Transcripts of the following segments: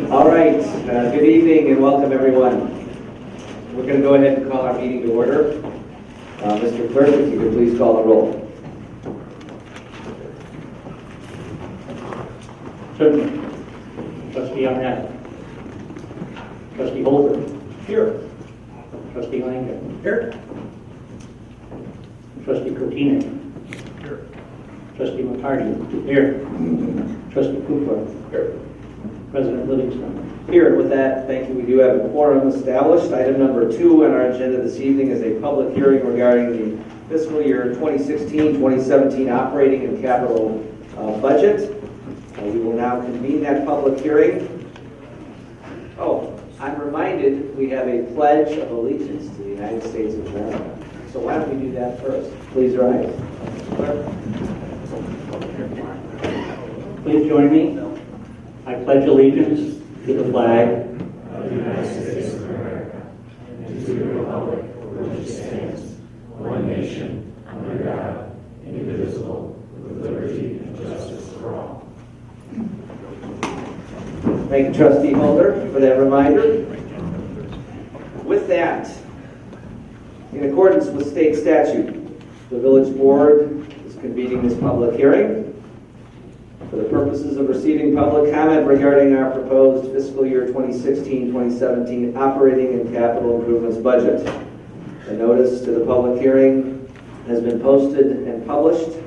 All right, good evening and welcome everyone. We're going to go ahead and call our meeting to order. Mr. Clerk, if you could please call the roll. Certainly. Trustee Arnett. Trustee Holder. Here. Trustee Langen. Here. Trustee Kotinek. Here. Trustee McCarty. Here. Trustee Cooper. Here. President Livingston. Here, and with that, thank you. We do have a quorum established. Item number 2 on our agenda this evening is a public hearing regarding the fiscal year 2016-2017 operating and capital budget. We will now convene that public hearing. Oh, I'm reminded we have a pledge of allegiance to the United States of America. So why don't we do that first? Please rise. Please join me. I pledge allegiance to the flag of the United States of America and to the republic for which it stands, one nation, under God, indivisible, with liberty and justice for all. Thank you, Trustee Holder, for that reminder. With that, in accordance with state statute, the village board is convening this public hearing for the purposes of receiving public comment regarding our proposed fiscal year 2016-2017 operating and capital improvements budget. A notice to the public hearing has been posted and published.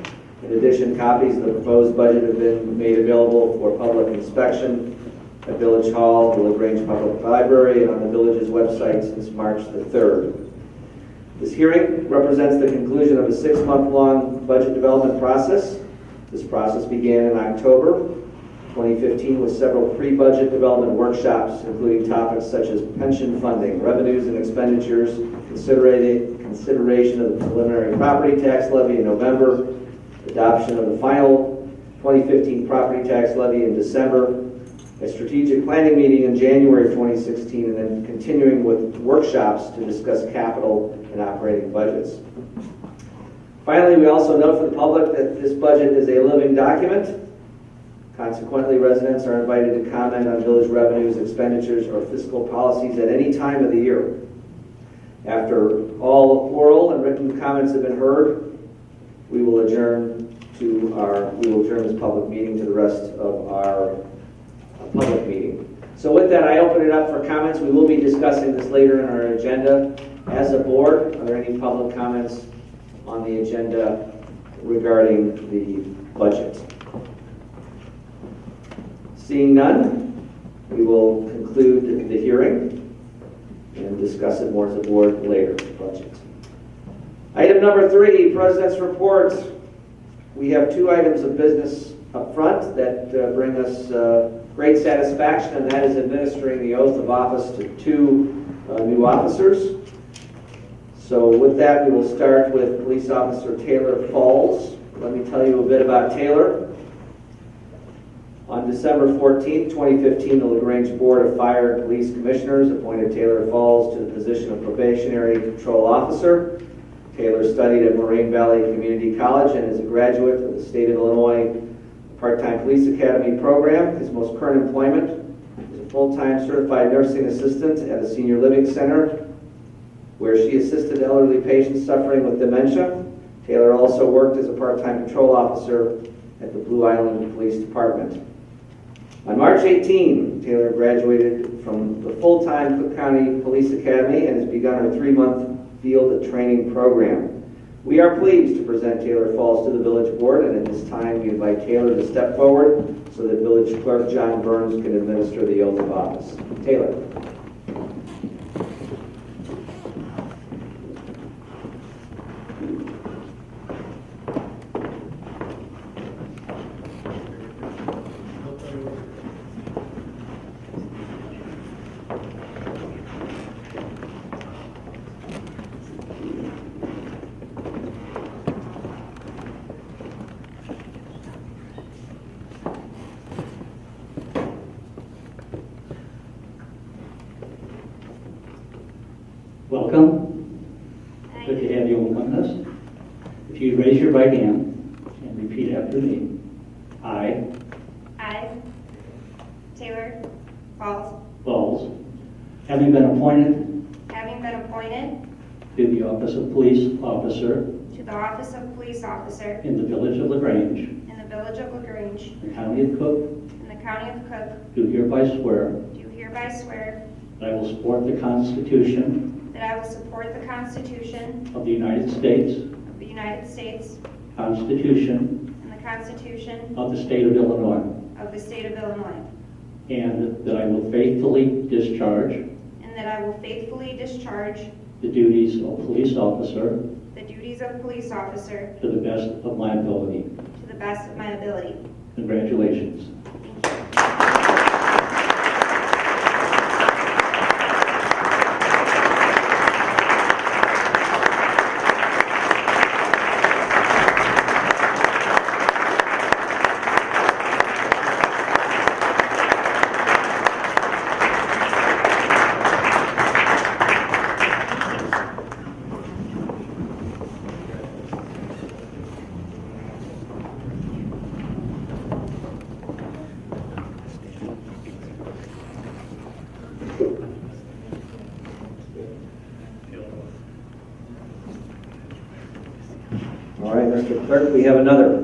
In addition, copies of the proposed budget have been made available for public inspection at Village Hall, the Grange Public Library, and on the village's website since March the 3rd. This hearing represents the conclusion of a 6-month-long budget development process. This process began in October 2015 with several pre-budget development workshops, including topics such as pension funding, revenues and expenditures, consideration of the preliminary property tax levy in November, adoption of the final 2015 property tax levy in December, a strategic planning meeting in January of 2016, and then continuing with workshops to discuss capital and operating budgets. Finally, we also note for the public that this budget is a living document. Consequently, residents are invited to comment on village revenues, expenditures, or fiscal policies at any time of the year. After all oral and written comments have been heard, we will adjourn this public meeting to the rest of our public meeting. So with that, I open it up for comments. We will be discussing this later in our agenda. As a board, are there any public comments on the agenda regarding the budget? Seeing none, we will conclude the hearing and discuss it more as a board later. Budget. Item number 3, President's Report. We have 2 items of business up front that bring us great satisfaction, and that is administering the oath of office to 2 new officers. So with that, we will start with Police Officer Taylor Falls. Let me tell you a bit about Taylor. On December 14, 2015, the LaGrange Board of Fire and Police Commissioners appointed Taylor Falls to the position of Probationary Patrol Officer. Taylor studied at Moraine Valley Community College and is a graduate of the State of Illinois Part-Time Police Academy program. His most current employment is a full-time certified nursing assistant at a senior living center where she assisted elderly patients suffering with dementia. Taylor also worked as a part-time patrol officer at the Blue Island Police Department. On March 18, Taylor graduated from the full-time Cook County Police Academy and has begun her 3-month field training program. We are pleased to present Taylor Falls to the Village Board, and at this time we invite Taylor to step forward so that Village Clerk John Burns can administer the oath of office. Taylor. Welcome. Good to have you among us. If you raise your right hand and repeat after me. I I, Taylor Falls, having been appointed to the office of police officer in the village of LaGrange, the county of Cook, do hereby swear that I will support the Constitution of the United States, Constitution and the Constitution of the state of Illinois, of the state of Illinois, and that I will faithfully discharge and that I will faithfully discharge the duties of police officer the duties of police officer to the best of my ability. to the best of my ability. Congratulations. All right, Mr. Clerk, we have another.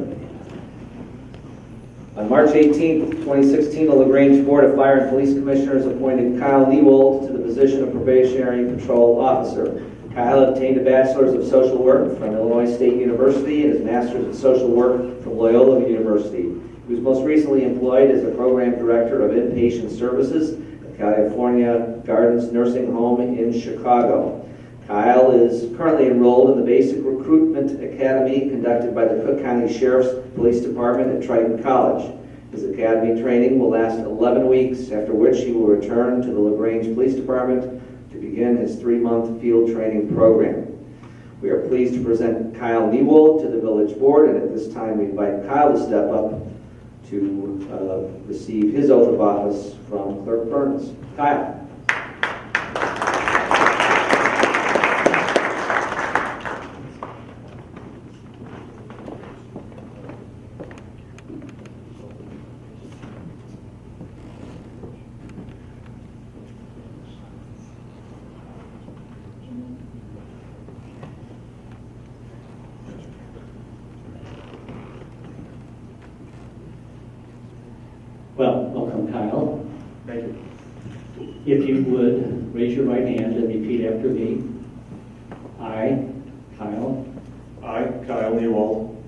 On March 18th, 2016, the LaGrange Board of Fire and Police Commissioners appointed Kyle Newell to the position of probationary patrol officer. Kyle obtained a bachelor's of social work from Illinois State University and his master's of social work from Loyola University. He was most recently employed as a program director of inpatient services at California Gardens Nursing Home in Chicago. Kyle is currently enrolled in the Basic Recruitment Academy conducted by the Cook County Sheriff's Police Department at Triton College. His academy training will last 11 weeks, after which he will return to the LaGrange Police Department to begin his 3-month field training program. We are pleased to present Kyle Newell to the village board, and at this time we invite Kyle to step up to receive his oath of office from Clerk Burns. Kyle. Well, welcome, Kyle. Thank you. If you would, raise your right hand and repeat after me. I, Kyle, Kyle Newell,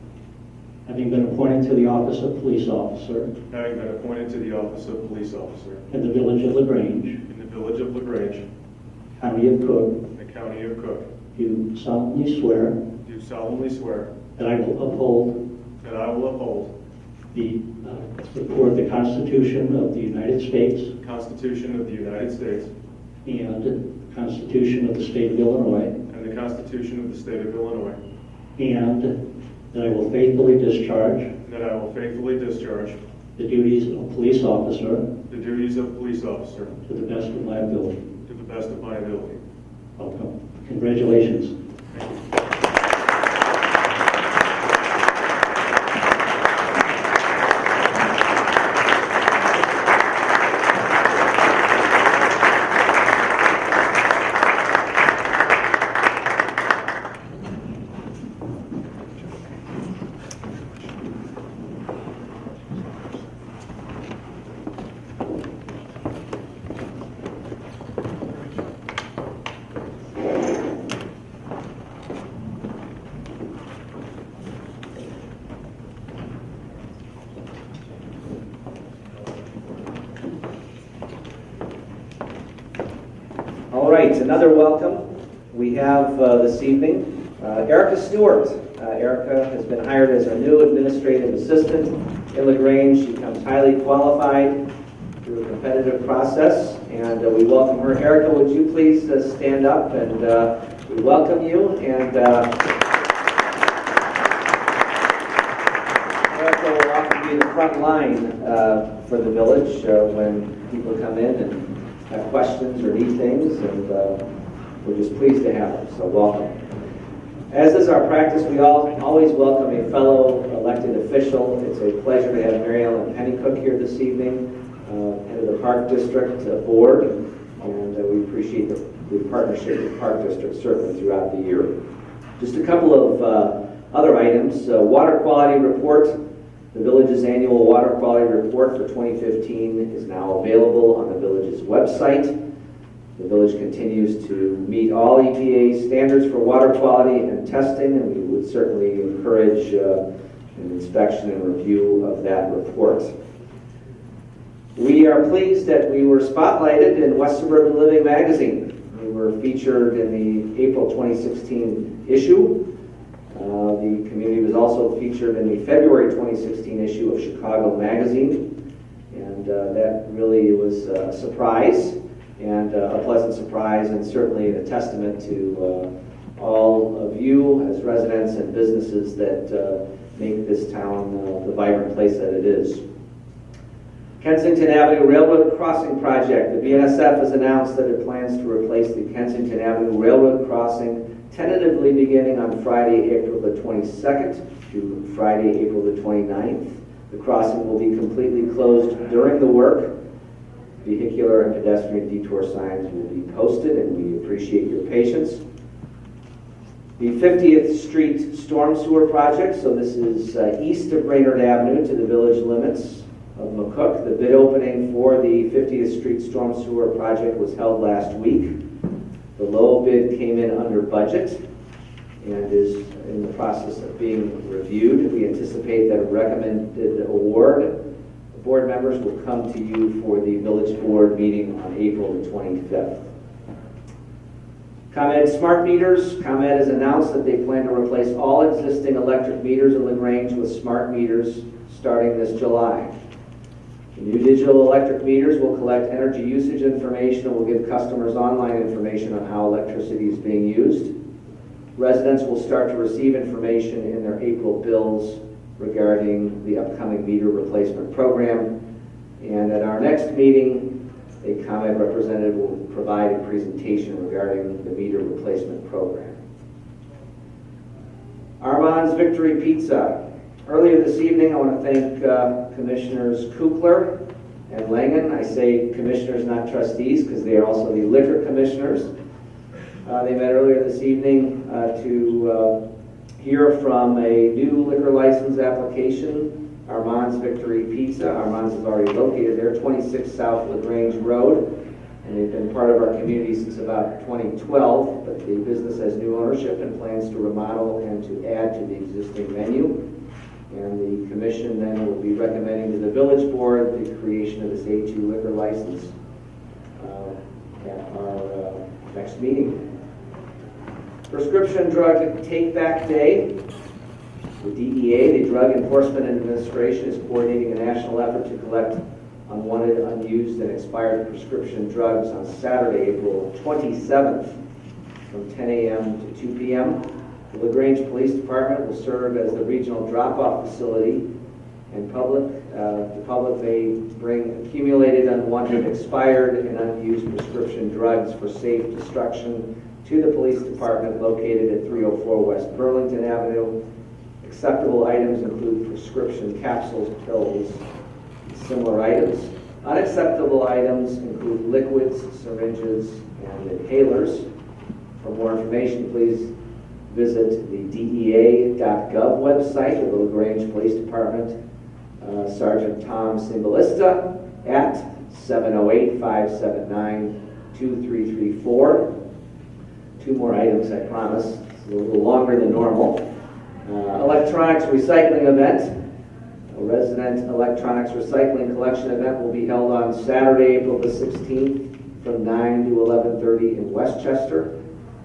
having been appointed to the office of police officer having been appointed to the office of police officer in the village of LaGrange, in the village of LaGrange, county of Cook, in the county of Cook, do solemnly swear do solemnly swear that I will uphold that I will uphold support the Constitution of the United States the Constitution of the United States and the Constitution of the state of Illinois, and the Constitution of the state of Illinois, and that I will faithfully discharge and that I will faithfully discharge the duties of police officer the duties of police officer to the best of my ability. to the best of my ability. Welcome. Congratulations. All right, another welcome we have this evening. Erica Stewart. Erica has been hired as our new administrative assistant in LaGrange. She comes highly qualified through a competitive process, and we welcome her. Erica, would you please stand up, and we welcome you. And Erica will often be the front line for the village when people come in and have questions or need things, and we're just pleased to have her, so welcome. As is our practice, we always welcome a fellow elected official. It's a pleasure to have Mary Ellen Pennycook here this evening. head of the Park District Board, and we appreciate the partnership with the Park District certainly throughout the year. Just a couple of other items. Water quality report. The village's annual water quality report for 2015 is now available on the village's website. The village continues to meet all EPA standards for water quality and testing, and we would certainly encourage an inspection and review of that report. We are pleased that we were spotlighted in West Suburban Living magazine. We were featured in the April 2016 issue. The community was also featured in the February 2016 issue of Chicago Magazine, and that really was a surprise, and a pleasant surprise, and certainly a testament to all of you as residents and businesses that make this town the vibrant place that it is. Kensington Avenue Railroad Crossing Project. The BNSF has announced that it plans to replace the Kensington Avenue Railroad Crossing tentatively beginning on Friday, April the 22nd to Friday, April the 29th. The crossing will be completely closed during the work. Vehicular and pedestrian detour signs will be posted, and we appreciate your patience. The 50th Street Storm Sewer Project, so this is east of Brainerd Avenue to the village limits of McCook. The bid opening for the 50th Street Storm Sewer Project was held last week. The low bid came in under budget and is in the process of being reviewed. We anticipate that a recommended award, board members will come to you for the village board meeting on April the 25th. ComEd Smart Meters. ComEd has announced that they plan to replace all existing electric meters in LaGrange with smart meters starting this July. The new digital electric meters will collect energy usage information and will give customers online information on how electricity is being used. Residents will start to receive information in their April bills regarding the upcoming meter replacement program. And at our next meeting, a ComEd representative will provide a presentation regarding the meter replacement program. Armand's Victory Pizza. Earlier this evening, I want to thank Commissioners Kukler and Langen. I say commissioners, not trustees, because they are also the liquor commissioners. They met earlier this evening to hear from a new liquor license application, Armand's Victory Pizza. Armand's is already located there, 26 South LaGrange Road, and they've been part of our community since about 2012, but the business has new ownership and plans to remodel and to add to the existing menu. And the commission then will be recommending to the village board the creation of this A2 liquor license at our next meeting. Prescription Drug Take-Back Day. The DEA, the Drug Enforcement Administration, is coordinating a national effort to collect unwanted, unused, and expired prescription drugs on Saturday, April 27th from 10 a.m. to 2 p.m. The LaGrange Police Department will serve as the regional drop-off facility, and the public may bring accumulated, unwanted, expired, and unused prescription drugs for safe destruction to the police department located at 304 West Burlington Avenue. Acceptable items include prescription capsules, pills, and similar items. Unacceptable items include liquids, syringes, and inhalers. For more information, please visit the DEA.gov website of the LaGrange Police Department. Sergeant Tom Cimbalista at 708-579-2334. Two more items, I promise. It's a little longer than normal. Electronics recycling event. A resident electronics recycling collection event will be held on Saturday, April the 16th from 9 to 11:30 in Westchester.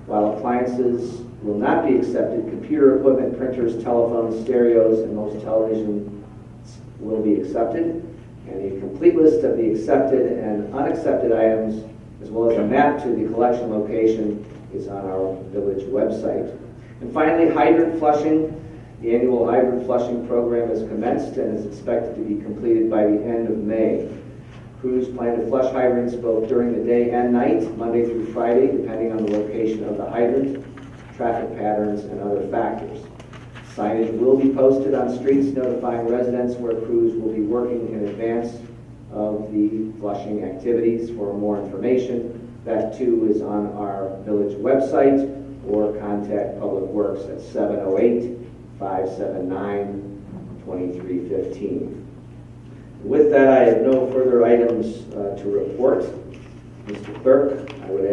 While appliances will not be accepted, computer equipment, printers, telephones, stereos, and most televisions will be accepted. And a complete list of the accepted and unaccepted items, as well as a map to the collection location, is on our village website. And finally, hydrant flushing. The annual hydrant flushing program has commenced and is expected to be completed by the end of May. Crews plan to flush hydrants both during the day and night, Monday through Friday, depending on the location of the hydrant, traffic patterns, and other factors. Signage will be posted on streets notifying residents where crews will be working in advance of the flushing activities. For more information, that too is on our village website, or contact Public Works at 708-579-2315. With that, I have no further items to report. Mr. Clerk, I would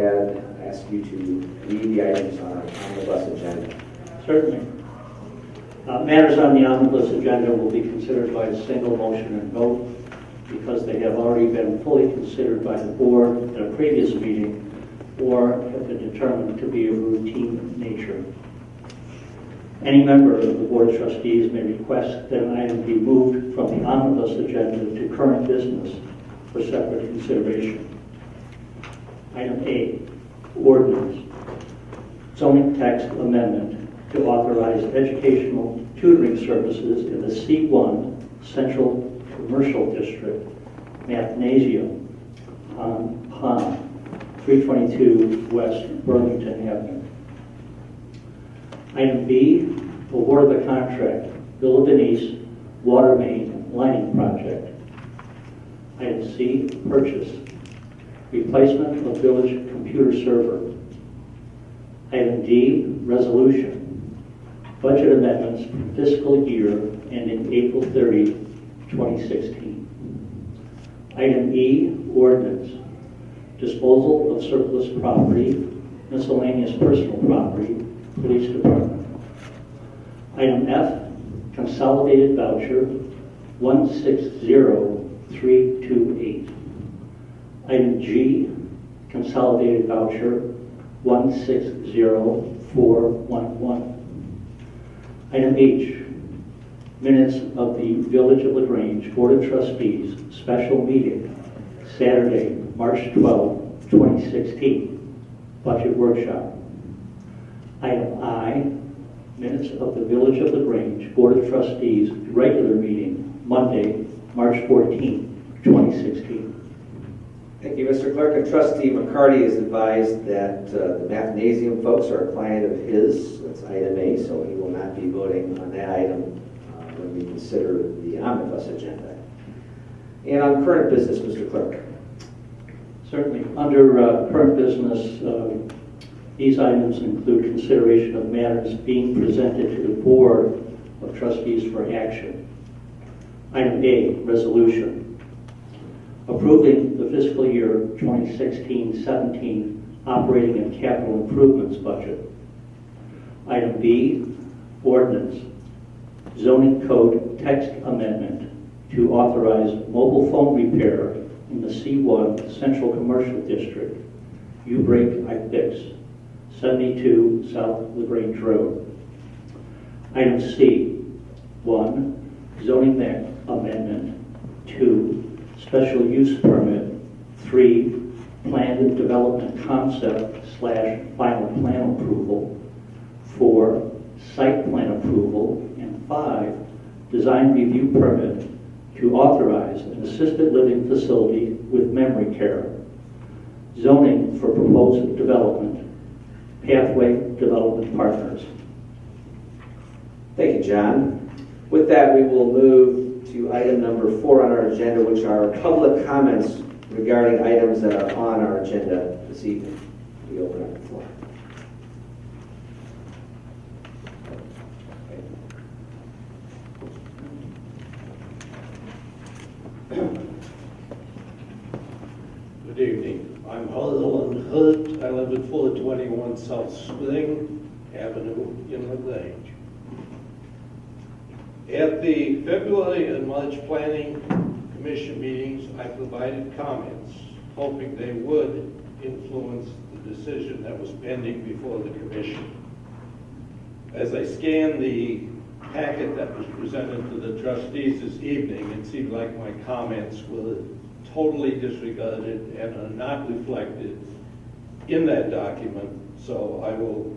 ask you to read the items on our omnibus agenda. Certainly. Matters on the omnibus agenda will be considered by a single motion and vote because they have already been fully considered by the board at a previous meeting or have been determined to be of routine nature. Any member of the Board of Trustees may request that an item be moved from the omnibus agenda to current business for separate consideration. Item A, ordinance, zoning text amendment to authorize educational tutoring services in the C1 Central Commercial District, Mathnasium on Pond, 322 West Burlington Avenue. Item B, award the contract, Villa Denise Water Main Lining Project. Item C, purchase, replacement of village computer server. Item D, resolution, budget amendments for fiscal year ending April 30, 2016. Item E, ordinance, disposal of surplus property, miscellaneous personal property, police department. Item F, consolidated voucher 160328. Item G, consolidated voucher 160411. Item H, minutes of the Village of LaGrange Board of Trustees special meeting, Saturday, March 12, 2016, budget workshop. Item I, minutes of the Village of LaGrange Board of Trustees regular meeting, Monday, March 14, 2016. Thank you, Mr. Clerk. And Trustee McCarty is advised that the Mathnasium folks are a client of his. That's item A, so he will not be voting on that item when we consider the omnibus agenda. And on current business, Mr. Clerk. Certainly. Under current business, these items include consideration of matters being presented to the Board of Trustees for action. Item A, resolution, approving the fiscal year 2016-17 operating and capital improvements budget. Item B, ordinance, zoning code text amendment to authorize mobile phone repair in the C1 Central Commercial District, U-Break iFix, 72 South LaGrange Road. Item C, 1, zoning amendment. 2, special use permit. 3, planned development concept / final plan approval. 4, site plan approval. And 5, design review permit to authorize an assisted living facility with memory care. Zoning for proposed development, Pathway Development Partners. Thank you, John. With that, we will move to item number 4 on our agenda, which are public comments regarding items that are on our agenda this evening. We open up the floor. Good evening. I'm Helen Hood. I live at 421 South Spring Avenue in LaGrange. At the February and March Planning Commission meetings, I provided comments, hoping they would influence the decision that was pending before the Commission. As I scanned the packet that was presented to the trustees this evening, it seemed like my comments were totally disregarded and are not reflected in that document, so I will,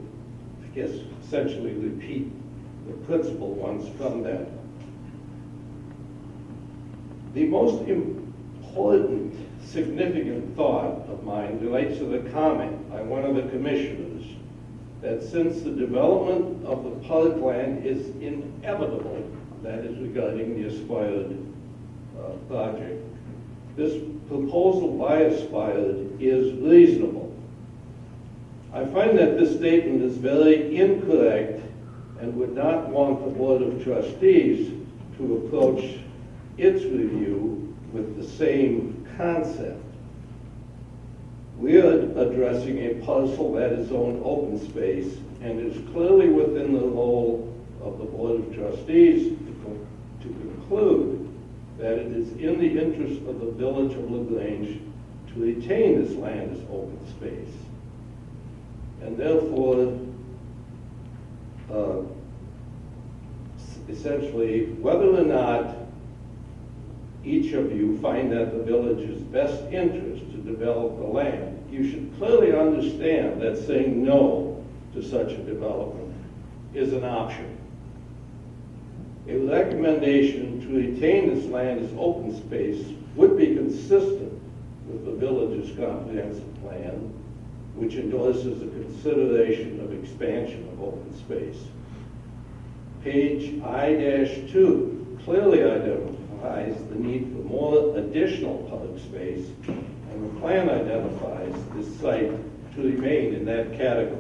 I guess, essentially repeat the principal ones from that. The most important, significant thought of mine relates to the comment by one of the commissioners that since the development of the parkland is inevitable, that is regarding the Aspired project, this proposal by Aspired is reasonable. I find that this statement is very incorrect and would not want the Board of Trustees to approach its review with the same concept. We are addressing a parcel that is owned open space and is clearly within the role of the Board of Trustees to conclude that it is in the interest of the village of Grange to retain this land as open space. And therefore, essentially, whether or not each of you find that the village's best interest to develop the land, you should clearly understand that saying no to such a development is an option. A recommendation to retain this land as open space would be consistent with the village's comprehensive plan, which endorses the consideration of expansion of open space. Page I-2 clearly identifies the need for more additional public space, and the plan identifies this site to remain in that category.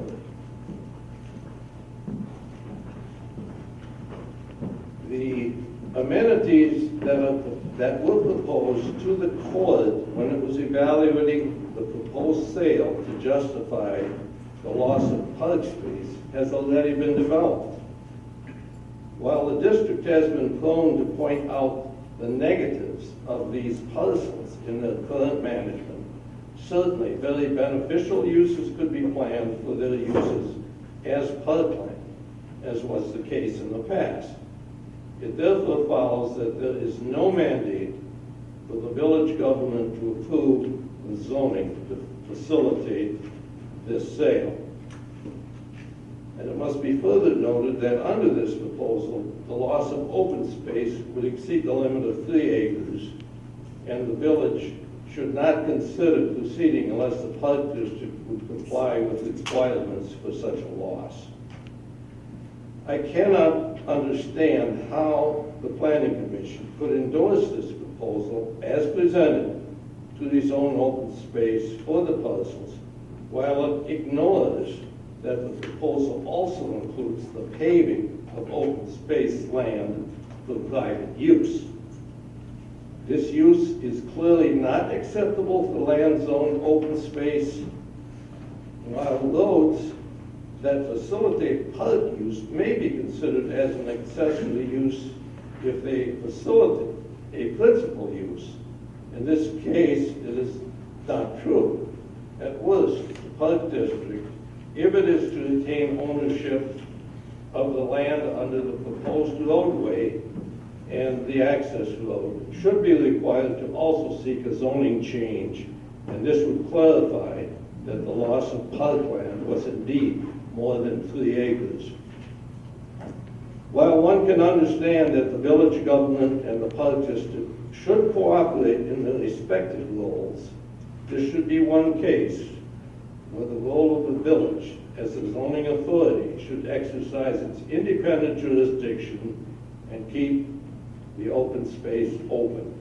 The amenities that were proposed to the court when it was evaluating the proposed sale to justify the loss of public space has already been developed. While the district has been prone to point out the negatives of these parcels in their current management, certainly very beneficial uses could be planned for their uses as parkland, as was the case in the past. It therefore follows that there is no mandate for the village government to approve the zoning to facilitate this sale. And it must be further noted that under this proposal, the loss of open space would exceed the limit of 3 acres, and the village should not consider proceeding unless the park district would comply with requirements for such a loss. I cannot understand how the Planning Commission could endorse this proposal as presented to rezone open space for the parcels, while it ignores that the proposal also includes the paving of open space land for private use. This use is clearly not acceptable for land zoned open space, while roads that facilitate park use may be considered as an accessory use if they facilitate a principal use. In this case, it is not true. At worst, the park district, if it is to retain ownership of the land under the proposed roadway and the access road, should be required to also seek a zoning change, and this would clarify that the loss of parkland was indeed more than 3 acres. While one can understand that the village government and the park district should cooperate in their respective roles, this should be one case where the role of the village as a zoning authority should exercise its independent jurisdiction and keep the open space open.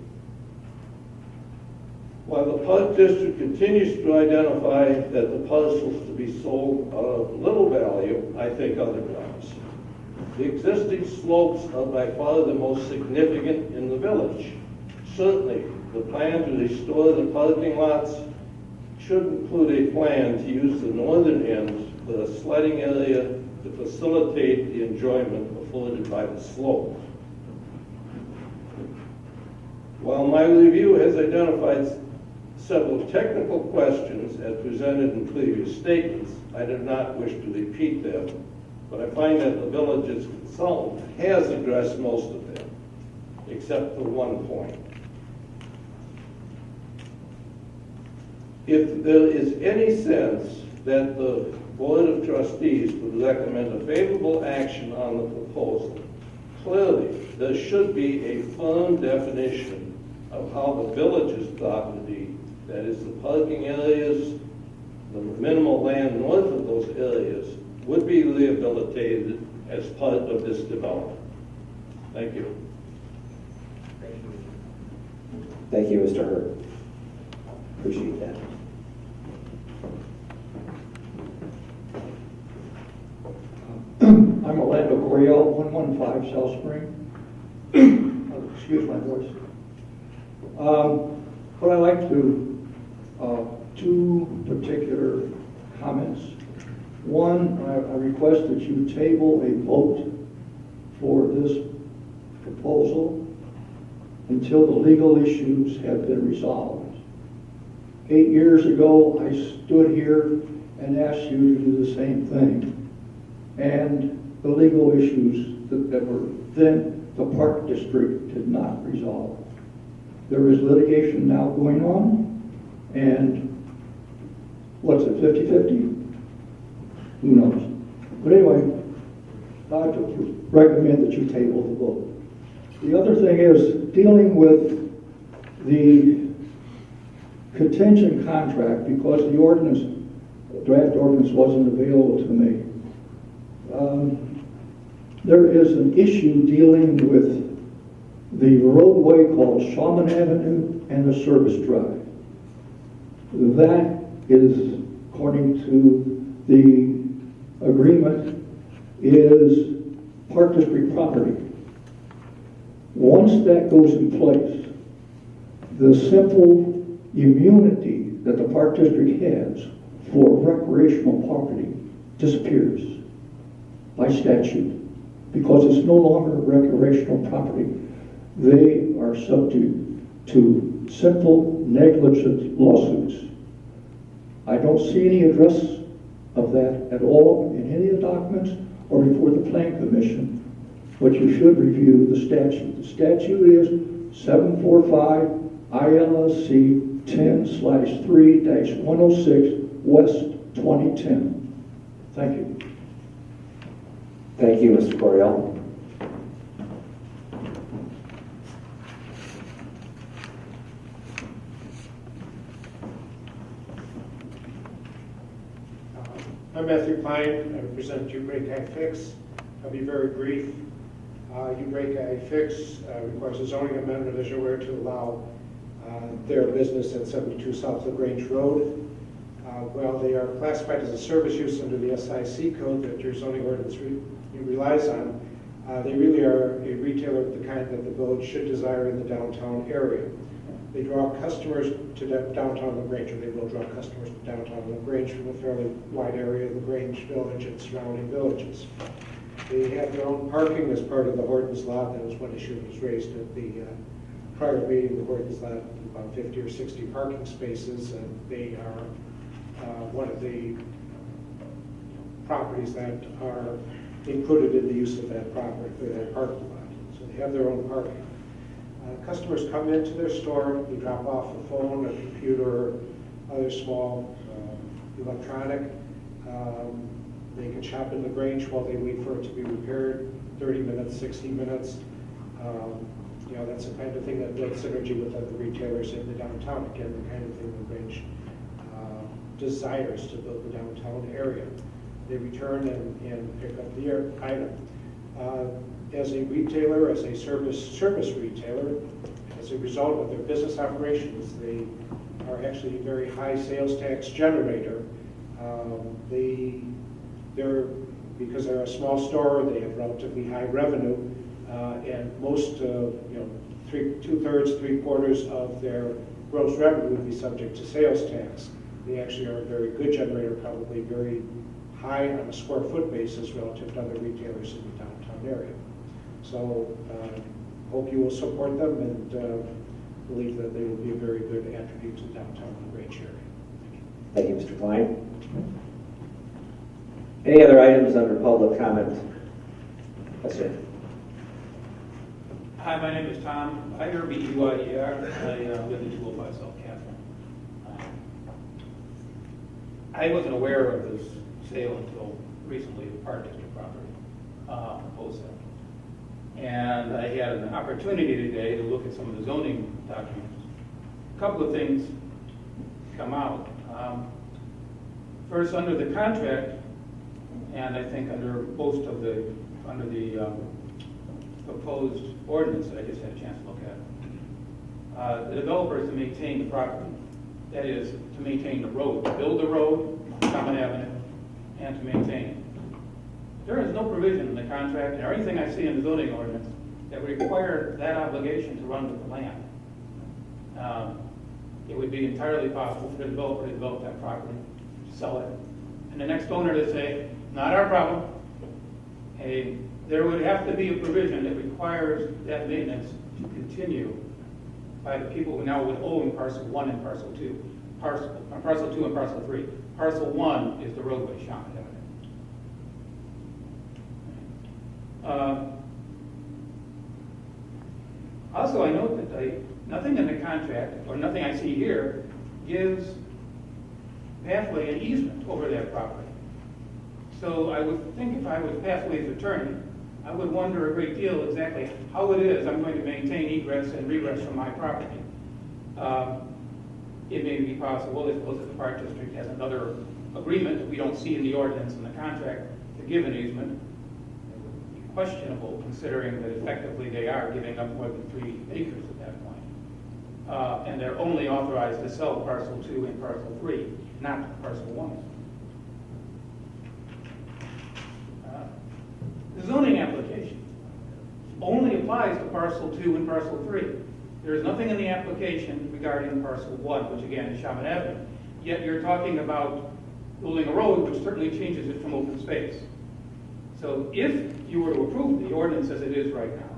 While the park district continues to identify that the parcels to be sold are of little value, I think otherwise. The existing slopes are by far the most significant in the village. Certainly, the plan to restore the parking lots should include a plan to use the northern end for a sledding area to facilitate the enjoyment afforded by the slope. While my review has identified several technical questions as presented in previous statements, I do not wish to repeat them, but I find that the village's consultant has addressed most of them, except for one point. If there is any sense that the Board of Trustees would recommend a favorable action on the proposal, clearly there should be a firm definition of how the village's property, that is the parking areas, the minimal land north of those areas, would be rehabilitated as part of this development. Thank you. Thank you. Thank you, Mr. Hurd. Appreciate that. I'm Orlando Coryell, 115 South Spring. Excuse my voice. But I like to, two particular comments. One, I request that you table a vote for this proposal until the legal issues have been resolved. 8 years ago, I stood here and asked you to do the same thing. And the legal issues that were then the Park District did not resolve. There is litigation now going on, and what's it, 50-50? Who knows? But anyway, I would recommend that you table the vote. The other thing is dealing with the contingent contract, because the ordinance, draft ordinance wasn't available to me. There is an issue dealing with the roadway called Shaman Avenue and the Service Drive. That is, according to the agreement, is Park District property. Once that goes in place, the simple immunity that the Park District has for recreational property disappears by statute, because it's no longer recreational property. They are subject to simple negligent lawsuits. I don't see any address of that at all in any of the documents or before the Plan Commission, but you should review the statute. The statute is 745 ILSC 10/3-106 West 2010. Thank you. Thank you, Mr. Coryell. I'm Matthew Klein. I represent You Break I Fix. I'll be very brief. You Break I Fix requires a zoning amendment, as you're aware, to allow their business at 72 South LaGrange Road. While they are classified as a service use under the SIC code that your zoning ordinance relies on, they really are a retailer of the kind that the village should desire in the downtown area. They draw customers to downtown LaGrange, or they will draw customers to downtown LaGrange from a fairly wide area of LaGrange Village and surrounding villages. They have their own parking as part of the Hortons lot. That was one issue that was raised at the prior meeting. The Hortons lot, about 50 or 60 parking spaces, and they are one of the properties that are included in the use of that property, for that parking lot. So they have their own parking. Customers come into their store, they drop off a phone, a computer, other small electronic. They can shop in LaGrange while they wait for it to be repaired, 30 minutes, 60 minutes. You know, that's the kind of thing that builds synergy with other retailers in the downtown. Again, the kind of thing LaGrange desires to build the downtown area. They return and pick up the item. As a retailer, as a service retailer, as a result of their business operations, they are actually a very high sales tax generator. Because they're a small store, they have relatively high revenue, and most, two-thirds, three-quarters of their gross revenue would be subject to sales tax. They actually are a very good generator, probably very high on a square foot basis relative to other retailers in the downtown area. So hope you will support them, and believe that they will be a very good attribute to the downtown LaGrange area. Thank you, Mr. Klein. Any other items under public comment? Yes, sir. Hi, my name is Tom. I hear B-E-Y-E-R. I live in 205 South Catherine. I wasn't aware of this sale until recently, the Park District property, proposed sale. And I had an opportunity today to look at some of the zoning documents. A couple of things come out. First, under the contract, and I think under most of the proposed ordinance that I just had a chance to look at, The developer is to maintain the property. That is, to maintain the road, to build the road on Common Avenue, and to maintain it. There is no provision in the contract or anything I see in the zoning ordinance that would require that obligation to run with the land. It would be entirely possible for the developer to develop that property, sell it, and the next owner to say, not our problem. There would have to be a provision that requires that maintenance to continue by the people who now would own parcel 1 and parcel 2. Parcel 2 and parcel 3. Parcel 1 is the roadway, Shaman Avenue. Also, I note that nothing in the contract, or nothing I see here, gives Pathway an easement over that property. So I would think if I was Pathway's attorney, I would wonder a great deal exactly how it is I'm going to maintain egress and regress from my property. It may be possible, if the Park District has another agreement that we don't see in the ordinance and the contract to give an easement. It would be questionable considering that effectively they are giving up more than 3 acres at that point. And they're only authorized to sell parcel 2 and parcel 3, not parcel 1. The zoning application only applies to parcel 2 and parcel 3. There is nothing in the application regarding parcel 1, which again is Shaman Avenue. Yet you're talking about building a road, which certainly changes it from open space. So if you were to approve the ordinance as it is right now,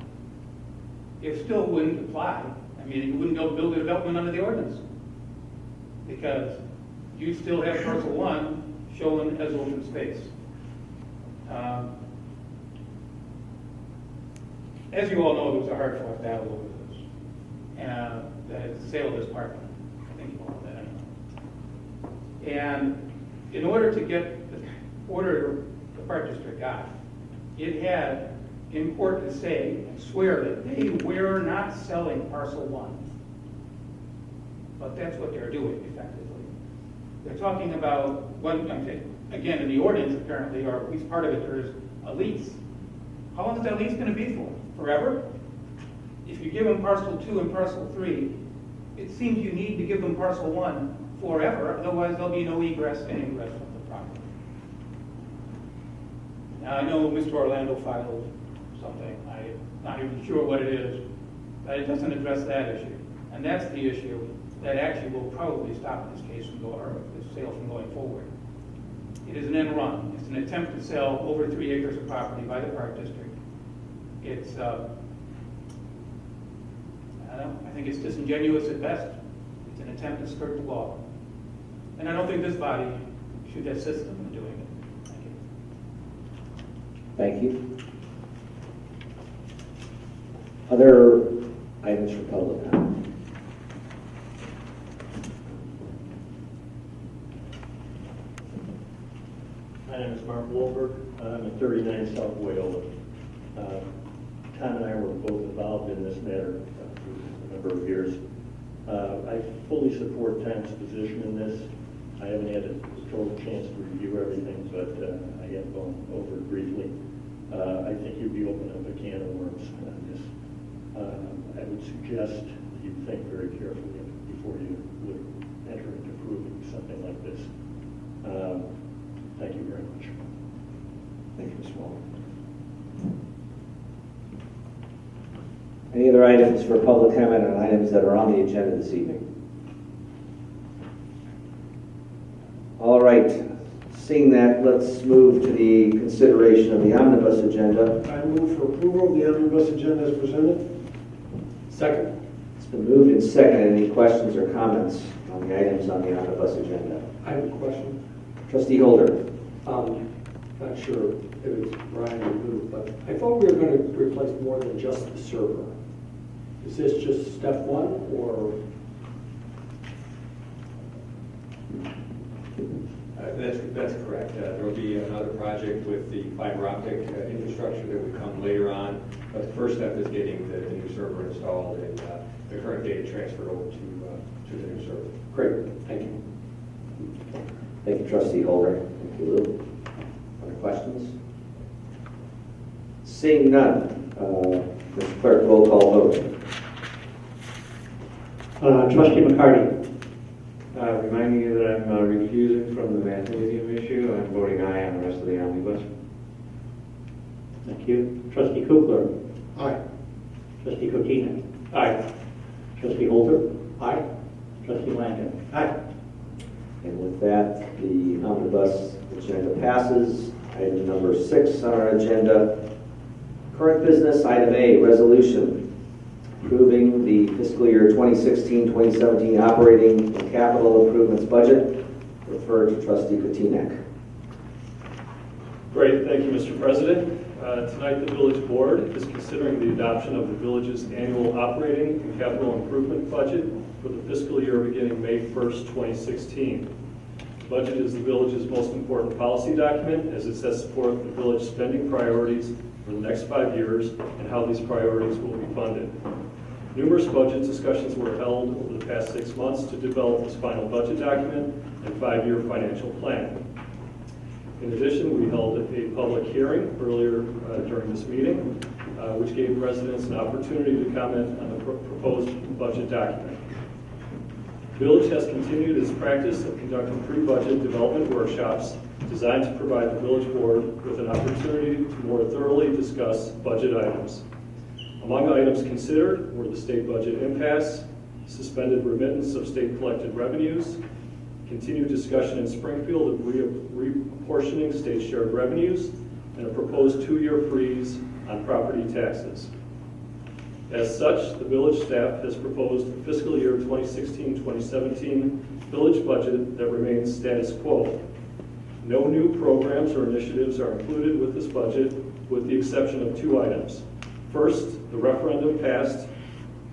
it still wouldn't apply. I mean, you wouldn't build a development under the ordinance because you still have parcel 1 shown as open space. As you all know, there was a hard-fought battle over this, and the sale of this parkland. I think you all know that anyway. And in order to get the order the Park District got, it had in court to say and swear that they were not selling parcel 1. But that's what they're doing effectively. They're talking about again, in the ordinance apparently, or at least part of it, there's a lease. How long is that lease going to be for? Forever? If you give them parcel 2 and parcel 3, it seems you need to give them parcel 1 forever, otherwise there'll be no egress and ingress from the property. Now I know Mr. Orlando filed something, I'm not even sure what it is, but it doesn't address that issue. And that's the issue that actually will probably stop this case from going, or this sale from going forward. It is an end run. It's an attempt to sell over 3 acres of property by the Park District. It's, I think it's disingenuous at best. It's an attempt to skirt the law. And I don't think this body should assist them in doing it. Thank you. Thank you. Other items for public comment? My name is Mark Wolberg. I'm at 39 South Wales. Tom and I were both involved in this matter for a number of years. I fully support Tom's position in this. I haven't had a total chance to review everything, but I have gone over it briefly. I think you'd be opening up a can of worms on this. I would suggest you think very carefully before you would enter into approving something like this. Thank you very much. Thank you, Mr. Wall. Any other items for public comment on items that are on the agenda this evening? All right. Seeing that, let's move to the consideration of the omnibus agenda. I move for approval of the omnibus agenda as presented. Second. It's been moved and seconded. Any questions or comments on the items on the omnibus agenda? I have a question. Trustee Holder. Not sure if it's Brian or who, but I thought we were going to replace more than just the server. Is this just step 1 or? That's correct. There will be another project with the fiber optic infrastructure that would come later on. But the first step is getting the new server installed and the current data transferred over to the new server. Great, thank you. Thank you, Trustee Holder. Thank you, Lou. Other questions? Seeing none, Mr. Clerk, roll call vote. Trustee McCarty. Reminding you that I'm recusing from the Math Museum issue. I'm voting aye on the rest of the omnibus. Thank you. Trustee Kukler. Aye. Trustee Cotina. Aye. Trustee Holder. Aye. Trustee Langen. Aye. And with that, the omnibus agenda passes. Item number 6 on our agenda, current business, item A, resolution approving the fiscal year 2016-2017 operating and capital improvements budget. Refer to Trustee Kotinak. Great, thank you, Mr. President. Tonight, the village board is considering the adoption of the village's annual operating and capital improvement budget for the fiscal year beginning May 1st, 2016. The budget is the village's most important policy document as it sets forth the village spending priorities for the next 5 years and how these priorities will be funded. Numerous budget discussions were held over the past 6 months to develop this final budget document and 5-year financial plan. In addition, we held a public hearing earlier during this meeting, which gave residents an opportunity to comment on the proposed budget document. The village has continued its practice of conducting pre-budget development workshops designed to provide the village board with an opportunity to more thoroughly discuss budget items. Among items considered were the state budget impasse, suspended remittance of state collected revenues, continued discussion in Springfield of reapportioning state shared revenues, and a proposed 2-year freeze on property taxes. As such, the village staff has proposed a fiscal year 2016-2017 village budget that remains status quo. No new programs or initiatives are included with this budget, with the exception of 2 items. First, the referendum passed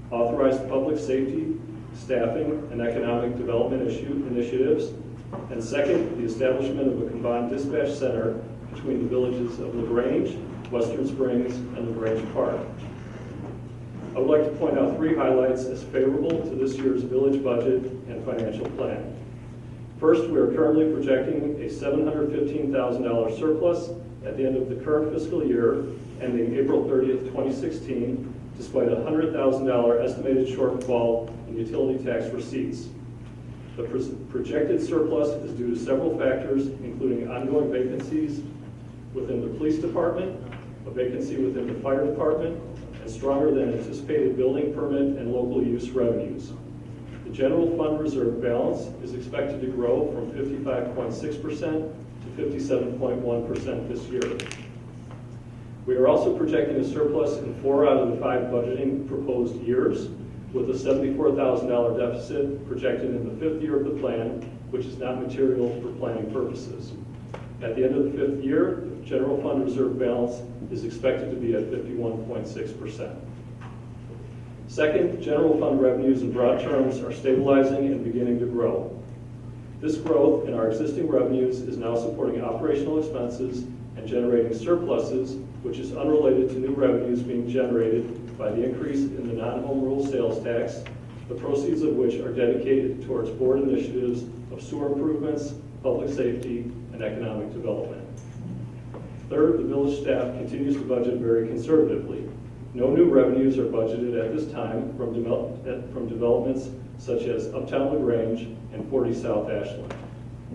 authorized public safety, staffing, and economic development initiatives. And second, the establishment of a combined dispatch center between the villages of Grange, Western Springs, and Grange Park. I would like to point out 3 highlights as favorable to this year's village budget and financial plan. First, we are currently projecting a $715,000 surplus at the end of the current fiscal year, ending April 30th, 2016, despite a $100,000 estimated shortfall in utility tax receipts. The projected surplus is due to several factors, including ongoing vacancies within the police department, a vacancy within the fire department, and stronger than anticipated building permit and local use revenues. The general fund reserve balance is expected to grow from 55.6% to 57.1% this year. We are also projecting a surplus in 4 out of the 5 budgeting proposed years, with a $74,000 deficit projected in the 5th year of the plan, which is not material for planning purposes. At the end of the 5th year, the general fund reserve balance is expected to be at 51.6%. Second, general fund revenues in broad terms are stabilizing and beginning to grow. This growth in our existing revenues is now supporting operational expenses and generating surpluses, which is unrelated to new revenues being generated by the increase in the non-home rule sales tax, the proceeds of which are dedicated towards board initiatives of sewer improvements, public safety, and economic development. Third, the village staff continues to budget very conservatively. No new revenues are budgeted at this time from developments such as Uptown LaGrange and 40 South Ashland.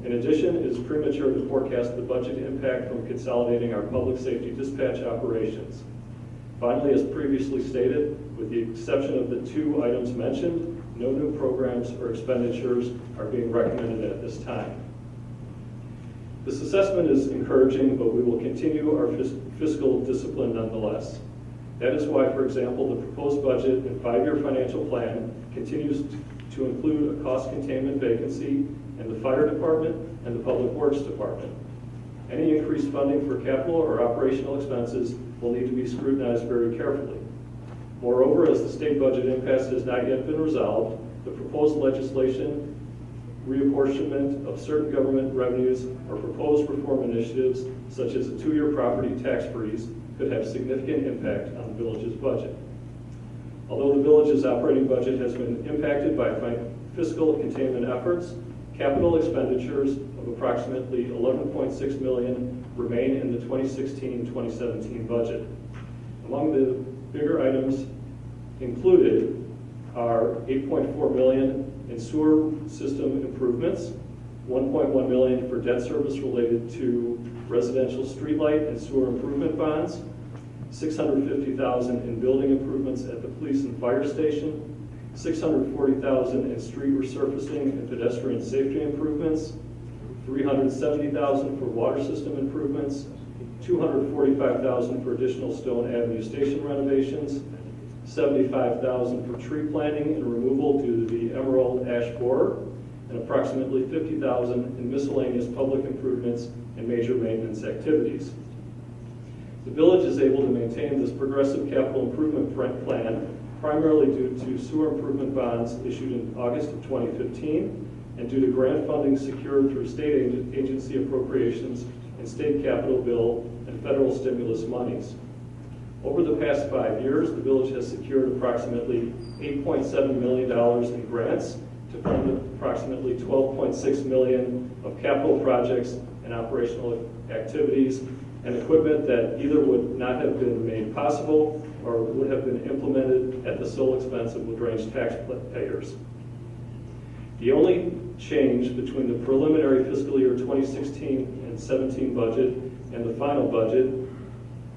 In addition, it is premature to forecast the budget impact from consolidating our public safety dispatch operations. Finally, as previously stated, with the exception of the 2 items mentioned, no new programs or expenditures are being recommended at this time. This assessment is encouraging, but we will continue our fiscal discipline nonetheless. That is why, for example, the proposed budget and 5-year financial plan continues to include a cost containment vacancy in the fire department and the public works department. Any increased funding for capital or operational expenses will need to be scrutinized very carefully. Moreover, as the state budget impasse has not yet been resolved, the proposed legislation, reapportionment of certain government revenues, or proposed reform initiatives, such as a 2-year property tax freeze, could have significant impact on the village's budget. Although the village's operating budget has been impacted by fiscal containment efforts, capital expenditures of approximately $11.6 million remain in the 2016-2017 budget. Among the bigger items included are $8.4 million in sewer system improvements, $1.1 million for debt service related to residential streetlight and sewer improvement bonds, $650,000 in building improvements at the police and fire station, $640,000 in street resurfacing and pedestrian safety improvements, $370,000 for water system improvements, $245,000 for additional Stone Avenue station renovations, $75,000 for tree planting and removal due to the emerald ash borer, and approximately $50,000 in miscellaneous public improvements and major maintenance activities. The village is able to maintain this progressive capital improvement plan primarily due to sewer improvement bonds issued in August of 2015 and due to grant funding secured through state agency appropriations and state capital bill and federal stimulus monies. Over the past 5 years, the village has secured approximately $8.7 million in grants to fund approximately $12.6 million of capital projects and operational activities and equipment that either would not have been made possible or would have been implemented at the sole expense of Grange taxpayers. The only change between the preliminary fiscal year 2016 and 17 budget and the final budget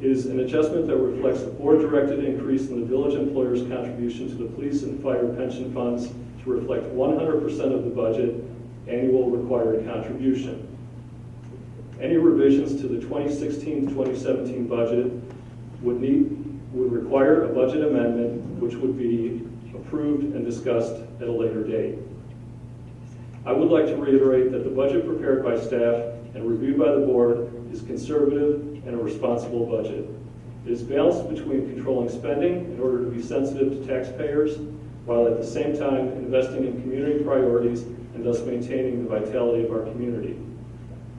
is an adjustment that reflects the board-directed increase in the village employer's contribution to the police and fire pension funds to reflect 100% of the budget annual required contribution. Any revisions to the 2016-2017 budget would require a budget amendment, which would be approved and discussed at a later date. I would like to reiterate that the budget prepared by staff and reviewed by the board is conservative and a responsible budget. It is balanced between controlling spending in order to be sensitive to taxpayers, while at the same time investing in community priorities and thus maintaining the vitality of our community.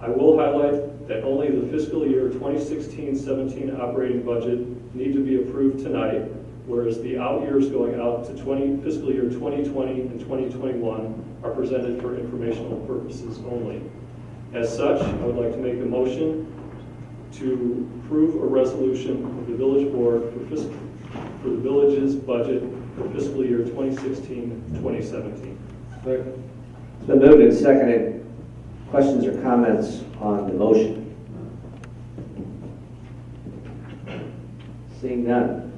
I will highlight that only the fiscal year 2016-17 operating budget need to be approved tonight, whereas the out years going out to fiscal year 2020 and 2021 are presented for informational purposes only. As such, I would like to make a motion to approve a resolution of the village board for the village's budget for fiscal year 2016-2017. It's been moved and seconded. Questions or comments on the motion? Seeing none.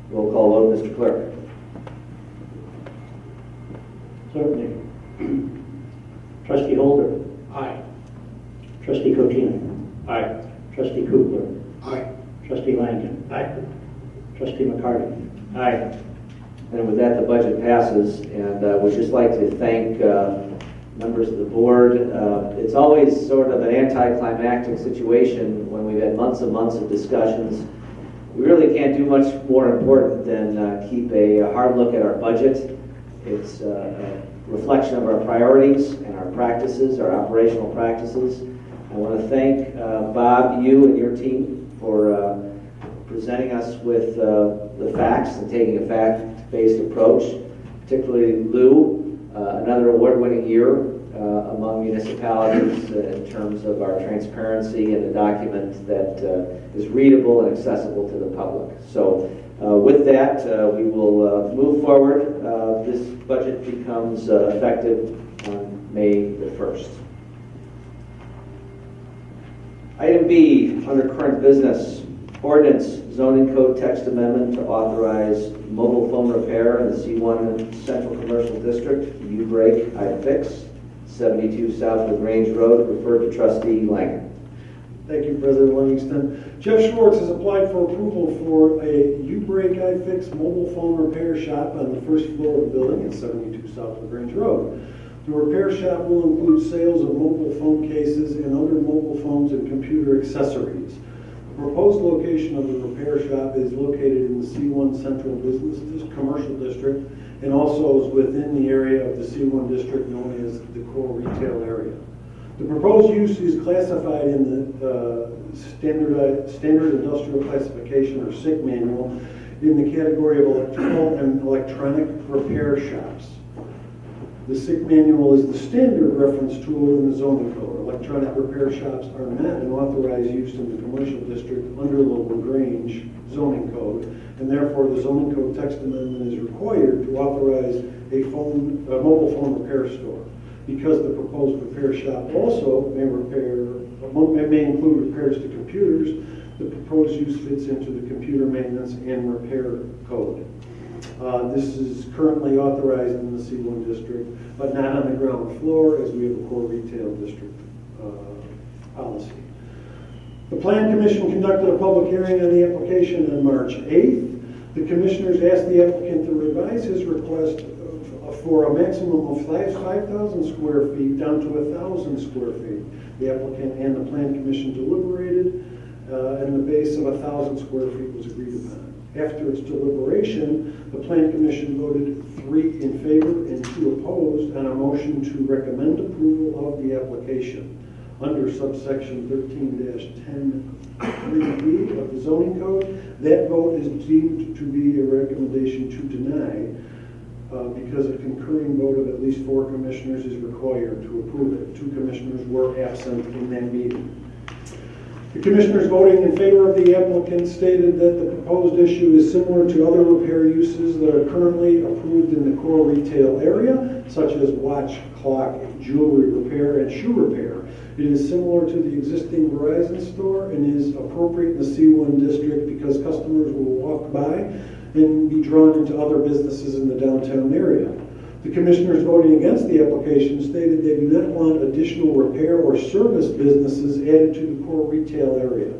Roll call vote, Mr. Clerk. Certainly. Trustee Holder. Aye. Trustee Cochino. Aye. Trustee Kugler. Aye. Trustee Langen. Aye. Trustee McCarty. Aye. And with that, the budget passes, and we'd just like to thank members of the board. It's always sort of an anticlimactic situation when we've had months and months of discussions. We really can't do much more important than keep a hard look at our budget. It's a reflection of our priorities and our practices, our operational practices. I want to thank Bob, you and your team for presenting us with the facts and taking a fact-based approach, particularly Lou, another award-winning year among municipalities in terms of our transparency and a document that is readable and accessible to the public. So with that, we will move forward. This budget becomes effective on May the 1st. Item B, under current business, ordinance zoning code text amendment to authorize mobile phone repair in the C1 Central Commercial District, U-break, iFix, 72 South of Grange Road, referred to Trustee Langen. Thank you, President Livingston. Jeff Schwartz has applied for approval for a U-break iFix mobile phone repair shop on the first floor of the building at 72 South of Grange Road. The repair shop will include sales of mobile phone cases and other mobile phones and computer accessories. The proposed location of the repair shop is located in the C1 Central Commercial District and also is within the area of the C1 district known as the core retail area. The proposed use is classified in the Standard Industrial Classification or SIC manual in the category of electrical and electronic repair shops. The SIC manual is the standard reference tool in the zoning code. Electronic repair shops are not an authorized use in the commercial district under local Grange zoning code, and therefore the zoning code text amendment is required to authorize a mobile phone repair store. Because the proposed repair shop also may include repairs to computers, the proposed use fits into the computer maintenance and repair code. This is currently authorized in the C1 district, but not on the ground floor, as we have a core retail district policy. The Plan Commission conducted a public hearing on the application on March 8th. The commissioners asked the applicant to revise his request for a maximum of 5,000 square feet down to 1,000 square feet. The applicant and the Plan Commission deliberated, and the base of 1,000 square feet was agreed upon. After its deliberation, the Plan Commission voted 3 in favor and 2 opposed on a motion to recommend approval of the application. Under subsection 13-10(3)B of the zoning code, that vote is deemed to be a recommendation to deny because a concurring vote of at least 4 commissioners is required to approve it. 2 commissioners were absent in that meeting. The commissioners voting in favor of the applicant stated that the proposed issue is similar to other repair uses that are currently approved in the core retail area, such as watch, clock, jewelry repair, and shoe repair. It is similar to the existing Verizon store and is appropriate in the C1 district because customers will walk by and be drawn into other businesses in the downtown area. The commissioners voting against the application stated they do not want additional repair or service businesses added to the core retail area,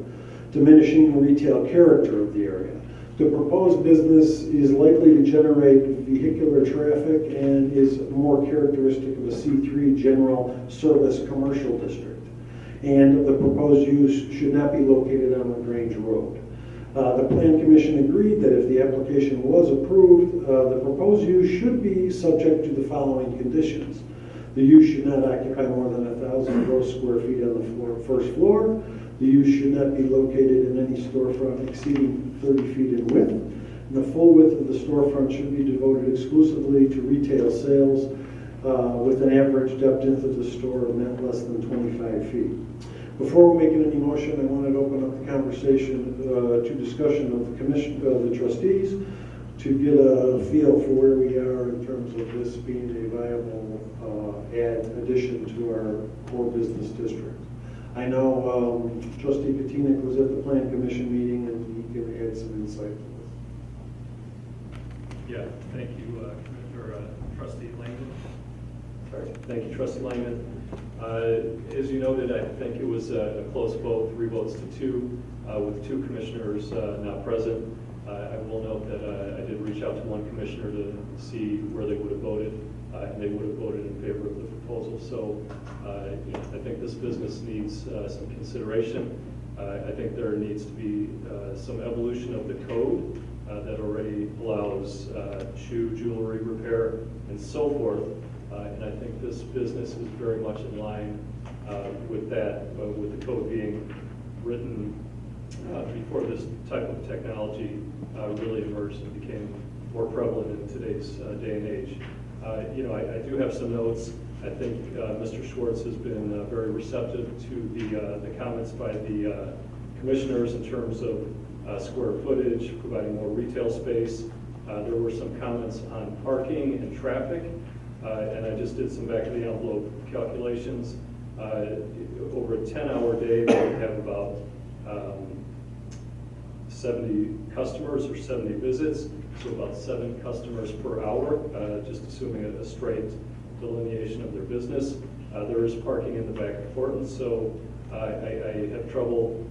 diminishing the retail character of the area. The proposed business is likely to generate vehicular traffic and is more characteristic of a C3 general service commercial district. And the proposed use should not be located on the Grange Road. The Plan Commission agreed that if the application was approved, the proposed use should be subject to the following conditions. The use should not occupy more than 1,000 gross square feet on the first floor. The use should not be located in any storefront exceeding 30 feet in width. And the full width of the storefront should be devoted exclusively to retail sales with an average depth into the store of not less than 25 feet. Before we make any motion, I wanted to open up the conversation to discussion of the commission, the trustees, to get a feel for where we are in terms of this being a viable addition to our core business district. I know Trustee Katinik was at the Plan Commission meeting and he can add some insight to this. Yeah, thank you, Trustee Langman. Sorry, thank you, Trustee Langman. As you noted, I think it was a close vote, 3 votes to 2, with 2 commissioners not present. I will note that I did reach out to 1 commissioner to see where they would have voted, and they would have voted in favor of the proposal. So I think this business needs some consideration. I think there needs to be some evolution of the code that already allows shoe, jewelry repair, and so forth. And I think this business is very much in line with that, with the code being written before this type of technology really emerged and became more prevalent in today's day and age. I do have some notes. I think Mr. Schwartz has been very receptive to the comments by the commissioners in terms of square footage, providing more retail space. There were some comments on parking and traffic. And I just did some back of the envelope calculations. Over a 10-hour day, they would have about 70 customers or 70 visits, so about 7 customers per hour, just assuming a straight delineation of their business. There is parking in the back of Horton, so I have trouble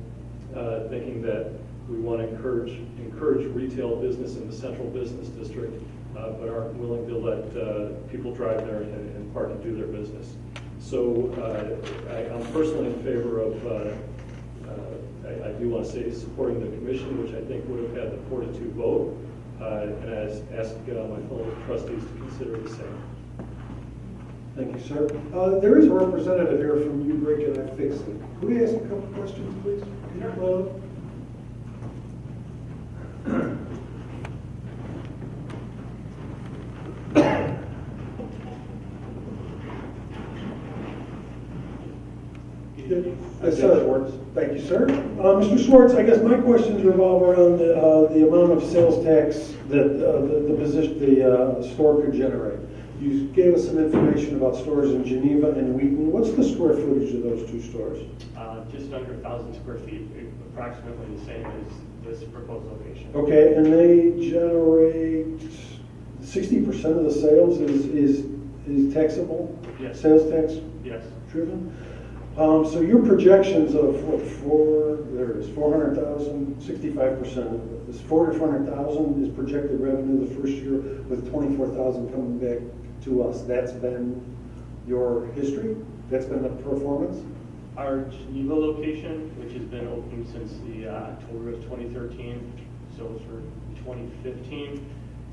thinking that we want to encourage retail business in the central business district, but aren't willing to let people drive there and park and do their business. So I'm personally in favor of, I do want to say, supporting the commission, which I think would have had the 4-2 vote, and I ask my fellow trustees to consider the same. Thank you, sir. There is a representative here from You Break It, I Fix It. Could we ask a couple questions, please? Hello. Yes, sir. Thank you, sir. Mr. Schwartz, I guess my questions revolve around the amount of sales tax that the store could generate. You gave us some information about stores in Geneva and Wheaton. What's the square footage of those two stores? Just under 1,000 square feet, approximately the same as this proposed location. Okay, and they generate 60% of the sales is taxable? Yes. Sales tax Yes. driven? So your projections of there it is, 400,000, 65%. This 400,000 is projected revenue the first year with 24,000 coming back to us. That's been your history? That's been the performance? Our Geneva location, which has been open since the October of 2013, so for 2015,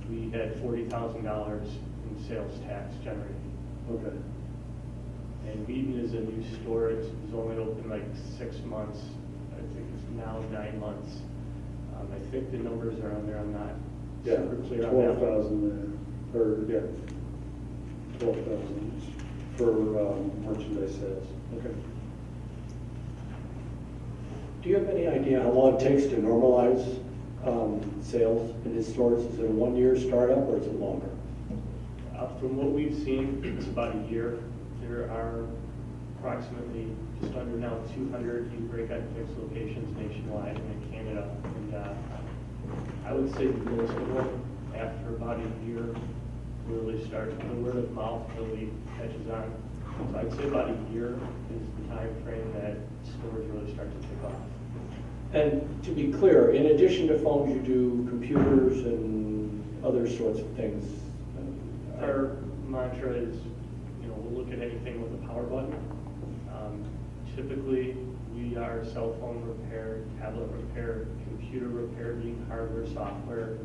we had $40,000 in sales tax generated. Okay. And Wheaton is a new store. It was only open like 6 months. I think it's now 9 months. I think the numbers are on there. I'm not super clear on that. 12,000 there, or 12,000 for merchandise sales. Okay. Do you have any idea how long it takes to normalize sales in these stores? Is it a 1-year startup or is it longer? From what we've seen, it's about a year. There are approximately just under now 200 U-Break iFix locations nationwide and in Canada. And I would say most of them, after about a year, really start, the word of mouth really catches on. So I'd say about a year is the time frame that stores really start to take off. And to be clear, in addition to phones, you do computers and other sorts of things. Our mantra is, we'll look at anything with a power button. Typically, we are cell phone repair, tablet repair, computer repair, being hardware, software,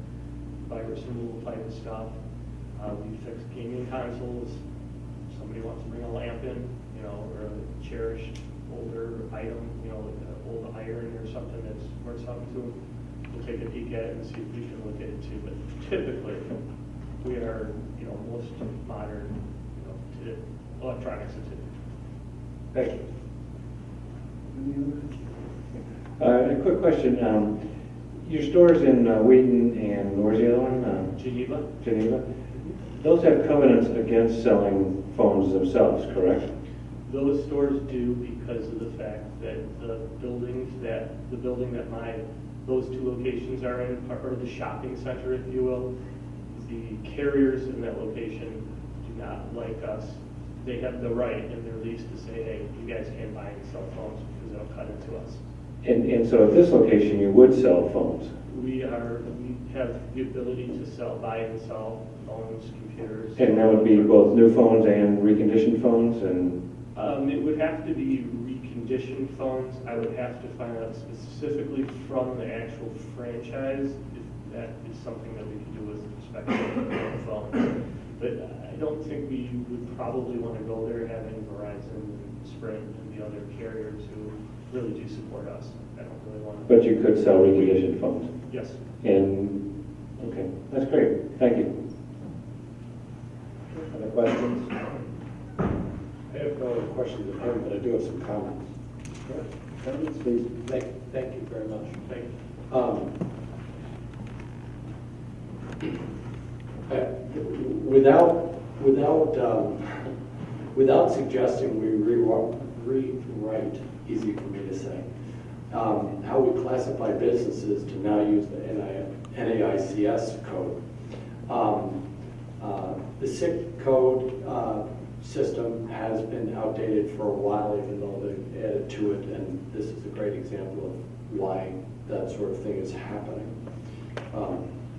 virus removal type of stuff. We fix gaming consoles. Somebody wants to bring a lamp in, or a cherished older item, like an old iron or something that's worth something to them. We'll take a peek at it and see if we can look at it too. But typically, we are, most modern, to electronics and Thank you. A quick question. Your stores in Wheaton and where's the other one? Geneva. Geneva. Those have covenants against selling phones themselves, correct? Those stores do because of the fact that the building that those two locations are in, or the shopping center, if you will, the carriers in that location do not like us. They have the right in their lease to say, hey, you guys can't buy and sell phones because it'll cut into us. And so at this location, you would sell phones? We have the ability to buy and sell phones, computers. And that would be both new phones and reconditioned phones? And it would have to be reconditioned phones. I would have to find out specifically from the actual franchise if that is something that we can do with respect to phones. But I don't think we would probably want to go there having Verizon and Sprint and the other carriers who really do support us. I don't really want to. But you could sell reconditioned phones? Yes. And, okay, that's great. Thank you. Other questions? I have no other questions of him, but I do have some comments. Comments, please. Thank you very much. Thank you. Without suggesting we rewrite, easy for me to say, how we classify businesses to now use the NAICS code. The SIC code system has been outdated for a while, even though they've added to it, and this is a great example of why that sort of thing is happening.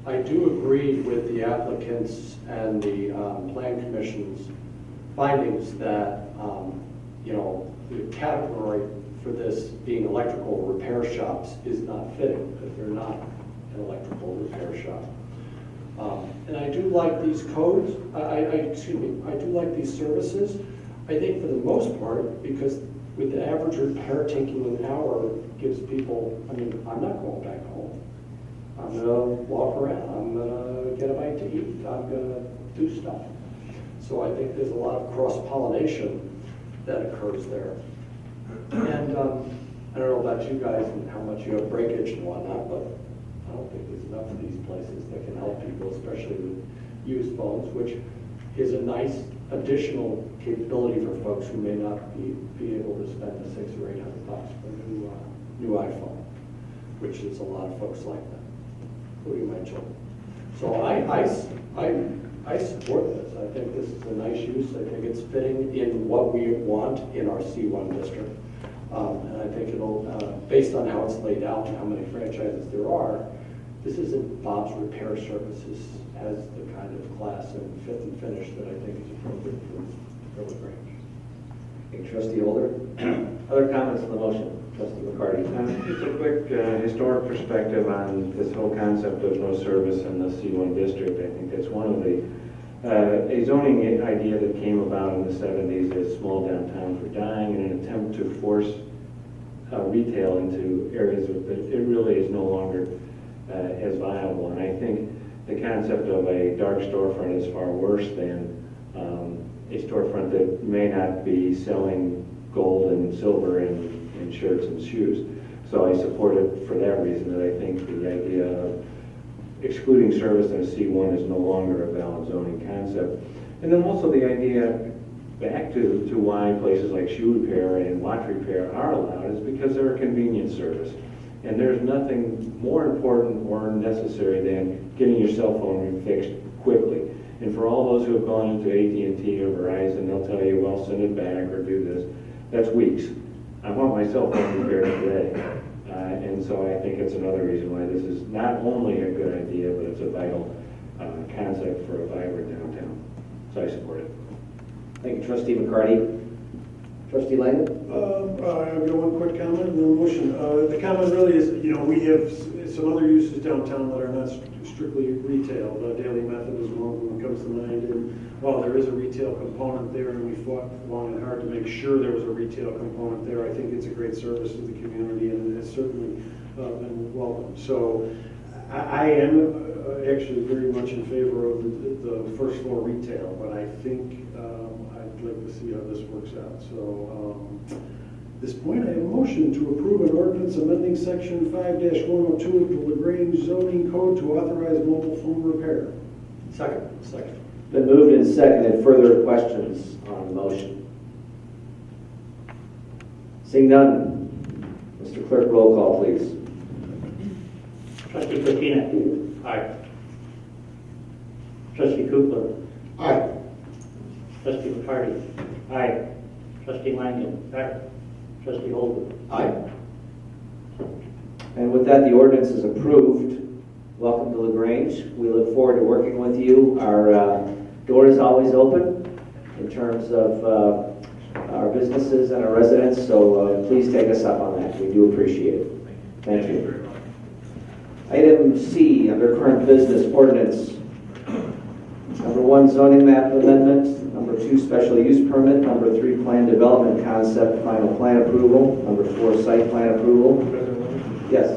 I do agree with the applicants and the Plan Commission's findings that, the category for this being electrical repair shops is not fitting, because they're not an electrical repair shop. And I do like these codes, I do like these services. I think for the most part, because with the average repair taking an hour, gives people, I'm not going back home. I'm gonna walk around, I'm gonna get a bite to eat, I'm gonna do stuff. So I think there's a lot of cross-pollination that occurs there. And I don't know about you guys and how much you have breakage and whatnot, but I don't think there's enough of these places that can help people, especially with used phones, which is a nice additional capability for folks who may not be able to spend the $600 or $800 for a new iPhone, which is a lot of folks like that, including my children. So I support this. I think this is a nice use. I think it's fitting in what we want in our C1 district. And I think it'll, based on how it's laid out and how many franchises there are, this isn't Bob's Repair Services has the kind of class and fit and finish that I think is appropriate for the Grange. Okay, Trustee Holder. Other comments on the motion? Trustee McCarty. Just a quick historic perspective on this whole concept of no service in the C1 district. I think that's one of the a zoning idea that came about in the 70s as small downtowns were dying in an attempt to force retail into areas that it really is no longer as viable. And I think the concept of a dark storefront is far worse than a storefront that may not be selling gold and silver and shirts and shoes. So I support it for that reason, that I think the idea of excluding service in a C1 is no longer a valid zoning concept. And then also the idea, back to why places like shoe repair and watch repair are allowed, is because they're a convenience service. And there's nothing more important or necessary than getting your cell phone fixed quickly. And for all those who have gone into AT&T or Verizon, they'll tell you, well, send it back or do this. That's weeks. I want my cell phone repaired today. And so I think it's another reason why this is not only a good idea, but it's a vital concept for a vibrant downtown. So I support it. Thank you, Trustee McCarty. Trustee Lang? I've got one quick comment and then a motion. The comment really is, we have some other uses downtown that are not strictly retail. Daily Method is one of them that comes to mind. And while there is a retail component there, and we fought long and hard to make sure there was a retail component there, I think it's a great service to the community, and it's certainly been welcomed. So I am actually very much in favor of the first floor retail, but I think I'd like to see how this works out. So at this point, I have a motion to approve an ordinance amending section 5-102 of the LaGrange zoning code to authorize mobile phone repair. Second. Been moved and seconded. Further questions on the motion? Seeing none, Mr. Clerk, roll call, please. Trustee Cortina. Aye. Trustee Kukla. Aye. Trustee McCarty. Aye. Trustee Langen. Aye. Trustee Holder. Aye. And with that, the ordinance is approved. Welcome to LaGrange. We look forward to working with you. Our door is always open in terms of our businesses and our residents, so please take us up on that. We do appreciate it. Thank you. Item C, under current business ordinance. Number 1, zoning map amendment. Number 2, special use permit. Number 3, plan development concept, final plan approval. Number 4, site plan approval. Yes.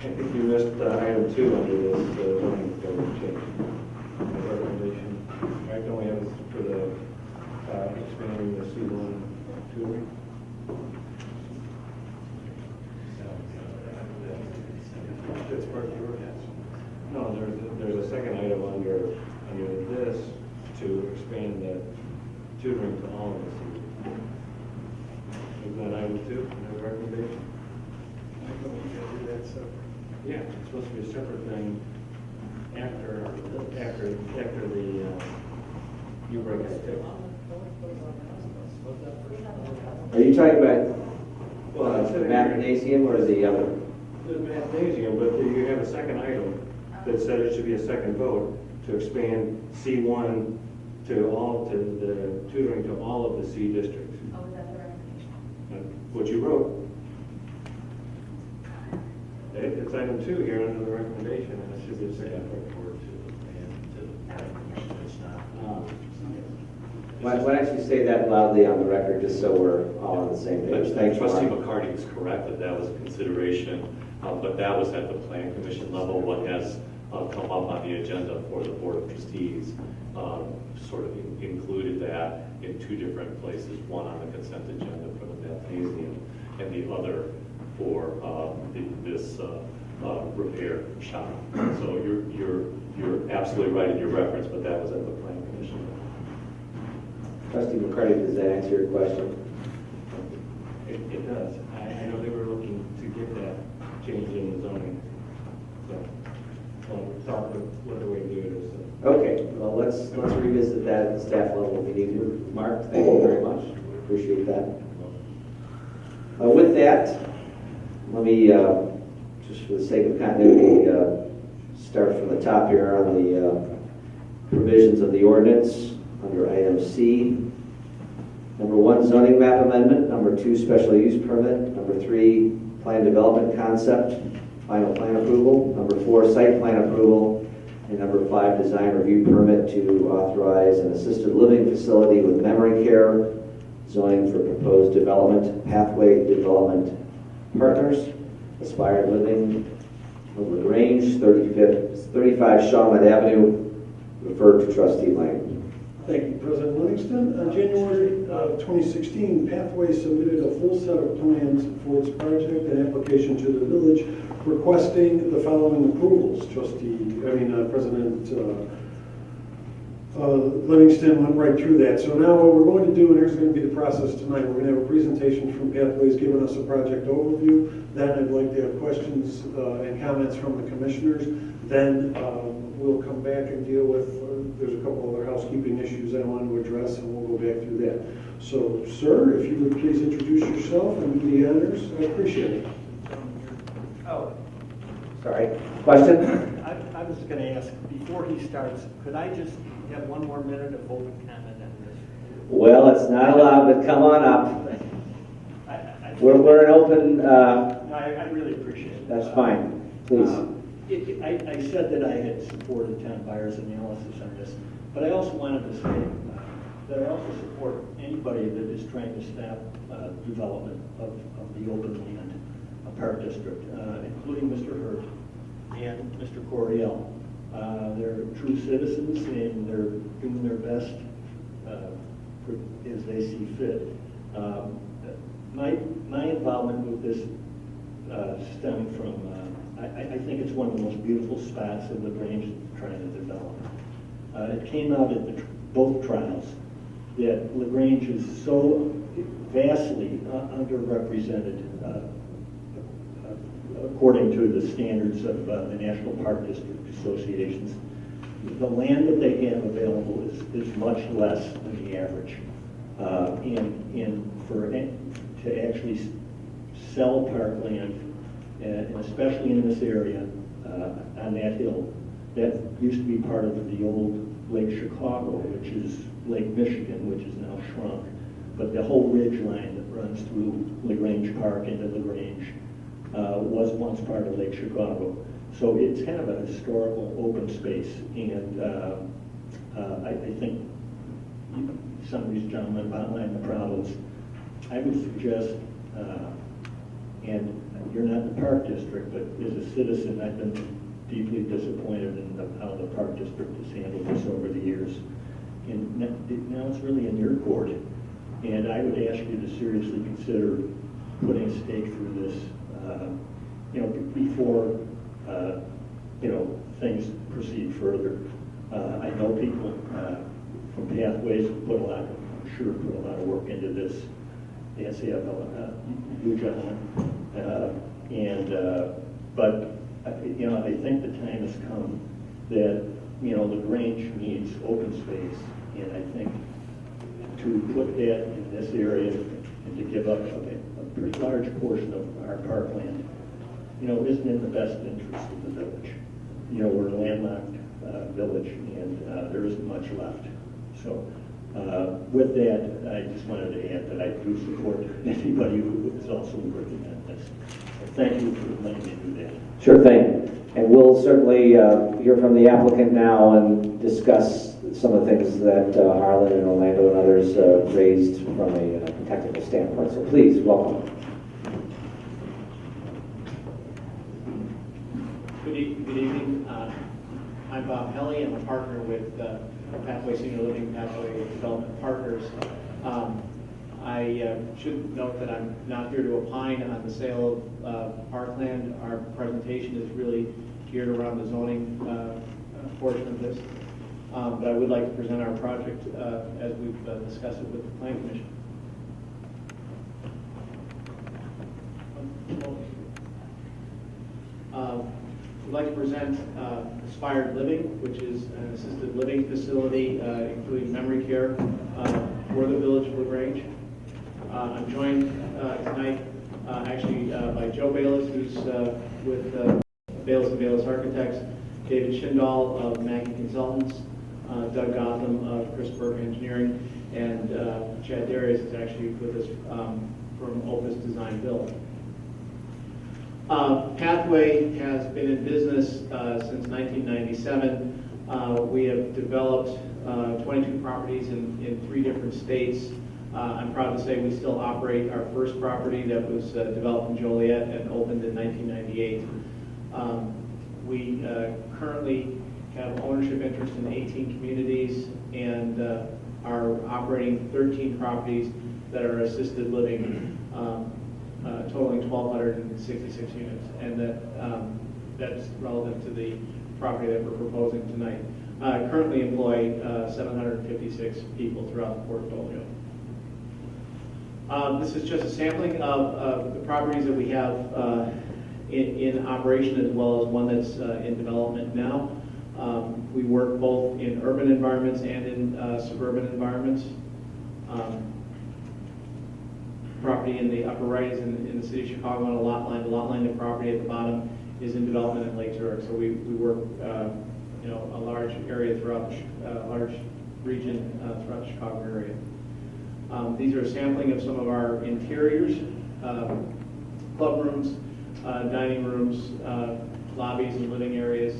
I think you missed item 2 under this zoning code change. Recommendation. I don't we have this for the expanding the C1 tutoring. That's part of the ordinance. No, there's a second item under this to expand the tutoring to all of the students. Isn't that item 2 in the recommendation? I thought we could do that separate. Yeah, it's supposed to be a separate thing after the you break it. Are you talking about Well, the mathnasium or the other? The mathnasium, but you have a second item that said it should be a second vote to expand C1 to the tutoring to all of the C districts. Oh, is that the recommendation? What you wrote. It's item 2 here under the recommendation, and it should be a second vote. Why don't you say that loudly on the record, just so we're all on the same page? Thanks, Trustee Mark. McCarty is correct that that was a consideration, but that was at the plan commission level. What has come up on the agenda for the board of trustees sort of included that that in two different places, one on the consent agenda for the mathnasium and the other for this repair shop. So you're absolutely right in your reference, but that was at the Plan Commission. Trustee McCarty, does that answer your question? It does. I know they were looking to get that change in the zoning. So, we'll talk about what the way to do it is. Okay, well, let's revisit that at the staff level if we need to. Mark, thank you very much. Appreciate that. With that, let me, just for the sake of continuity, start from the top here on the provisions of the ordinance under item C. Number 1, zoning map amendment. Number 2, special use permit. Number 3, plan development concept, final plan approval. Number 4, site plan approval. And number 5, design review permit to authorize an assisted living facility with memory care, zoning for proposed development, pathway development partners, aspired living of Grange, 35 Shawmut Avenue, referred to trustee Lang. Thank you, President Livingston. On January 2016, Pathway submitted a full set of plans for its project and application to the village, requesting the following approvals. President Livingston went right through that. So now what we're going to do, and here's going to be the process tonight, we're going to have a presentation from Pathways giving us a project overview. Then I'd like to have questions and comments from the commissioners. Then we'll come back and deal with, there's a couple other housekeeping issues I want to address, and we'll go back through that. So, sir, if you would please introduce yourself and do the honors, I appreciate it. Oh, Sorry. Question? I was going to ask, before he starts, could I just have one more minute of open comment on this? Well, it's not allowed, but come on up. We're an open... I really appreciate it. That's fine. Please. I said that I had supported Tom Byers' analysis on this, but I also wanted to say that I also support anybody that is trying to stop development of the open land, a park district, including Mr. Hurt and Mr. Coriel. They're true citizens and they're doing their best as they see fit. My involvement with this stemmed from, I think it's one of the most beautiful spots in the Grange trying to develop. It came out at both trials that LaGrange is so vastly underrepresented according to the standards of the National Park District Associations. The land that they have available is much less than the average. To actually sell parkland, and especially in this area, on that hill, that used to be part of the old Lake Chicago, which is Lake Michigan, which is now shrunk. But the whole ridge line that runs through LaGrange Park into LaGrange was once part of Lake Chicago. So it's kind of a historical open space, and I think some of these gentlemen outlined the problems. I would suggest, and you're not the park district, but as a citizen, I've been deeply disappointed in how the park district has handled this over the years. And now it's really in your court. And I would ask you to seriously consider putting a stake through this, before, things proceed further. I know people from Pathways put a lot of work into this. Yes, yeah, you gentlemen. But I think the time has come that, LaGrange needs open space. And I think to put that in this area and to give up a pretty large portion of our parkland, isn't in the best interest of the village. We're a landlocked village, and there isn't much left. So with that, I just wanted to add that I do support anybody who is also working on this. So thank you for letting me do that. Sure thing. And we'll certainly hear from the applicant now and discuss some of the things that Harlan and Orlando and others raised from a technical standpoint. So please, welcome. Good evening. I'm Bob Helly. I'm a partner with Pathway Senior Living, Pathway Development Partners. I should note that I'm not here to opine on the sale of parkland. Our presentation is really geared around the zoning portion of this. But I would like to present our project as we've discussed it with the Plan Commission. We'd like to present Aspired Living, which is an assisted living facility including memory care for the village of Grange. I'm joined tonight actually by Joe Bayless, who's with Bayless & Bayless Architects, David Schindall of Mackey Consultants, Doug Gotham of Chris Burke Engineering, and Chad Darius is actually with us from Opus Design Build. Pathway has been in business since 1997. We have developed 22 properties in 3 different states. I'm proud to say we still operate our first property that was developed in Joliet and opened in 1998. We currently have ownership interest in 18 communities and are operating 13 properties that are assisted living, totaling 1,266 units, and that's relevant to the property that we're proposing tonight. Currently employ 756 people throughout the portfolio. This is just a sampling of the properties that we have in operation, as well as one that's in development now. We work both in urban environments and in suburban environments. Property in the upper right is in the city of Chicago on a lot line. The lot line of property at the bottom is in development in Lake Zurich. So we work a large area throughout the large region throughout the Chicago area. These are a sampling of some of our interiors, club rooms, dining rooms, lobbies and living areas,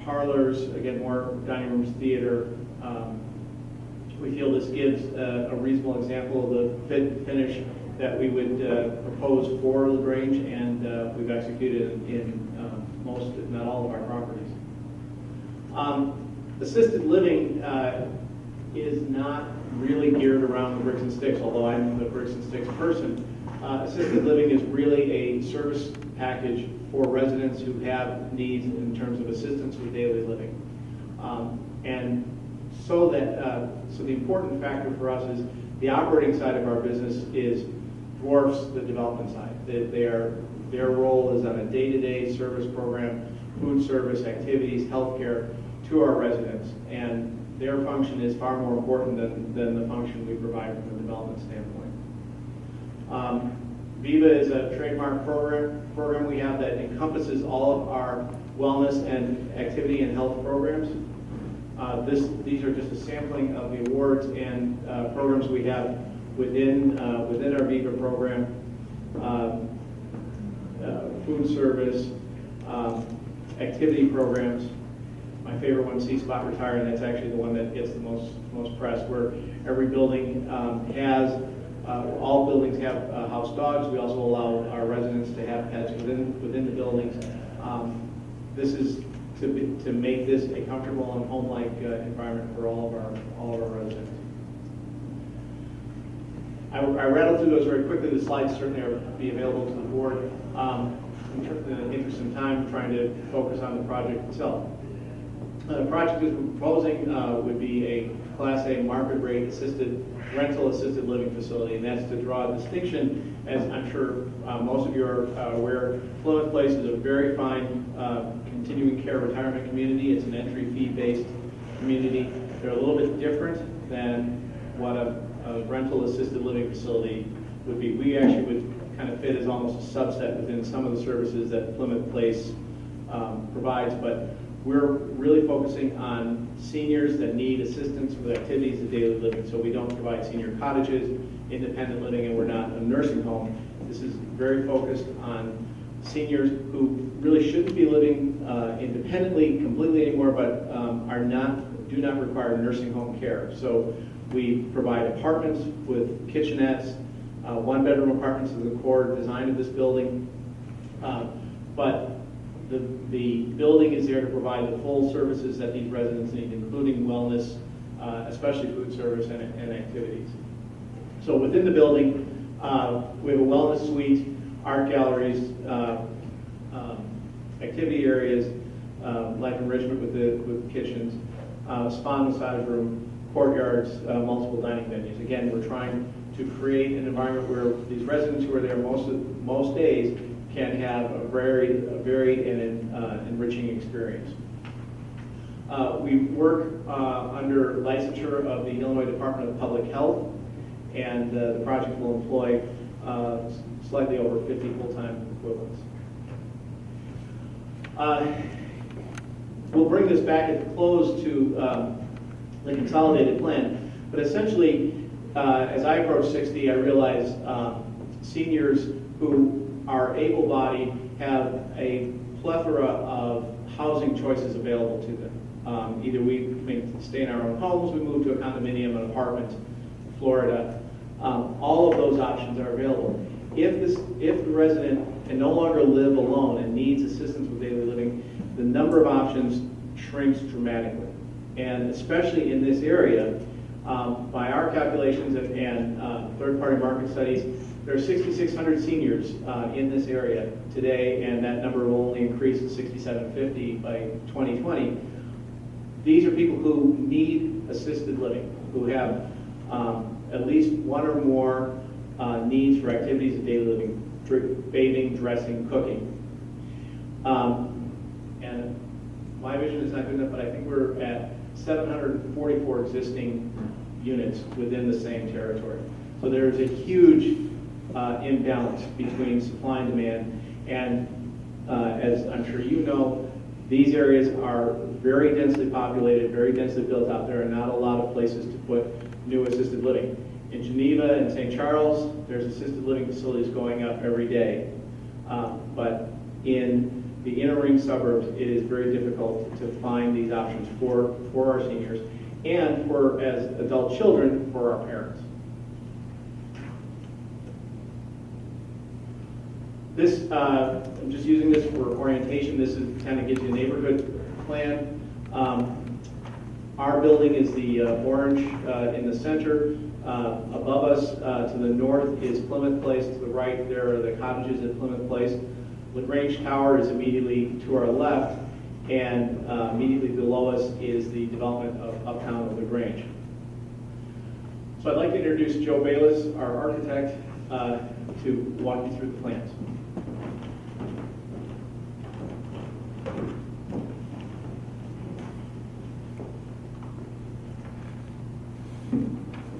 parlors, again more dining rooms, theater. We feel this gives a reasonable example of the fit and finish that we would propose for LaGrange, and we've executed in most, if not all, of our properties. Assisted living is not really geared around the bricks and sticks, although I'm the bricks and sticks person. Assisted living is really a service package for residents who have needs in terms of assistance with daily living. And so the important factor for us is the operating side of our business dwarfs the development side. Their role is on a day-to-day service program, food service, activities, healthcare to our residents, and their function is far more important than the function we provide from a development standpoint. Viva is a trademark program we have that encompasses all of our wellness and activity and health programs. These are just a sampling of the awards and programs we have within our Viva program. Food service, activity programs. My favorite one, C Spot Retire, and that's actually the one that gets the most press, where every building all buildings have house dogs. We also allow our residents to have pets within the buildings. This is to make this a comfortable and home-like environment for all of our residents. I rattled through those very quickly. The slides certainly will be available to the board. In the interest of time, trying to focus on the project itself. The project we're proposing would be a Class A market rate rental assisted living facility, and that's to draw a distinction, as I'm sure most of you are aware. Plymouth Place is a very fine continuing care retirement community. It's an entry fee based community. They're a little bit different than what a rental assisted living facility would be. We actually would kind of fit as almost a subset within some of the services that Plymouth Place provides, but we're really focusing on seniors that need assistance with activities of daily living. So we don't provide senior cottages, independent living, and we're not a nursing home. This is very focused on seniors who really shouldn't be living independently completely anymore, but do not require nursing home care. So we provide apartments with kitchenettes, one-bedroom apartments is the core design of this building, but The building is there to provide the full services that these residents need, including wellness, especially food service and activities. So within the building, we have a wellness suite, art galleries, activity areas, life enrichment with kitchens, spa massage room, courtyards, multiple dining venues. Again, we're trying to create an environment where these residents who are there most days can have a varied and enriching experience. We work under licensure of the Illinois Department of Public Health, and the project will employ slightly over 50 full-time equivalents. We'll bring this back at the close to the consolidated plan, but essentially, as I approach 60, I realize seniors who are able-bodied have a plethora of housing choices available to them. Either we may stay in our own homes, we move to a condominium, an apartment, Florida. All of those options are available. If the resident can no longer live alone and needs assistance with daily living, the number of options shrinks dramatically. And especially in this area, by our calculations and third-party market studies, there are 6,600 seniors in this area today, and that number will only increase to 6,750 by 2020. These are people who need assisted living, who have at least one or more needs for activities of daily living, bathing, dressing, cooking. And my vision is not good enough, but I think we're at 744 existing units within the same territory. So there's a huge imbalance between supply and demand, and as I'm sure you know, these areas are very densely populated, very densely built out. There are not a lot of places to put new assisted living. In Geneva and St. Charles, there's assisted living facilities going up every day. But in the inner ring suburbs, it is very difficult to find these options for our seniors and for, as adult children, for our parents. This, I'm just using this for orientation. This kind of gives you a neighborhood plan. Our building is the orange in the center. Above us to the north is Plymouth Place. To the right there are the cottages at Plymouth Place. Grange Tower is immediately to our left, and immediately below us is the development of Uptown of Grange. So I'd like to introduce Joe Bayless, our architect, to walk you through the plans.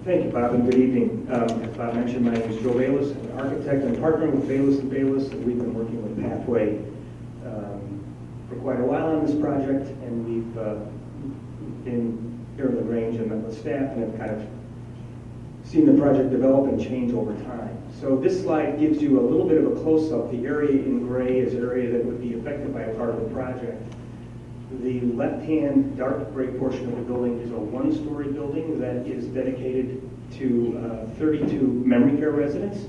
Thank you, Bob, and good evening. As Bob mentioned, my name is Joe Bayless. I'm an architect and partner with Bayless & Bayless, and we've been working with Pathway for quite a while on this project, and we've been here in Grange and met with staff and have kind of seen the project develop and change over time. So this slide gives you a little bit of a close-up. The area in gray is an area that would be affected by a part of the project. The left-hand dark gray portion of the building is a one-story building that is dedicated to 32 memory care residents.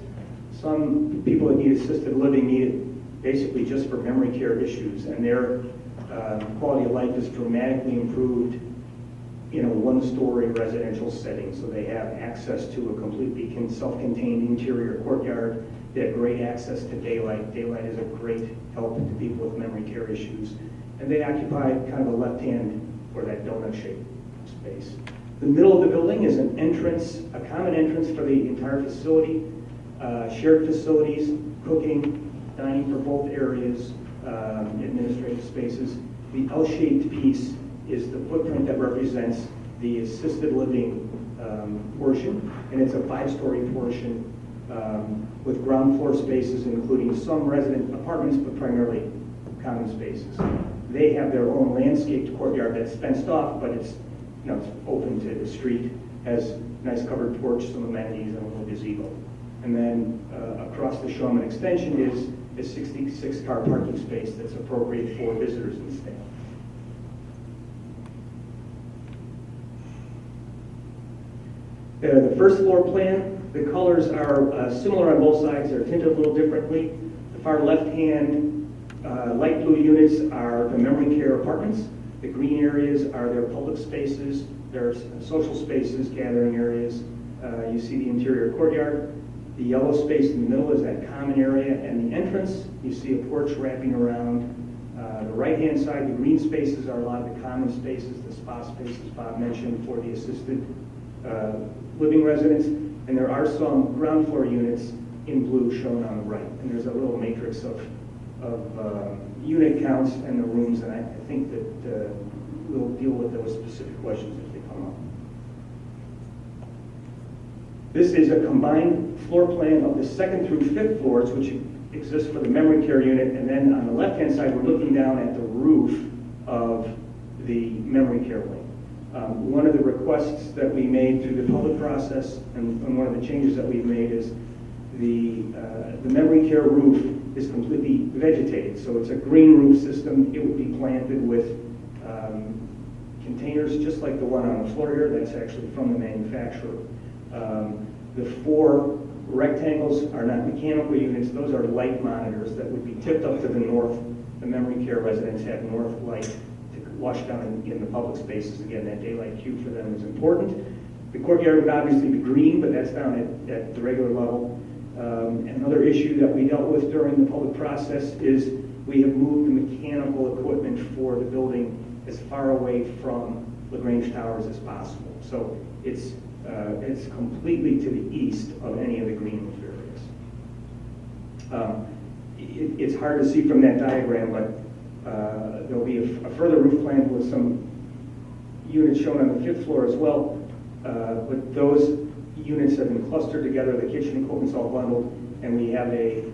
Some people that need assisted living need it basically just for memory care issues, and their quality of life is dramatically improved in a one-story residential setting. So they have access to a completely self-contained interior courtyard. They have great access to daylight. Daylight is a great help to people with memory care issues. And they occupy kind of a left-hand, or that donut-shaped space. The middle of the building is an entrance, a common entrance for the entire facility, shared facilities, cooking, dining for both areas, administrative spaces. The L-shaped piece is the footprint that represents the assisted living portion, and it's a 5-story portion with ground floor spaces, including some resident apartments, but primarily common spaces. They have their own landscaped courtyard that's fenced off, but it's it's open to the street, has nice covered porch, some amenities, and a little gazebo. And then across the Shawman extension is a 66-car parking space that's appropriate for visitors and staff. The first floor plan, the colors are similar on both sides. They're tinted a little differently. The far left-hand light blue units are the memory care apartments. The green areas are their public spaces, their social spaces, gathering areas. You see the interior courtyard. The yellow space in the middle is that common area, and the entrance, you see a porch wrapping around. The right-hand side, the green spaces are a lot of the common spaces, the spa spaces Bob mentioned for the assisted living residents. And there are some ground floor units in blue shown on the right. And there's a little matrix of unit counts and the rooms, and I think that we'll deal with those specific questions as they come up. This is a combined floor plan of the second through fifth floors, which exists for the memory care unit, and then on the left-hand side, we're looking down at the roof of the memory care wing. One of the requests that we made through the public process, and one of the changes that we've made, is the memory care roof is completely vegetated, so it's a green roof system. It would be planted with containers just like the one on the floor here. That's actually from the manufacturer. The 4 rectangles are not mechanical units. Those are light monitors that would be tipped up to the north. The memory care residents have north light to wash down in the public spaces. Again, that daylight cue for them is important. The courtyard would obviously be green, but that's down at the regular level. Another issue that we dealt with during the public process is we have moved the mechanical equipment for the building as far away from Grange Towers as possible. So it's completely to the east of any of the green roof areas. It's hard to see from that diagram, but there'll be a further roof plan with some units shown on the 5th floor as well. But those units have been clustered together, the kitchen equipment's all bundled, and we have a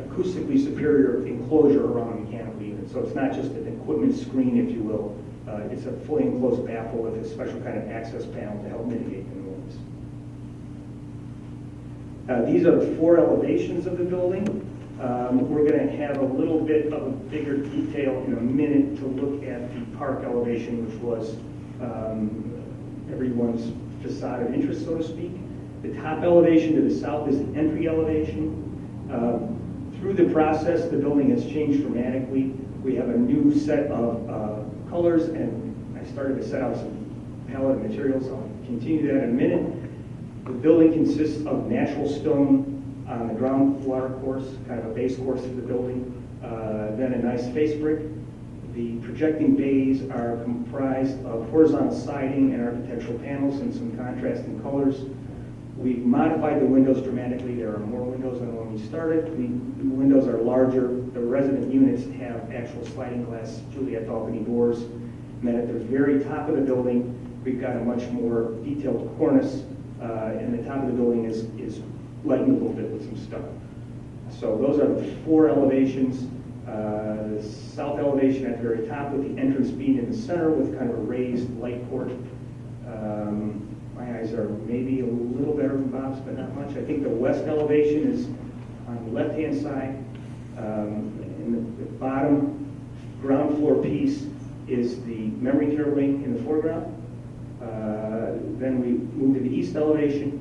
acoustically superior enclosure around the mechanical unit. So it's not just an equipment screen, if you will. It's a fully enclosed baffle with a special kind of access panel to help mitigate the noise. These are the 4 elevations of the building. We're going to have a little bit of a bigger detail in a minute to look at the park elevation, which was everyone's facade of interest, so to speak. The top elevation to the south is the entry elevation. Through the process, the building has changed dramatically. We have a new set of colors, and I started to set out some palette of materials. I'll continue that in a minute. The building consists of natural stone on the groundwater course, kind of a base course of the building, then a nice face brick. The projecting bays are comprised of horizontal siding and architectural panels in some contrasting colors. We've modified the windows dramatically. There are more windows than when we started. The windows are larger. The resident units have actual sliding glass Juliet balcony doors. And then at the very top of the building, we've got a much more detailed cornice, and the top of the building is lightened a little bit with some stucco. So those are the 4 elevations. The south elevation at the very top with the entrance being in the center with kind of a raised light port. My eyes are maybe a little better than Bob's, but not much. I think the west elevation is on the left-hand side. In the bottom ground floor piece is the memory care wing in the foreground. Then we move to the east elevation,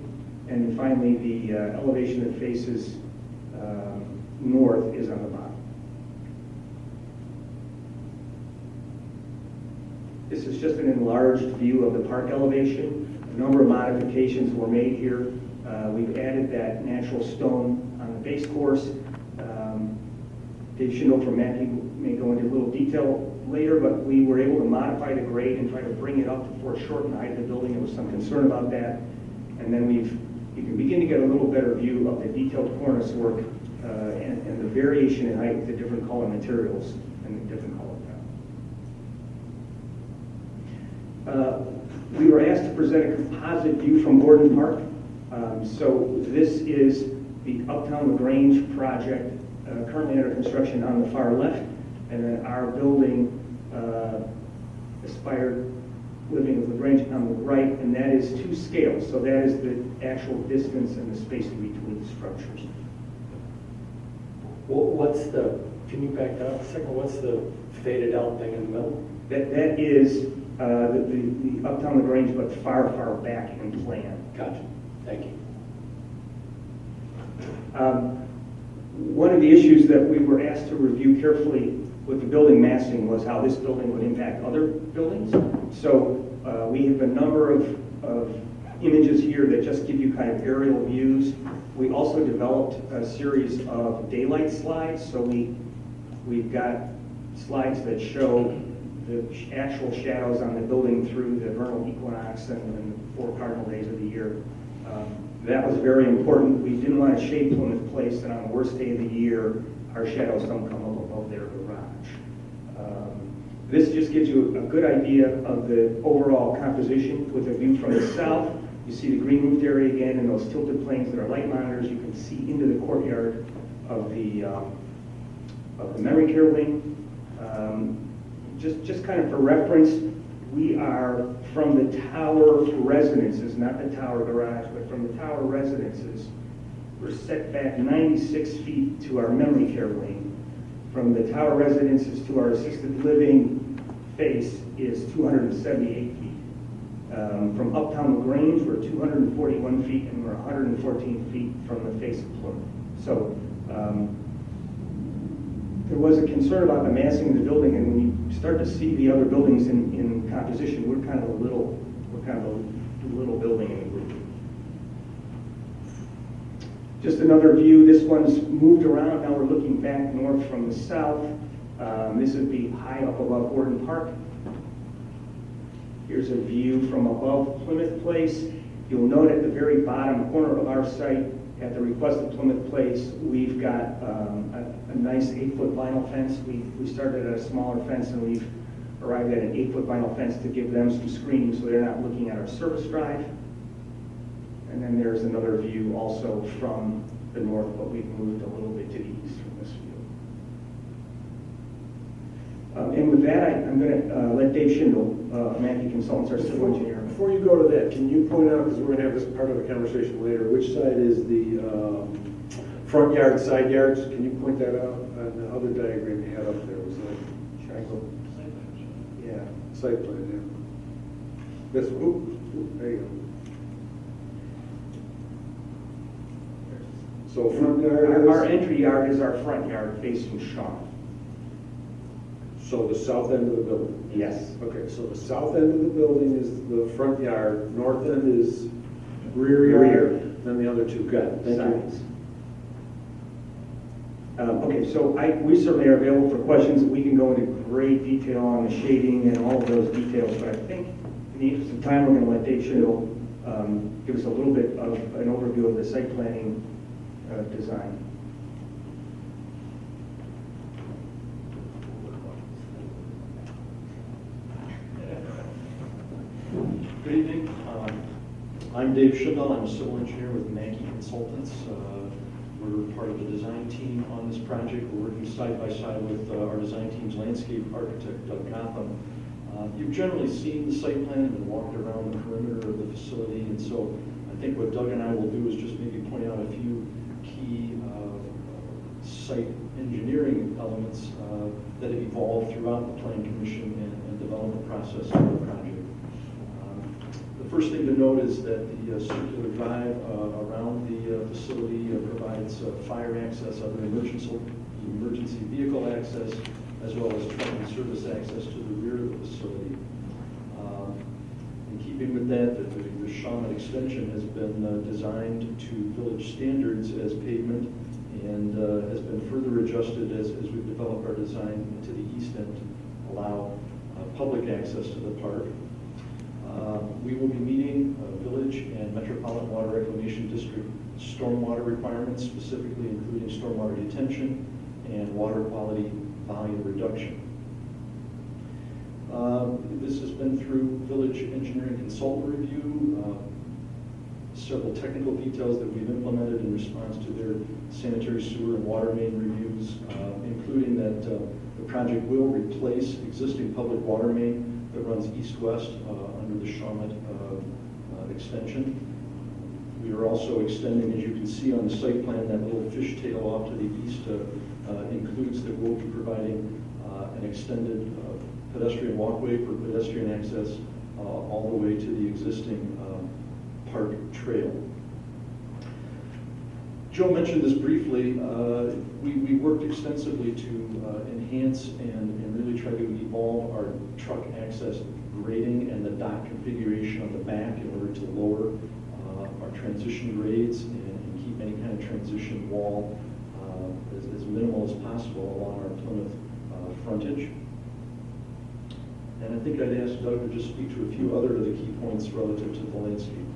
and finally the elevation that faces north is on the bottom. This is just an enlarged view of the park elevation. A number of modifications were made here. We've added that natural stone on the base course. Dave Schindel from Mackey may go into a little detail later, but we were able to modify the grade and try to bring it up to foreshorten the height of the building. There was some concern about that. And then you can begin to get a little better view of the detailed cornice work and the variation in height with the different color materials and the different color palette. We were asked to present a composite view from Gordon Park. So this is the Uptown Grange project currently under construction on the far left, and then our building, Aspired Living of Grange on the right, and that is to scale. So that is the actual distance and the space between the structures. Can you back up a second? What's the faded out thing in the middle? That is the Uptown Grange, but far, far back in plan. Gotcha. Thank you. One of the issues that we were asked to review carefully with the building massing was how this building would impact other buildings. So we have a number of images here that just give you kind of aerial views. We also developed a series of daylight slides. So we've got slides that show the actual shadows on the building through the vernal equinox and the 4 cardinal days of the year. That was very important. We didn't want to shade Plymouth Place, and on the worst day of the year, our shadows don't come up above their garage. This just gives you a good idea of the overall composition with a view from the south. You see the green roofed area again, and those tilted planes that are light monitors. You can see into the courtyard of the memory care wing. Just kind of for reference, we are from the tower residences, not the tower garage, but from the tower residences, we're set back 96 feet to our memory care wing. From the tower residences to our assisted living face is 278 feet. From uptown Grange, we're 241 feet, and we're 114 feet from the face of Plymouth. So there was a concern about the massing of the building, and when you start to see the other buildings in composition, we're kind of a little building in the group. Just another view. This one's moved around. Now we're looking back north from the south. This would be high up above Gordon Park. Here's a view from above Plymouth Place. You'll note at the very bottom corner of our site, at the request of Plymouth Place, we've got a nice 8-foot vinyl fence. We started at a smaller fence, and we've arrived at an 8-foot vinyl fence to give them some screening so they're not looking at our service drive. And then there's another view also from the north, but we've moved a little bit to the east from this view. And with that, I'm going to let Dave Schindel, Mackey Consultants, our civil engineer. Before you go to that, can you point out, because we're going to have this part of the conversation later, which side is the front yard, side yards? Can you point that out on the other diagram you had up there? Was that? Should I go? Yeah, site plan, yeah. This one, there you go. So front yard Our entry yard is our front yard facing Shaw. So the south end of the building? Yes. Okay, so the south end of the building is the front yard, north end is rear yard, then the other two. Got it, thank you. Okay, so we certainly are available for questions. We can go into great detail on the shading and all of those details, but I think in the interest of time, we're going to let Dave Schindel give us a little bit of an overview of the site planning design. Good evening. I'm Dave Schindel. I'm a civil engineer with Mackey Consultants. We're part of the design team on this project. We're working side by side with our design team's landscape architect, Doug Gotham. You've generally seen the site plan and walked around the perimeter of the facility, and so I think what Doug and I will do is just maybe point out a few key site engineering elements that have evolved throughout the Plan Commission and development process of the project. The first thing to note is that the circular drive around the facility provides fire access, other emergency vehicle access, as well as truck and service access to the rear of the facility. In keeping with that, the Shaman extension has been designed to village standards as pavement and has been further adjusted as we develop our design to the east end to allow public access to the park. We will be meeting village and metropolitan water reclamation district stormwater requirements, specifically including stormwater detention and water quality volume reduction. This has been through village engineering consultant review, several technical details that we've implemented in response to their sanitary sewer and water main reviews, including that the project will replace existing public water main that runs east-west under the Shawmut extension. We are also extending, as you can see on the site plan, that little fishtail off to the east includes that we'll be providing an extended pedestrian walkway for pedestrian access all the way to the existing park trail. Joe mentioned this briefly. We worked extensively to enhance and really try to evolve our truck access grading and the dock configuration on the back in order to lower our transition grades and keep any kind of transition wall as minimal as possible along our Plymouth frontage. And I think I'd ask Doug to just speak to a few other of the key points relative to the landscape.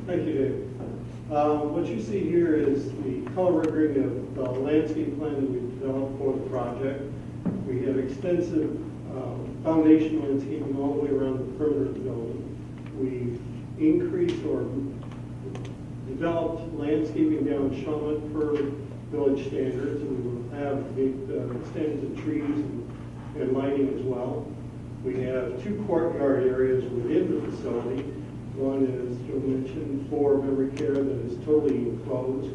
Thank you, Dave. What you see here is the color rendering of the landscape plan that we've developed for the project. We have extensive foundation landscaping all the way around the perimeter of the building. We've increased or developed landscaping down Shawmut per village standards, and we will have extensive trees and lighting as well. We have 2 courtyard areas within the facility. One is, Joe mentioned, for memory care that is totally enclosed.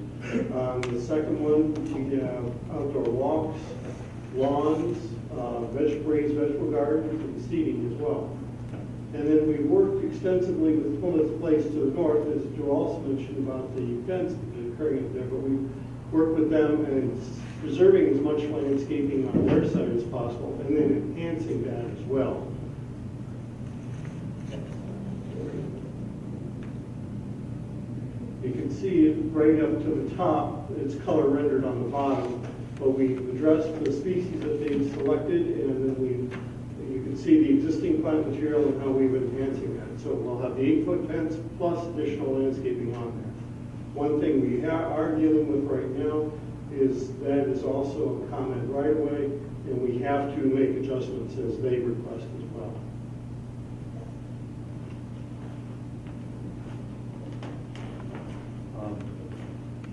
The second one, we have outdoor walks, lawns, raised vegetable gardens, and seating as well. And then we worked extensively with Plymouth Place to the north, as Joe also mentioned about the events that are occurring up there, but we worked with them and preserving as much landscaping on their side as possible, and then enhancing that as well. You can see it right up to the top, it's color rendered on the bottom, but we've addressed the species that they've selected, and then you can see the existing plant material and how we've been enhancing that. So we'll have the 8-foot fence plus additional landscaping on there. One thing we are dealing with right now is that is also a comment right away, and we have to make adjustments as they request as well.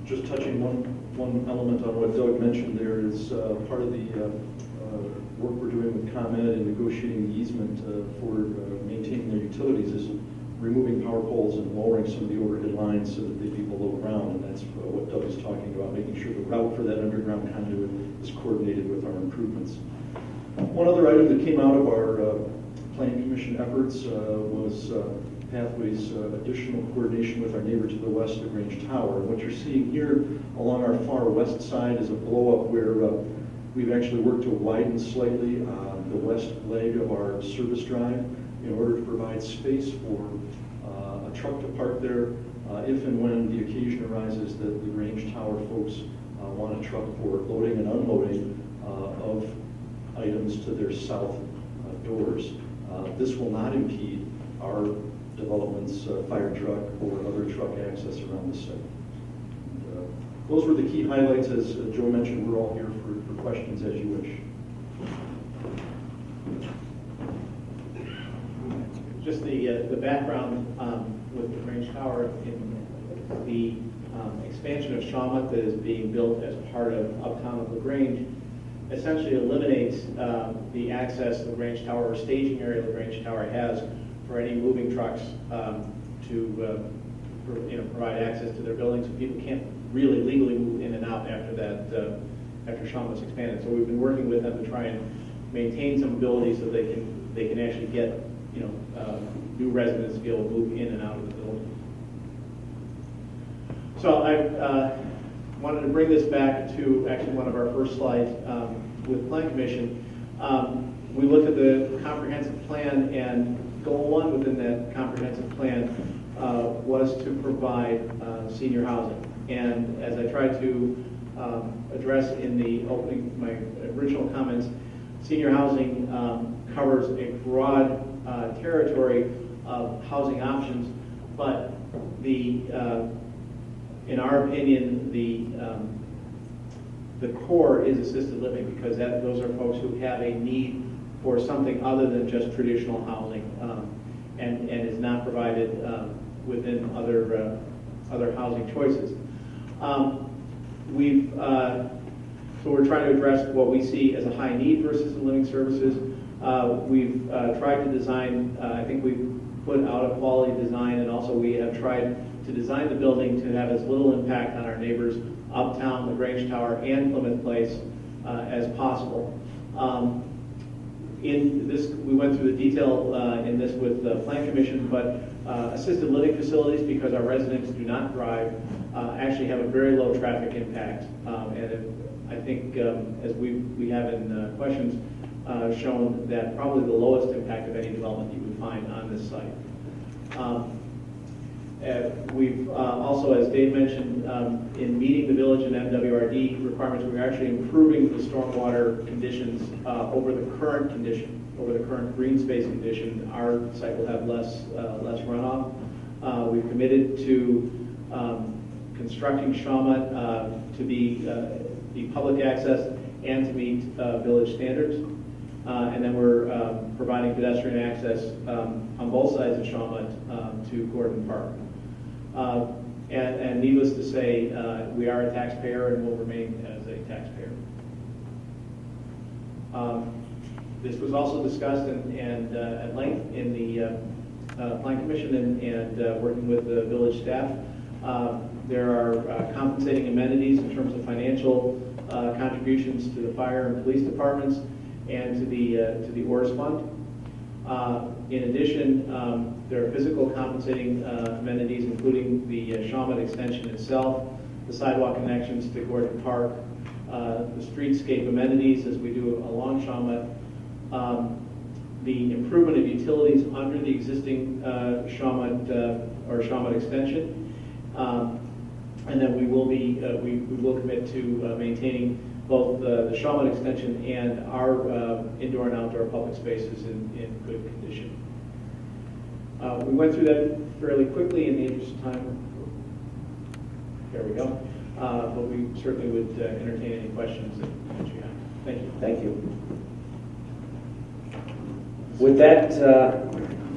Just touching one element on what Doug mentioned there is part of the work we're doing with ComEd in negotiating the easement for maintaining their utilities is removing power poles and lowering some of the overhead lines so that they'd be below ground, and that's what Doug is talking about, making sure the route for that underground conduit is coordinated with our improvements. One other item that came out of our Planning Commission efforts was Pathways additional coordination with our neighbor to the west, the Grange Tower. And what you're seeing here along our far west side is a blow-up where we've actually worked to widen slightly the west leg of our service drive in order to provide space for a truck to park there if and when the occasion arises that the Grange Tower folks want a truck for loading and unloading of items to their south doors. This will not impede our development's fire truck or other truck access around the site. And, those were the key highlights. As Joe mentioned, we're all here for questions as you wish. Just the background with the Grange Tower, in the expansion of Shawmut that is being built as part of Uptown of LaGrange essentially eliminates the access the Grange Tower or staging area the Grange Tower has for any moving trucks to provide access to their buildings, so people can't really legally move in and out after that after Shawmut's expanded. So we've been working with them to try and maintain some ability so they can actually get new residents to be able to move in and out of the building. So I wanted to bring this back to actually one of our first slides with Plan Commission. We looked at the comprehensive plan, and goal 1 within that comprehensive plan was to provide senior housing. And as I tried to address in the opening, my original comments, senior housing covers a broad territory of housing options, but in our opinion, the core is assisted living, because those are folks who have a need for something other than just traditional housing, and is not provided within other housing choices. So we're trying to address what we see as a high need versus the living services. We've tried to design, I think we've put out a quality design, and also we have tried to design the building to have as little impact on our neighbors Uptown, the Grange Tower, and Plymouth Place as possible. In this, we went through the detail in this with the Plan Commission, but assisted living facilities, because our residents do not drive, actually have a very low traffic impact. I think, as we have in questions, shown that probably the lowest impact of any development you would find on this site. We've also, as Dave mentioned, in meeting the village and MWRD requirements, we're actually improving the stormwater conditions over the current condition, over the current green space condition. Our site will have less runoff. We've committed to constructing Shawmut to be public access and to meet village standards. And then we're providing pedestrian access on both sides of Shawmut to Gordon Park. And needless to say, we are a taxpayer and will remain as a taxpayer. This was also discussed and at length in the Plan Commission and working with the village staff. There are compensating amenities in terms of financial contributions to the fire and police departments and to the ORS fund. In addition, there are physical compensating amenities, including the Shawmut extension itself, the sidewalk connections to Gordon Park, the streetscape amenities as we do along Shawmut, the improvement of utilities under the existing Shawmut extension, and then we will commit to maintaining both the Shawmut extension and our indoor and outdoor public spaces in good condition. We went through that fairly quickly in the interest of time. There we go. But we certainly would entertain any questions that you have. Thank you. Thank you. With that,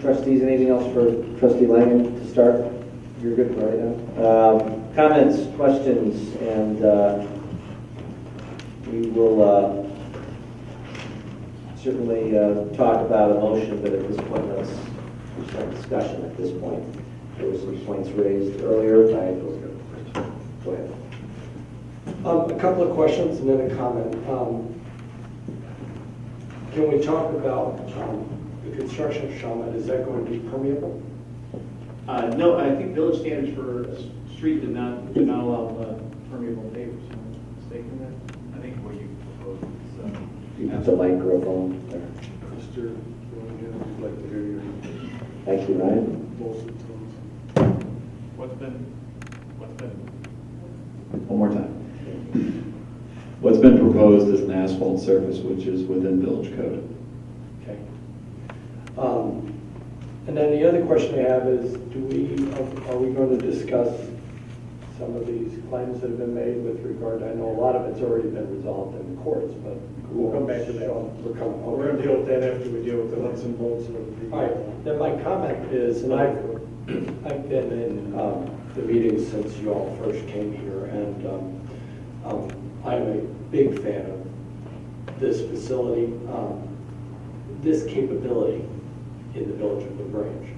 trustees, anything else for Trustee Langen to start? You're good right now. Comments, questions, and we will certainly talk about a motion, but at this point, let's start discussion at this point. There were some points raised earlier by, go ahead. A couple of questions and then a comment. Can we talk about the construction of Shawmut? Is that going to be permeable? No, I think village standards for a street did not allow permeable pavers. Am I mistaken that? I think what you proposed is It's a microphone there. Mr. Would like to hear your Thank you, Ryan. What's been One more time. What's been proposed is an asphalt surface, which is within village code. Okay. And then the other question I have is, are we going to discuss some of these claims that have been made with regard? I know a lot of it's already been resolved in the courts, but We'll come back to that. We're We're going to deal with that after we deal with the nuts and bolts of the. All right. Then my comment is, and I've been in the meetings since you all first came here, and I'm a big fan of this facility, this capability in the village of Grange.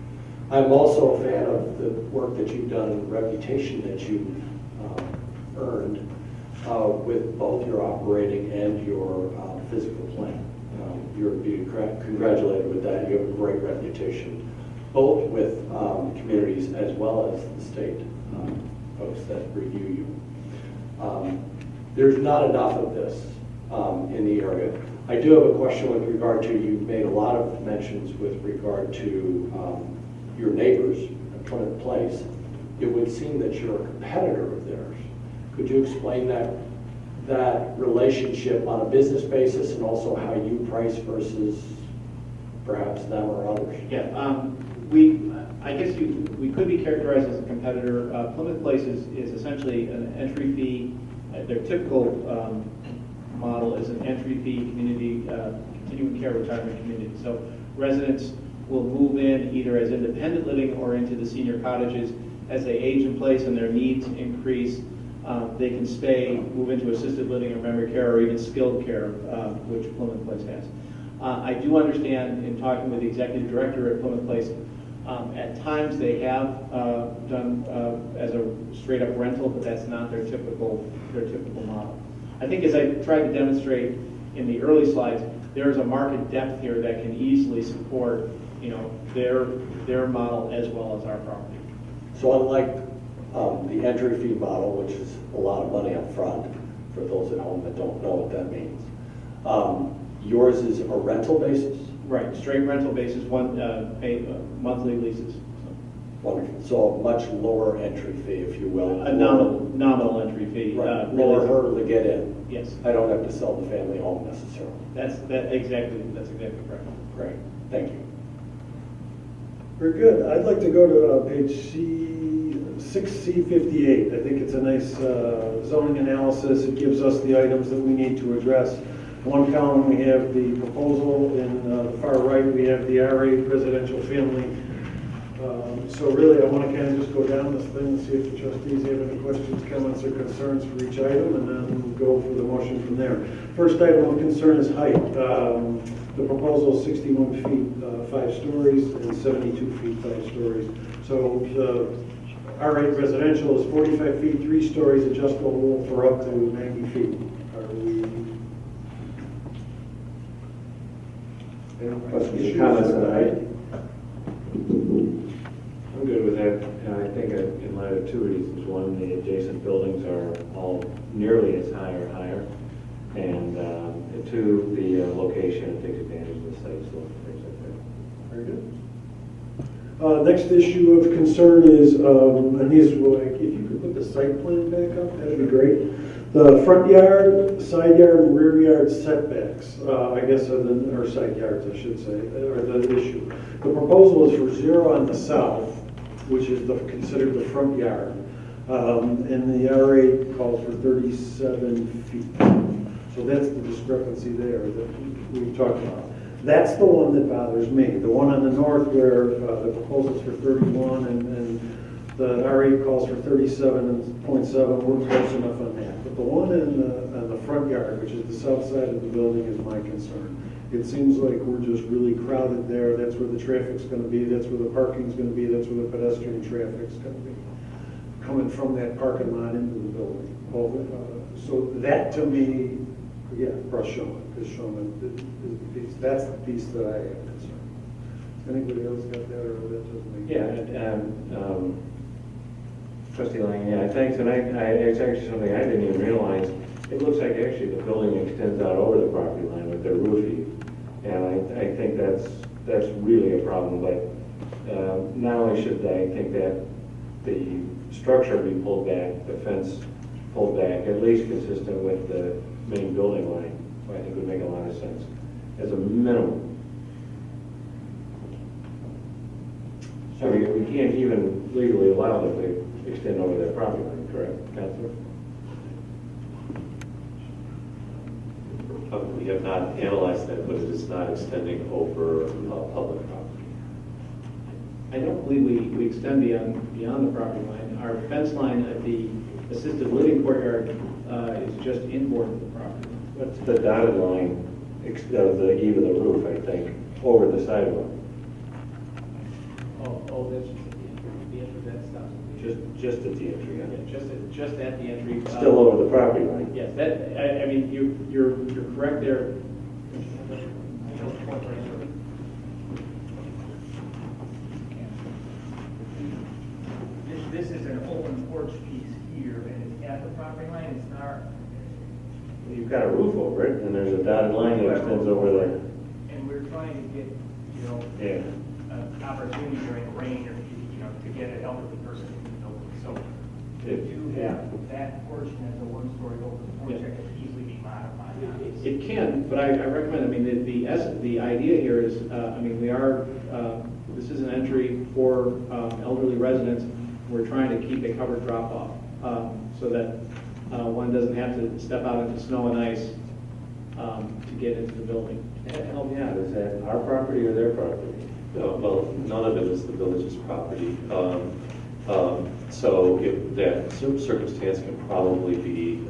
I'm also a fan of the work that you've done and the reputation that you've earned with both your operating and your physical plan. You're being congratulated with that. You have a great reputation, both with communities as well as the state folks that review you. There's not enough of this in the area. I do have a question with regard to, you made a lot of mentions with regard to your neighbors at Plymouth Place. It would seem that you're a competitor of theirs. Could you explain that relationship on a business basis and also how you price versus perhaps them or others? Yeah, I guess we could be characterized as a competitor. Plymouth Place is essentially an entry fee. Their typical model is an entry fee community, continuing care retirement community. So residents will move in either as independent living or into the senior cottages. As they age in place and their needs increase, they can stay, move into assisted living or memory care or even skilled care, which Plymouth Place has. I do understand in talking with the executive director at Plymouth Place, at times they have done as a straight up rental, but that's not their typical model. I think as I tried to demonstrate in the early slides, there's a market depth here that can easily support, their model as well as our property. So unlike the entry fee model, which is a lot of money up front, for those at home that don't know what that means, yours is a rental basis? Right, straight rental basis, monthly leases. Wonderful. So a much lower entry fee, if you will. A nominal entry fee. Right. Lower hurdle to get in. Yes. I don't have to sell the family home necessarily. That's exactly correct. Great. Thank you. Very good. I'd like to go to page 6C58. I think it's a nice zoning analysis. It gives us the items that we need to address. In one column, we have the proposal. In the far right, we have the R8 residential family. So really, I want to kind of just go down this thing and see if the trustees have any questions, comments, or concerns for each item, and then go for the motion from there. First item of concern is height. The proposal is 61 feet, 5 stories, and 72 feet, 5 stories. So the R8 residential is 45 feet, 3 stories, adjustable for up to 90 feet. Are we? Any questions or comments on height? I'm good with that. I think in light of two reasons. One, the adjacent buildings are all nearly as high or higher. And two, the location takes advantage of the site slope and things like that. Very good. Next issue of concern is, and these will, if you could put the site plan back up, that'd be great. The front yard, side yard, and rear yard setbacks, I guess, or side yards, I should say, are the issue. The proposal is for 0 on the south, which is considered the front yard, and the R8 calls for 37 feet. So that's the discrepancy there that we've talked about. That's the one that bothers me. The one on the north where the proposal's for 31 and the R8 calls for 37.7, we're close enough on that. But the one on the front yard, which is the south side of the building, is my concern. It seems like we're just really crowded there. That's where the traffic's going to be. That's where the parking's going to be. That's where the pedestrian traffic's going to be. Coming from that parking lot into the building. So that to me, yeah, brush showing, because showing is the piece. That's the piece that I have concern. Anybody else got that, or that doesn't make Yeah, Trustee Lang, yeah, thanks. And it's actually something I didn't even realize. It looks like actually the building extends out over the property line with their roofing. And I think that's really a problem. But not only should I think that the structure be pulled back, the fence pulled back, at least consistent with the main building line, I think would make a lot of sense as a minimum. So we can't even legally allow them to extend over their property line, correct, Councilor? We have not analyzed that, but it is not extending over public property. I don't believe we extend beyond the property line. Our fence line at the assisted living courtyard is just inboard of the property. What's the dotted line of the eave of the roof, I think, over the sidewalk? Oh, that's the entry, that stops. Just at the entry, yeah. Just at the entry. Still over the property line. Yes, I mean, you're correct there. This is an open porch piece here, and it's at the property line, it's not. You've got a roof over it, and there's a dotted line that extends over there. And we're trying to get, Yeah. an opportunity during rain, or, to get an elderly person in the building. So we do have that portion as a one-story open porch that can easily be modified. It can, but I recommend, I mean, the idea here is, this is an entry for elderly residents. We're trying to keep a covered drop-off so that one doesn't have to step out into snow and ice to get into the building. Help me out, is that our property or their property? Well, none of it is the village's property. So if that circumstance can probably be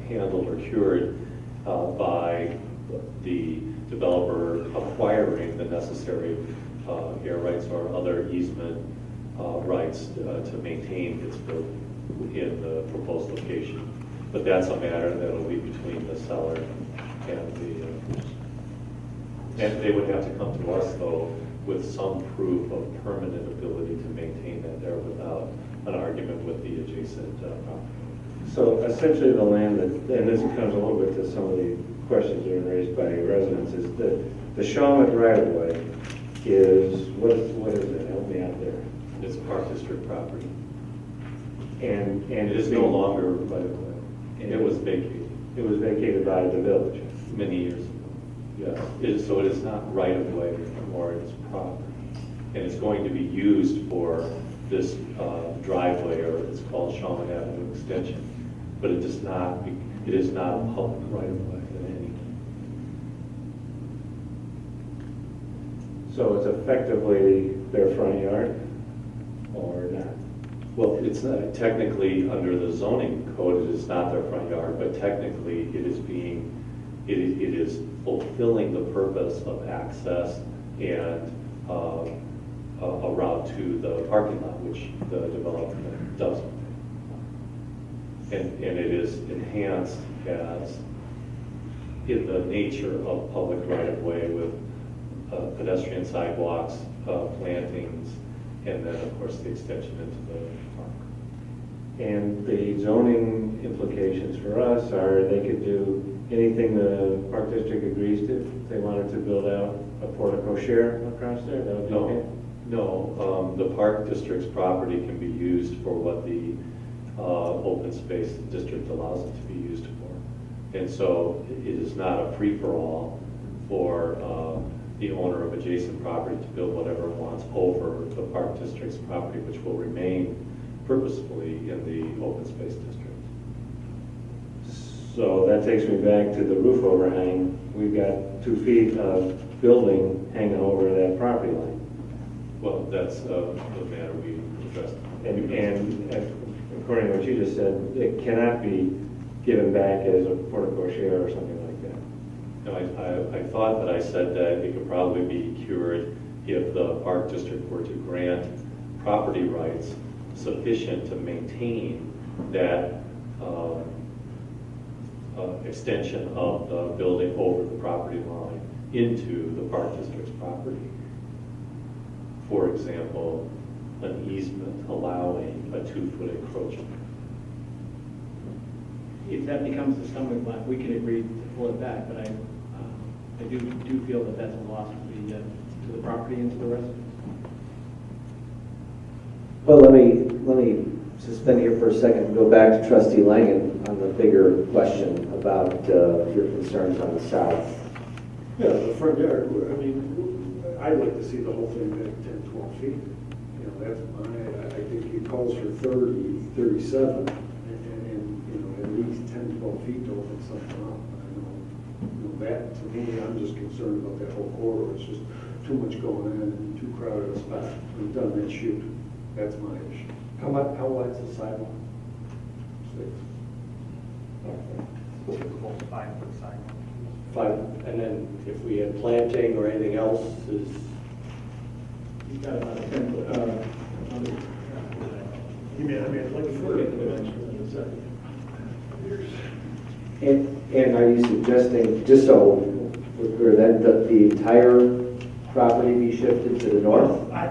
handled or cured by the developer acquiring the necessary air rights or other easement rights to maintain its building in the proposed location. But that's a matter that will be between the seller And they would have to come to us, though, with some proof of permanent ability to maintain that there without an argument with the adjacent property. So essentially the land that, and this comes a little bit to some of the questions that are raised by residents, is that the Shawmut right-of-way is, what is it? Help me out there. It's Park District property. And It is no longer right-of-way. It was vacated. It was vacated by the village. Many years ago. Yes. So it is not right-of-way anymore, it's property. And it's going to be used for this driveway, or it's called Shawmut Avenue Extension. But it is not a public right-of-way in any. So it's effectively their front yard, or not? Well, it's not, technically, under the zoning code, it is not their front yard, but technically it is fulfilling the purpose of access and a route to the parking lot, which the development doesn't. And it is enhanced as in the nature of public right-of-way with pedestrian sidewalks, plantings, and then, of course, the extension into the park. And the zoning implications for us are they could do anything the Park District agrees to. If they wanted to build out a portico share across there, that would be okay? No, the Park District's property can be used for what the open space district allows it to be used for. And so it is not a free-for-all for the owner of adjacent property to build whatever it wants over the Park District's property, which will remain purposefully in the open space district. So that takes me back to the roof overhang. We've got 2 feet of building hanging over that property line. Well, that's the matter we addressed. And according to what you just said, it cannot be given back as a portico share or something like that. No, I thought that I said that it could probably be cured if the Park District were to grant property rights sufficient to maintain that extension of the building over the property line into the Park District's property. For example, an easement allowing a 2-foot encroachment. If that becomes the stumbling block, we can agree to pull it back, but I do feel that that's a loss to the property and to the residents. Well, let me suspend here for a second and go back to Trustee Langen on the bigger question about your concerns on the south. Yeah, the front yard, I mean, I'd like to see the whole thing at 10, 12 feet. You know, that's I think it calls for 30, 37, and you know, at least 10, 12 feet to open something up. I know that, to me, I'm just concerned about that whole corridor. It's just too much going on and too crowded a spot. We've done that shoot. That's my issue. How wide's the sidewalk? 6. Typical 5-foot sidewalk. 5, and then if we had planting or anything else, is You've got about a 10-foot. You mean, I'd like to Look at the dimensions in a second. And are you suggesting, just so we're clear, that the entire property be shifted to the north? I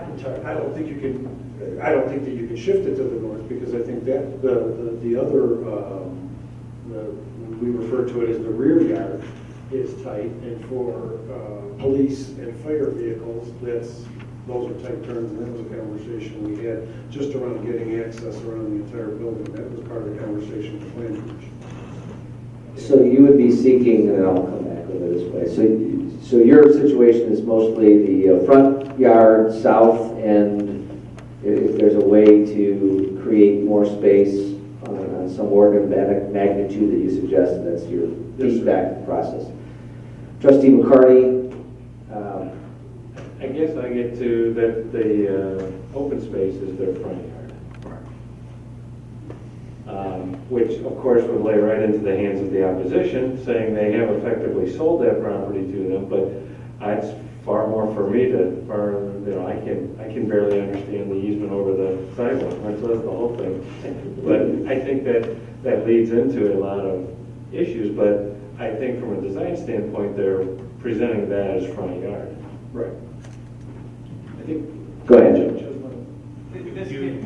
don't think you can. I don't think that you can shift it to the north, because I think that the other we refer to it as the rear yard is tight, and for police and fire vehicles, those are tight turns, and that was a conversation we had just around getting access around the entire building. That was part of the conversation with the planning commission. So you would be seeking, and I'll come back with it this way. So your situation is mostly the front yard south, and if there's a way to create more space on some order of magnitude that you suggest, that's your feedback process. Trustee McCarty. I guess I get to that the open space is their front yard. Which of course would lay right into the hands of the opposition, saying they have effectively sold that property to them, but it's far more for me I can barely understand the easement over the sidewalk, much less the whole thing. But I think that leads into a lot of issues, but I think from a design standpoint, they're presenting that as front yard. Right. I think. Go ahead, Jim.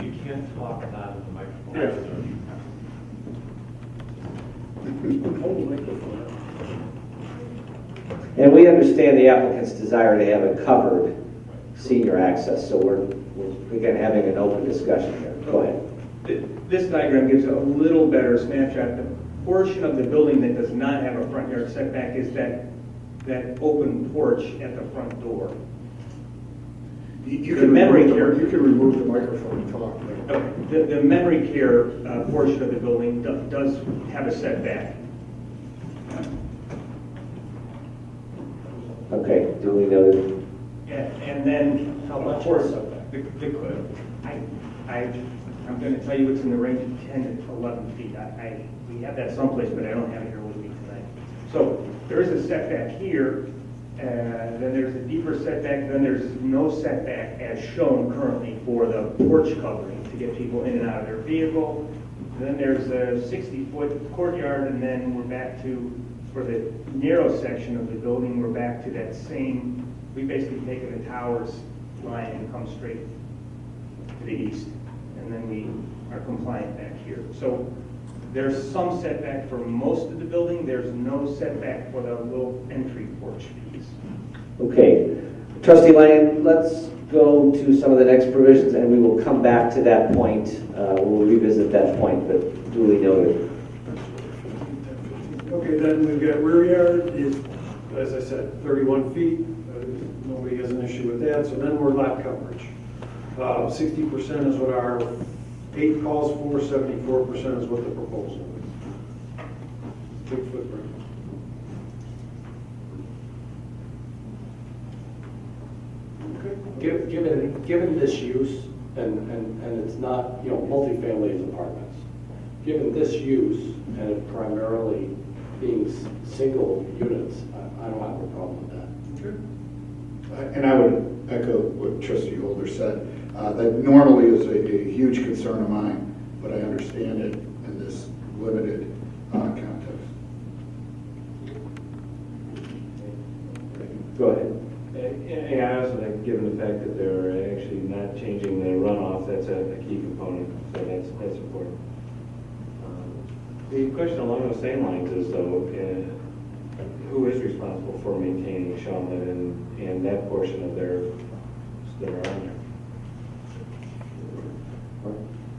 You can't talk out of the microphone. And we understand the applicant's desire to have it covered senior access, so we're again having an open discussion here. Go ahead. This diagram gives a little better snapshot. The portion of the building that does not have a front yard setback is that open porch at the front door. You The can memory remove care. you can remove the microphone and talk. The memory care portion of the building does have a setback. Okay, duly noted. And then, of course, I'm going to tell you it's in the range of 10 to 11 feet. We have that someplace, but I don't have it here with me tonight. So there is a setback here, then there's a deeper setback, then there's no setback as shown currently for the porch covering to get people in and out of their vehicle. Then there's a 60-foot courtyard, and then we're back to, for the narrow section of the building, we're back to that same, we basically taken the towers line and come straight to the east. And then we are compliant back here. So there's some setback for most of the building. There's no setback for the little entry porch piece. Okay. Trustee Lyon, let's go to some of the next provisions, and we will come back to that point. We'll revisit that point, but duly noted. Okay, then we've got rear yard is, as I said, 31 feet. Nobody has an issue with that. So then we're lot coverage. 60% is what our 8 calls for, 74% is what the proposal is. Big footprint. Given this use, and it's not, multifamily is apartments. Given this use, and it primarily being single units, I don't have a problem with that. And I would echo what Trustee Holder said. That normally is a huge concern of mine, but I understand it in this limited context. Go ahead. Yeah, I also think, given the fact that they're actually not changing the runoff, that's a key component, so that's important. The question along those same lines is, though, who is responsible for maintaining Shawmut and that portion of their that are on there?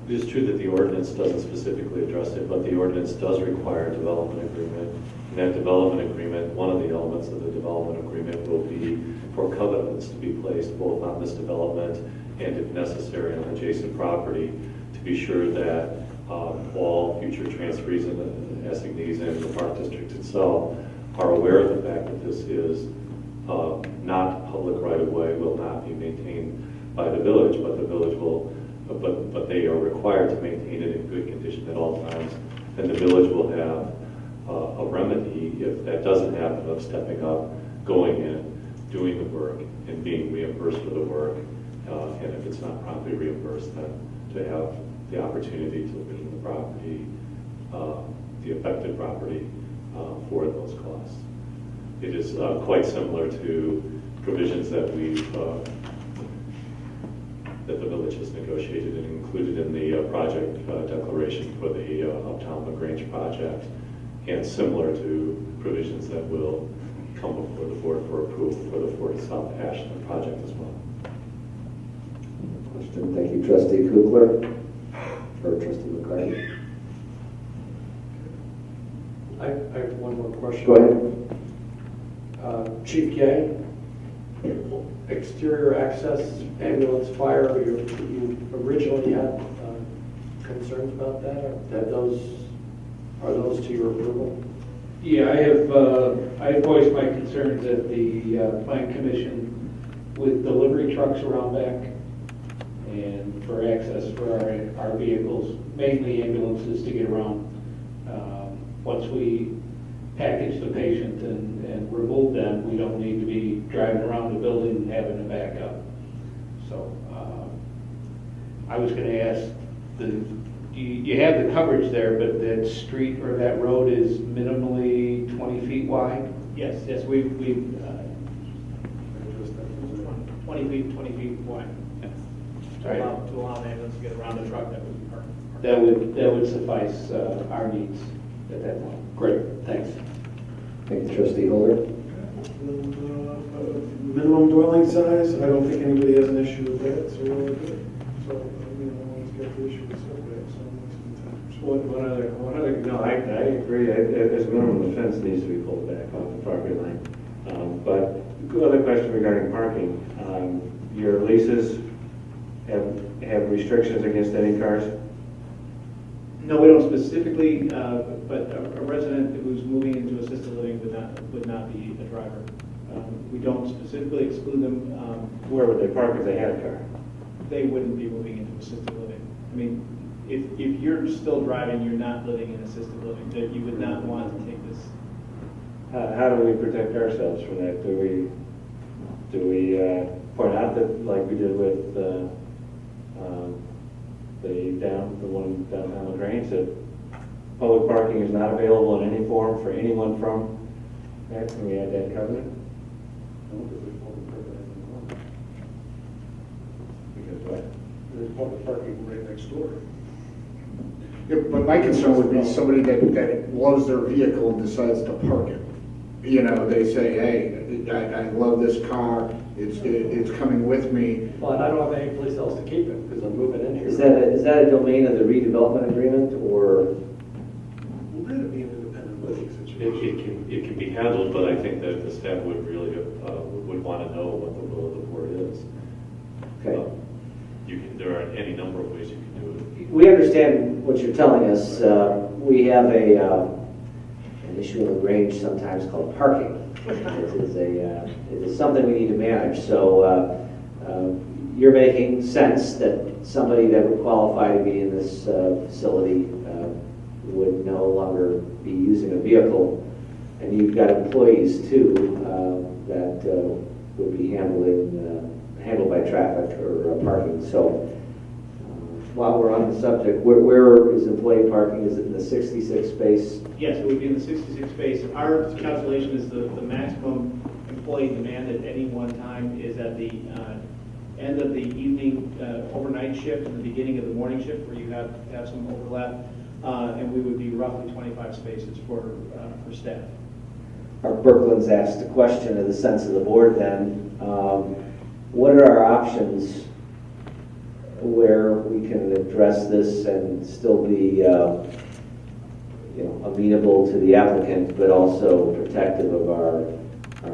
It is true that the ordinance doesn't specifically address it, but the ordinance does require a development agreement. In that development agreement, one of the elements of the development agreement will be for covenants to be placed both on this development and, if necessary, on adjacent property to be sure that all future transferees and assignees in the Park District itself are aware of the fact that this is not public right-of-way, will not be maintained by the village, but the village will, but they are required to maintain it in good condition at all times, and the village will have a remedy if that doesn't happen of stepping up, going in, doing the work, and being reimbursed for the work, and if it's not promptly reimbursed, then to have the opportunity to lien the property, the affected property, for those costs. It is quite similar to provisions that that the village has negotiated and included in the project declaration for the Uptown Grange project, and similar to provisions that will come before the board for approval for the Fort South Ashland project as well. Question. Thank you, Trustee Kugler, or Trustee McCarty. I have one more question. Go ahead. Chief Gay, exterior access, ambulance, fire, you originally had concerns about that? Are those to your approval? Yeah, I have voiced my concerns at the Plan Commission with delivery trucks around back and for access for our vehicles, mainly ambulances to get around. Once we package the patient and remove them, we don't need to be driving around the building and having to back up. So I was going to ask the you have the coverage there, but that street or that road is minimally 20 feet wide? Yes, we 20 feet wide. Right. To allow an ambulance to get around the truck that would be parked. That would suffice our needs at that point. Great, thanks. Thank you, Trustee Holder. Minimum dwelling size, I don't think anybody has an issue with that, so we're all good. So, no one's got the issue with setbacks, so I'm One other, no, I agree. As minimum, the fence needs to be pulled back off the property line. But other question regarding parking. Your leases have restrictions against any cars? No, we don't specifically, but a resident who's moving into assisted living would not be a driver. We don't specifically exclude them. Where would they park if they had a car? They wouldn't be moving into assisted living. I mean, if you're still driving, you're not living in assisted living, that you would not want to take this. How do we protect ourselves from that? Do we point out that, like we did with the one downtown Grange, that public parking is not available in any form for anyone from that? Can we add that covenant? Because what? There's public parking right next door. Yeah, but my concern would be somebody that loves their vehicle and decides to park it. You know, they say, hey, I love this car, it's coming with me. Well, and I don't have any place else to keep it because I'm moving in here. Is that a domain of the redevelopment agreement, or? Well, that'd be an independent living situation. It can be handled, but I think that the staff would really, would want to know what the will of the board is. Okay. There are any number of ways you can do it. We understand what you're telling us. We have an issue in the Grange sometimes called parking. It is something we need to manage. So you're making sense that somebody that would qualify to be in this facility would no longer be using a vehicle. And you've got employees too that would be handled by traffic or parking. So while we're on the subject, where is employee parking? Is it in the 66 space? Yes, it would be in the 66 space. Our calculation is the maximum employee demand at any one time is at the end of the evening overnight shift and the beginning of the morning shift, where you have some overlap, and we would be roughly 25 spaces for staff. Mark Berkland's asked a question of the sense of the board then. What are our options where we can address this and still be amenable to the applicant, but also protective of our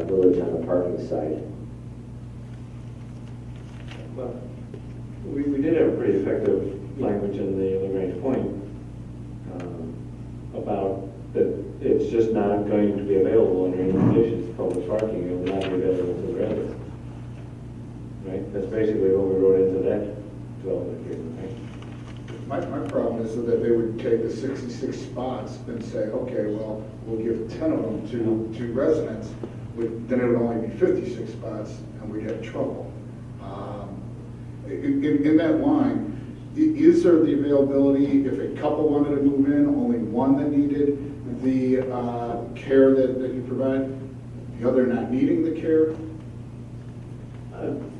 village on the parking side? Well, we did have a pretty effective language in the Grange Point about that it's just not going to be available under any conditions. Public parking will not be available to the residents. Right? That's basically what we wrote into that development agreement, right? My problem is that they would take the 66 spots and say, okay, well, we'll give 10 of them to residents. Then it would only be 56 spots, and we'd have trouble. In that line, is there the availability, if a couple wanted to move in, only one that needed the care that you provide, the other not needing the care?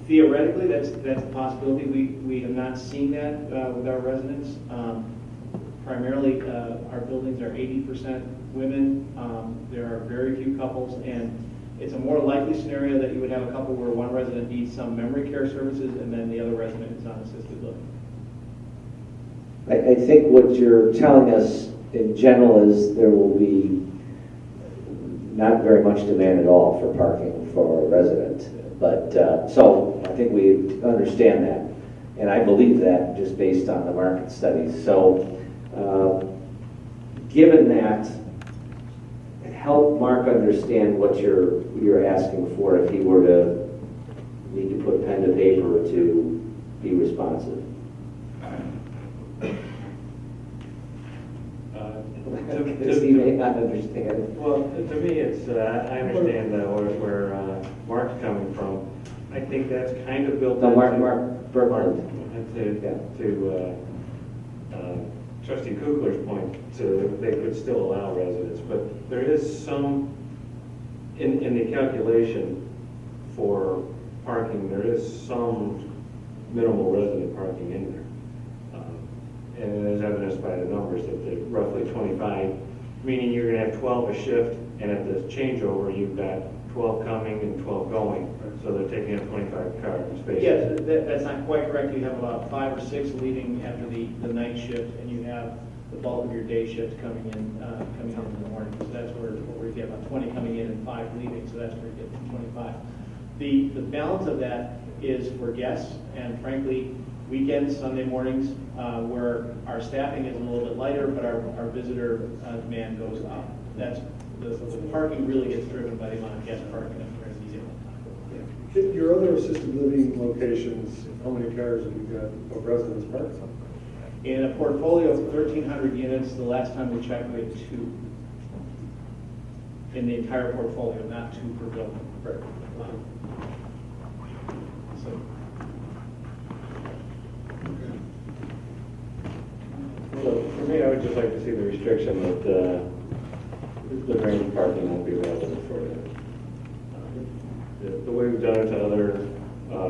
Theoretically, that's a possibility. We have not seen that with our residents. Primarily, our buildings are 80% women. There are very few couples, and it's a more likely scenario that you would have a couple where one resident needs some memory care services and then the other resident is on assisted living. I think what you're telling us in general is there will be not very much demand at all for parking for a resident. But so I think we understand that, and I believe that just based on the market studies. So given that, help Mark understand what you're asking for if he were to need to put pen to paper to be responsive. Because he may not understand. Well, to me, it's I understand where Mark's coming from. I think that's kind of built No, into Mark Berkland. Trustee Kukler's point, they could still allow residents, but there is some, in the calculation for parking, there is some minimal resident parking in there. And as evidenced by the numbers, that they're roughly 25, meaning you're gonna have 12 a shift, and at the changeover, you've got 12 coming and 12 going. So they're taking up 25 car spaces. Yes, that's not quite correct. You have about 5 or 6 leaving after the night shift, and you have the bulk of your day shift coming in the morning. So that's where we get about 20 coming in and 5 leaving, so that's where you get to 25. The balance of that is for guests, and frankly, weekends, Sunday mornings, where our staffing is a little bit lighter, but our visitor demand goes up. That's the parking really gets driven by the amount of guest parking at the museum. Your other assisted living locations, how many cars have you got of residents parked? In a portfolio of 1,300 units, the last time we checked, we had 2 in the entire portfolio, not 2 per building. Right. So, So for me, I would just like to see the restriction that the Grange parking won't be available for the way we've done it to other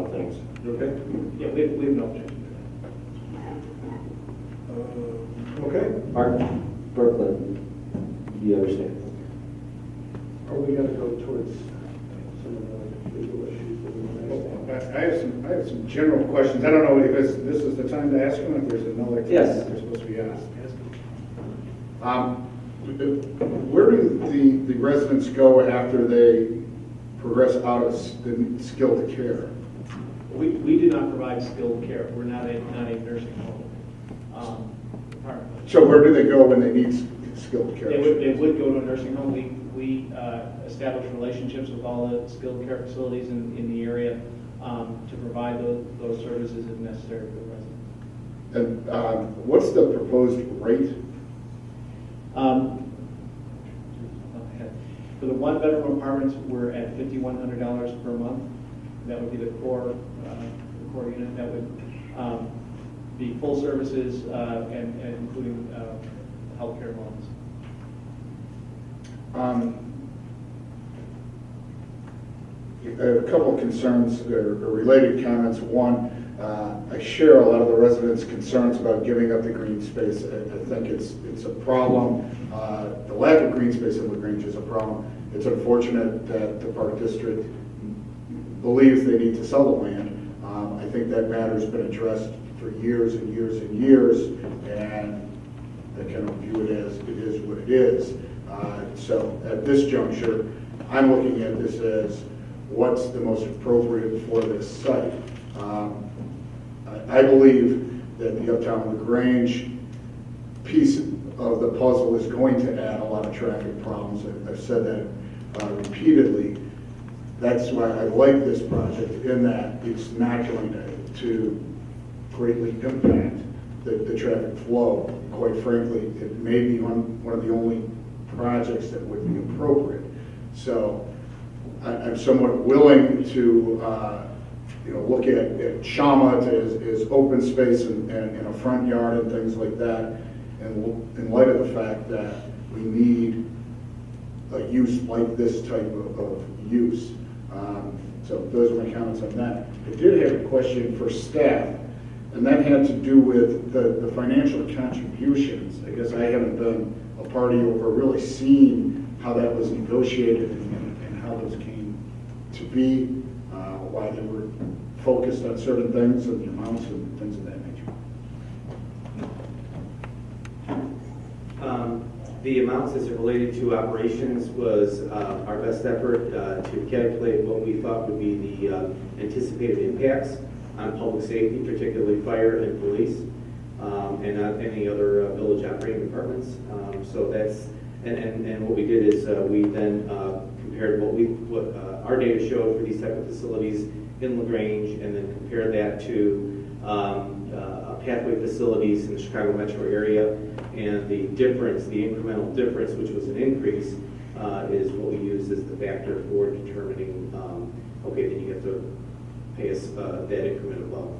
things. Okay. yeah, we have no objection Okay. Mark, Brooklyn, do you understand? Are we gonna go towards some of the legal issues that we want to ask? I have some general questions. I don't know if this is the time to ask them, if there's another time Yes. that they're supposed to be asked. Where do the residents go after they progress out of the skilled care? We do not provide skilled care. We're not a nursing home. So where do they go when they need skilled care? They would go to a nursing home. We establish relationships with all the skilled care facilities in the area to provide those services if necessary for the residents. And what's the proposed rate? For the 1-bedroom apartments, we're at $5,100 per month. That would be the core unit. That would be full services and including healthcare loans. I have a couple of concerns or related comments. One, I share a lot of the residents' concerns about giving up the green space. I think it's a problem. The lack of green space in LaGrange is a problem. It's unfortunate that the Park District believes they need to sell the land. I think that matter's been addressed for years and years and years, and I kind of view it as it is what it is. So at this juncture, I'm looking at this as what's the most appropriate for this site. I believe that the Uptown LaGrange piece of the puzzle is going to add a lot of traffic problems. I've said that repeatedly. That's why I like this project, in that it's not going to greatly impact the traffic flow. Quite frankly, it may be one of the only projects that would be appropriate. So I'm somewhat willing to look at Shama as open space and a front yard and things like that, and in light of the fact that we need a use like this type of use. So those are my comments on that. I did have a question for staff, and that had to do with the financial contributions. I guess I haven't been a party or really seen how that was negotiated and how those came to be, why they were focused on certain things and the amounts and things of that nature. The amounts as it related to operations was our best effort to calculate what we thought would be the anticipated impacts on public safety, particularly fire and police, and not any other village operating departments. So that's, and what we did is we then compared what our data showed for these type of facilities in LaGrange, and then compared that to pathway facilities in the Chicago metro area, and the difference, the incremental difference, which was an increase, is what we use as the factor for determining, okay, then you have to pay us that increment above.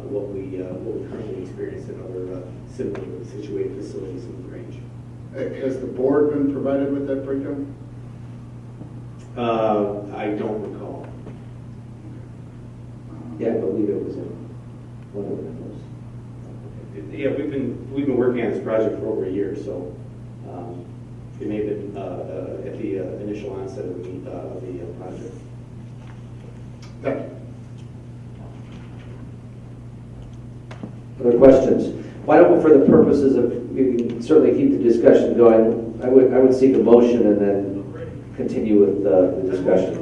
what we currently experience in other similarly situated facilities in the Grange. Has the board been provided with that breakdown? I don't recall. Yeah, I believe it was in one of the memos. Yeah, we've been working on this project for over a year, so it may have been at the initial onset of the project. Thank you. Other questions? Why don't we, for the purposes of, we can certainly keep the discussion going, I would seek a motion and then continue with the discussion.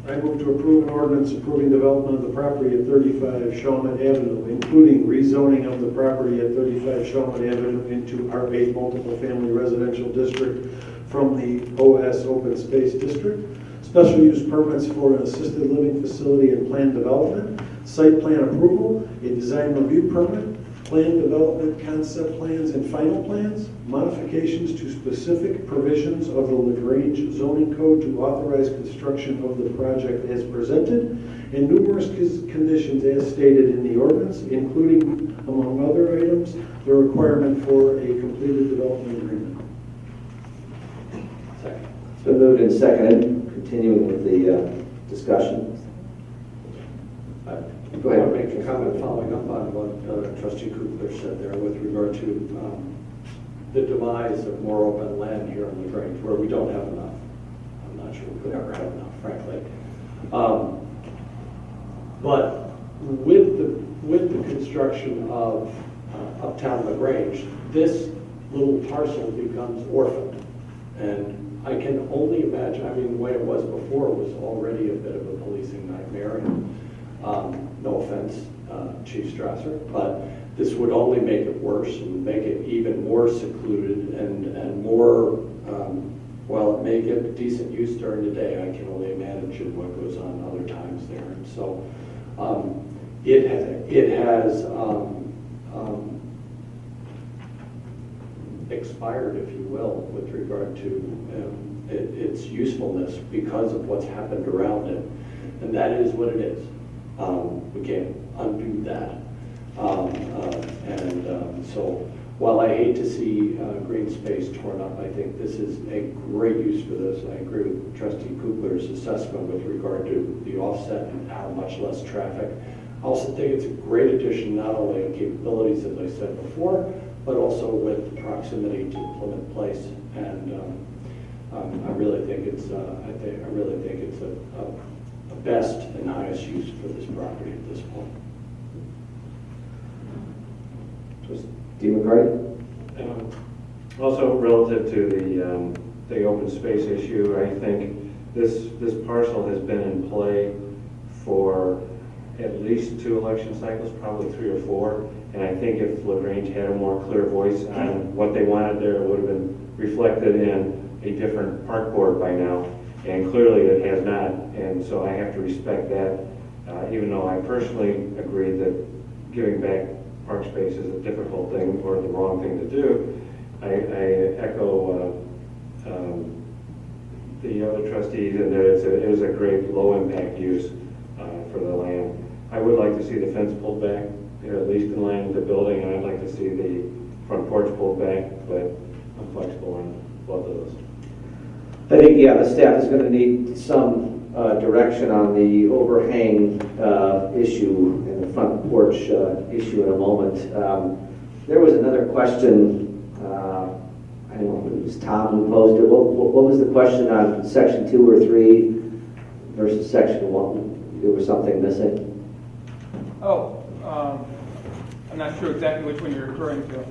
I move to approve an ordinance approving development of the property at 35 Shawmut Avenue, including rezoning of the property at 35 Shawmut Avenue into R8 Multiple Family Residential District from the OS Open Space District, special use permits for an assisted living facility and planned development, site plan approval, a design review permit, plan development concept plans and final plans, modifications to specific provisions of the Grange zoning code to authorize construction of the project as presented, and numerous conditions as stated in the ordinance, including, among other items, the requirement for a completed development agreement. Second. It's been moved and seconded. Continuing with the discussion. Go ahead. I want to make a comment following up on what Trustee Kukler said there with regard to the demise of more open land here in the Grange, where we don't have enough. I'm not sure we could ever have enough, frankly. But with the construction of Uptown LaGrange, this little parcel becomes orphaned. And I can only imagine, I mean, the way it was before was already a bit of a policing nightmare. And no offense, Chief Strasser, but this would only make it worse and make it even more secluded and more, while it may get decent use during the day, I can only imagine what goes on other times there. And so it has expired, if you will, with regard to its usefulness because of what's happened around it. And that is what it is. We can't undo that. So while I hate to see green space torn up, I think this is a great use for this. I agree with Trustee Kukler's assessment with regard to the offset and how much less traffic. I also think it's a great addition, not only in capabilities, as I said before, but also with proximity to Plymouth Place. And I really think it's a best and highest use for this property at this point. Steve McCarty? Also, relative to the open space issue, I think this parcel has been in play for at least 2 election cycles, probably 3 or 4. And I think if LaGrange had a more clear voice on what they wanted there, it would have been reflected in a different park board by now. And clearly it has not, and so I have to respect that, even though I personally agree that giving back park space is a difficult thing or the wrong thing to do. I echo the other trustees in that it is a great low-impact use for the land. I would like to see the fence pulled back, at least in line with the building, and I'd like to see the front porch pulled back, but I'm flexible on both of those. I think, yeah, the staff is going to need some direction on the overhang issue and the front porch issue in a moment. There was another question, I don't know if it was Tom who posed it. What was the question on section 2 or 3 versus section 1? There was something missing? Oh, I'm not sure exactly which one you're referring to.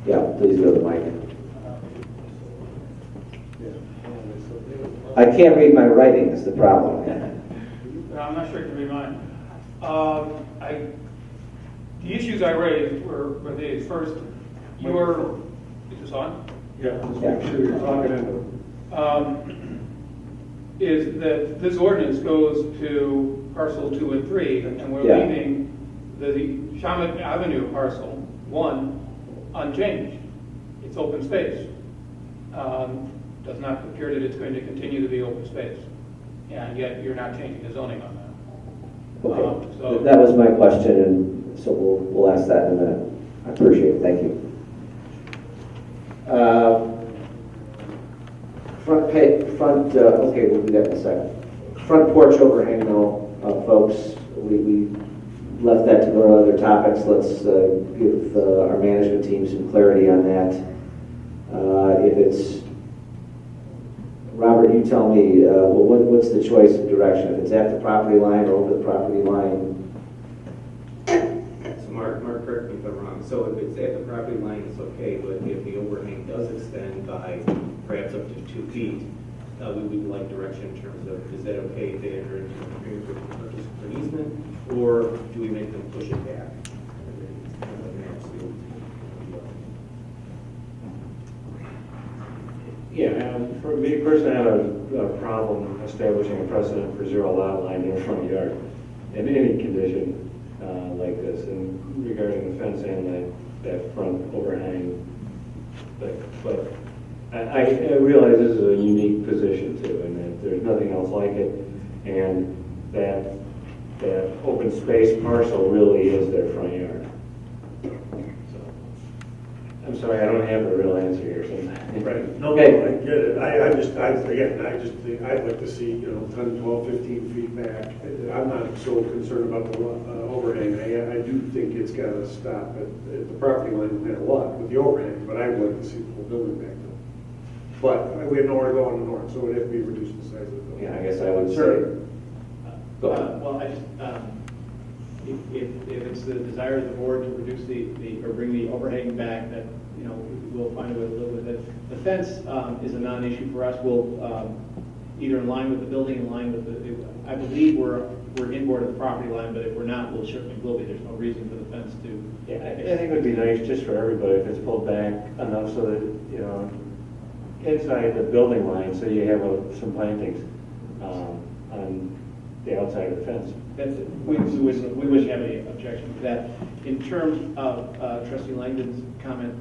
Yeah, please go to the mic. I can't read my writing is the problem. I'm not sure it can be mine. The issues I raised were these. First, is this on? Yeah, just make sure you're talking into is that this ordinance goes to parcel 2 and 3, and we're leaving the Shawmut Avenue parcel 1 unchanged. It's open space. Does not appear that it's going to continue to be open space. and yet you're not changing the zoning on that. Okay, So that was my question, and so we'll ask that in a minute. I appreciate it, thank you. Okay, we'll do that in a second. Front porch overhang, though, folks, we left that to go to other topics. Let's give our management team some clarity on that. If it's, Robert, you tell me, what's the choice of direction? If it's at the property line or over the property line? So Mark, correct me if I'm wrong. So if it's at the property line, it's okay, but if the overhang does extend by perhaps up to 2 feet, we would like direction in terms of, is that okay if they enter into an agreement with the purchase for an easement, or do we make them push it back? Yeah, for me personally, I have a problem establishing a precedent for zero lot line in the front yard in any condition like this, and regarding the fence and that front overhang. But I realize this is a unique position too, and that there's nothing else like it, and that open space parcel really is their front yard. So, I'm sorry, I don't have a real answer here. Right. No, Okay. I get it. I just think I'd like to see, 10, 12, 15 feet back. I'm not so concerned about the overhang. I do think it's got to stop at the property line no matter what with the overhang, but I would like to see the whole building back though. But we have nowhere to go on the north, so it would have to be reduced the size of the building. Yeah, I guess I would Sure. say. Go ahead. Well, I just, if it's the desire of the board to reduce or bring the overhang back, that, we'll find a way to live with it. The fence is a non-issue for us. We'll, either in line with the building, in line with I believe we're inboard of the property line, but if we're not, we'll certainly will be. There's no reason for the fence to. Yeah, I think it would be nice just for everybody if it's pulled back enough so that, inside the building line, so you have some plantings on the outside of the fence. We wouldn't have any objection to that. In terms of Trustee Langdon's comment,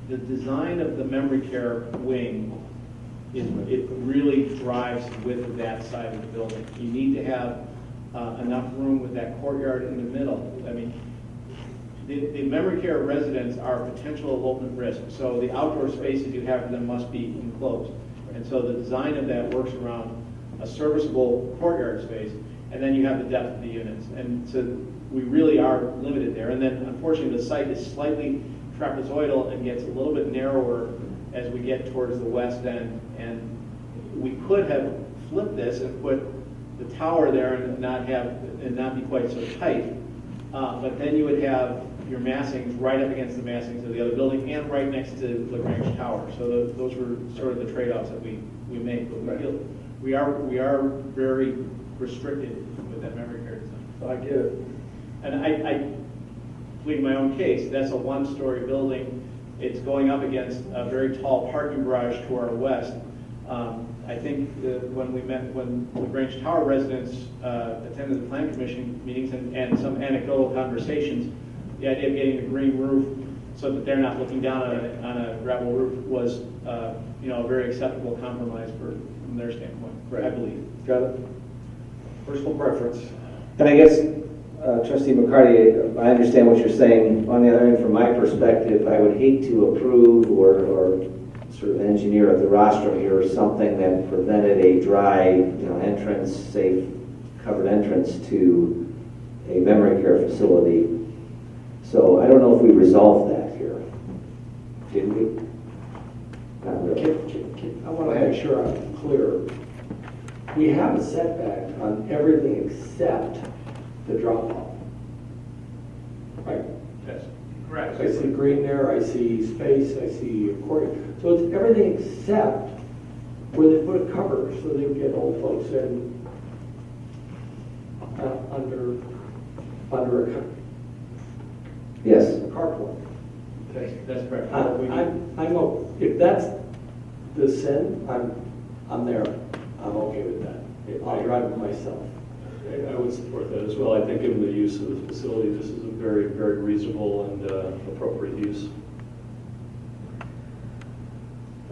the design of the memory care wing, it really drives with that side of the building. You need to have enough room with that courtyard in the middle. I mean, the memory care residents are potential elopement risk, so the outdoor spaces you have for them must be enclosed. And so the design of that works around a serviceable courtyard space, and then you have the depth of the units. And so we really are limited there. And then unfortunately the site is slightly trapezoidal and gets a little bit narrower as we get towards the west end. And we could have flipped this and put the tower there and not be quite so tight. But then you would have your massings right up against the massings of the other building and right next to the Grange Tower. So those were sort of the trade-offs that we make. But we are very restricted with that memory care design. I get it. And I plead my own case. That's a one-story building. It's going up against a very tall parking garage to our west. I think when the Grange Tower residents attended the Plan Commission meetings and some anecdotal conversations, the idea of getting a green roof so that they're not looking down on a gravel roof was a very acceptable compromise from their standpoint, right. I believe. Got it. Personal preference. And I guess, Trustee McCarty, I understand what you're saying. On the other hand, from my perspective, I would hate to approve or sort of engineer at the rostrum here something that prevented a dry, entrance, safe, covered entrance to a memory care facility. So I don't know if we resolved that here. Did we? Not really. I want to make sure I'm clear. We have a setback on everything except the drop off. Right? Yes, correct. So I see green there, I see space, I see court. So it's everything except where they put a cover so they get old folks in under a Yes. carport. That's correct. If that's the sin, I'm there. I'm okay with that. I'll drive it myself. I would support that as well. I think given the use of the facility, this is a very, very reasonable and appropriate use.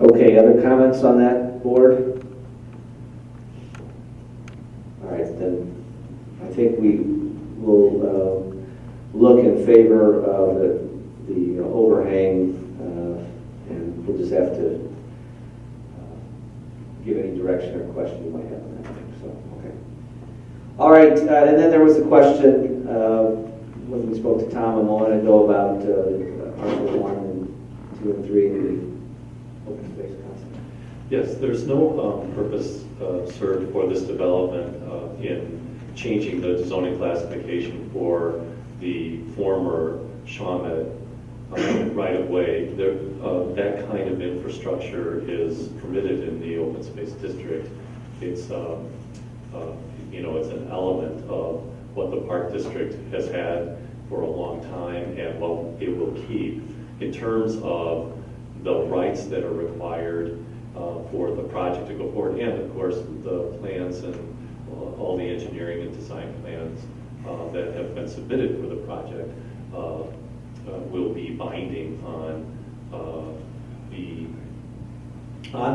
Okay, other comments on that, board? then I think we will look in favor of the overhang, and we'll just have to give any direction or question you might have on that thing. So, okay. All right, and then there was a question when we spoke to Tom a moment ago about Article 1 and 2 and 3 in the open space concept. Yes, there's no purpose served for this development in changing the zoning classification for the former Shawmut right-of-way. That kind of infrastructure is permitted in the open space district. It's it's an element of what the park district has had for a long time and what it will keep. In terms of the rights that are required for the project to go forward, and of course the plans and all the engineering and design plans that have been submitted for the project will be binding on the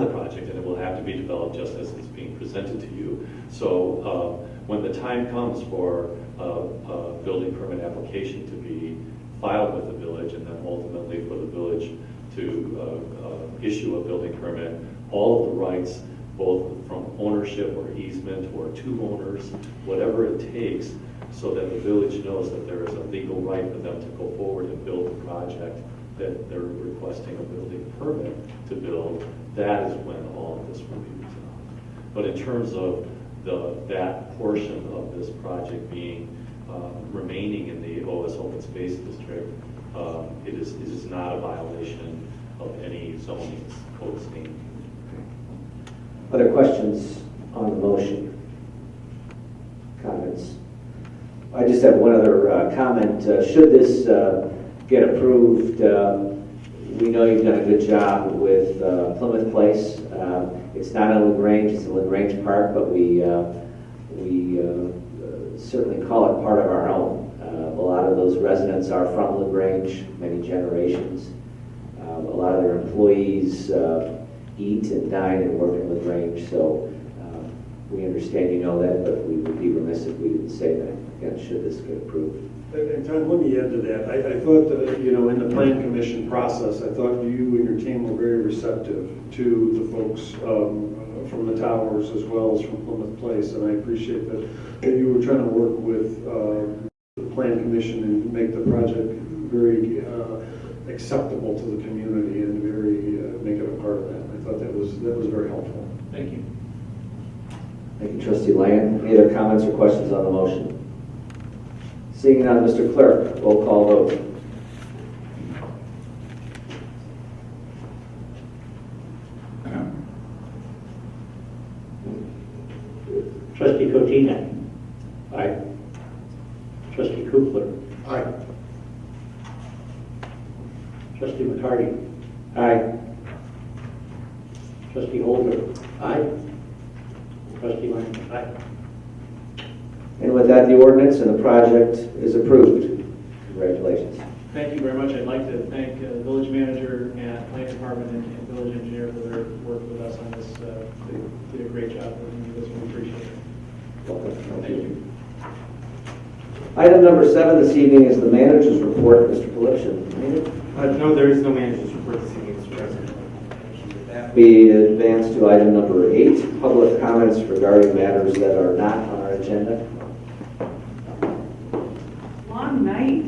project, and it will have to be developed just as it's being presented to you. So when the time comes for a building permit application to be filed with the village, and then ultimately for the village to issue a building permit, all of the rights, both from ownership or easement or two owners, whatever it takes, so that the village knows that there is a legal right for them to go forward and build the project that they're requesting a building permit to build, that is when all of this will be resolved. But in terms of that portion of this project being remaining in the OS Open Space District, it is not a violation of any zoning code standard. Other questions on the motion? Comments? I just have one other comment. Should this get approved, we know you've done a good job with Plymouth Place. It's not in LaGrange, it's in LaGrange Park, but we certainly call it part of our own. A lot of those residents are from LaGrange, many generations. A lot of their employees eat and dine and work in LaGrange, so we understand you know that, but we would be remiss if we didn't say that, again, should this get approved. And Tom, let me add to that. I thought that, in the plan commission process, I thought you and your team were very receptive to the folks from the towers as well as from Plymouth Place, and I appreciate that you were trying to work with the plan commission and make the project very acceptable to the community and very make it a part of that. I thought that was very helpful. Thank you. Thank you, Trustee Lane. Any other comments or questions on the motion? Seeing none, Mr. Clerk, roll call vote. Trustee Cotina. Aye. Trustee Kufler. Aye. Trustee McCarty. Aye. Trustee Holder. Aye. Trustee Lane. Aye. And with that, the ordinance and the project is approved. Congratulations. Thank you very much. I'd like to thank the village manager and planning department and village engineer for their work with us on this. They did a great job working with us. We appreciate it. Welcome. Thank you. Item number 7 this evening is the manager's report. Mr. Polipshin. No, there is no manager's report this evening, Mr. President. With that, We advance to item number 8, public comments regarding matters that are not on our agenda. Long night.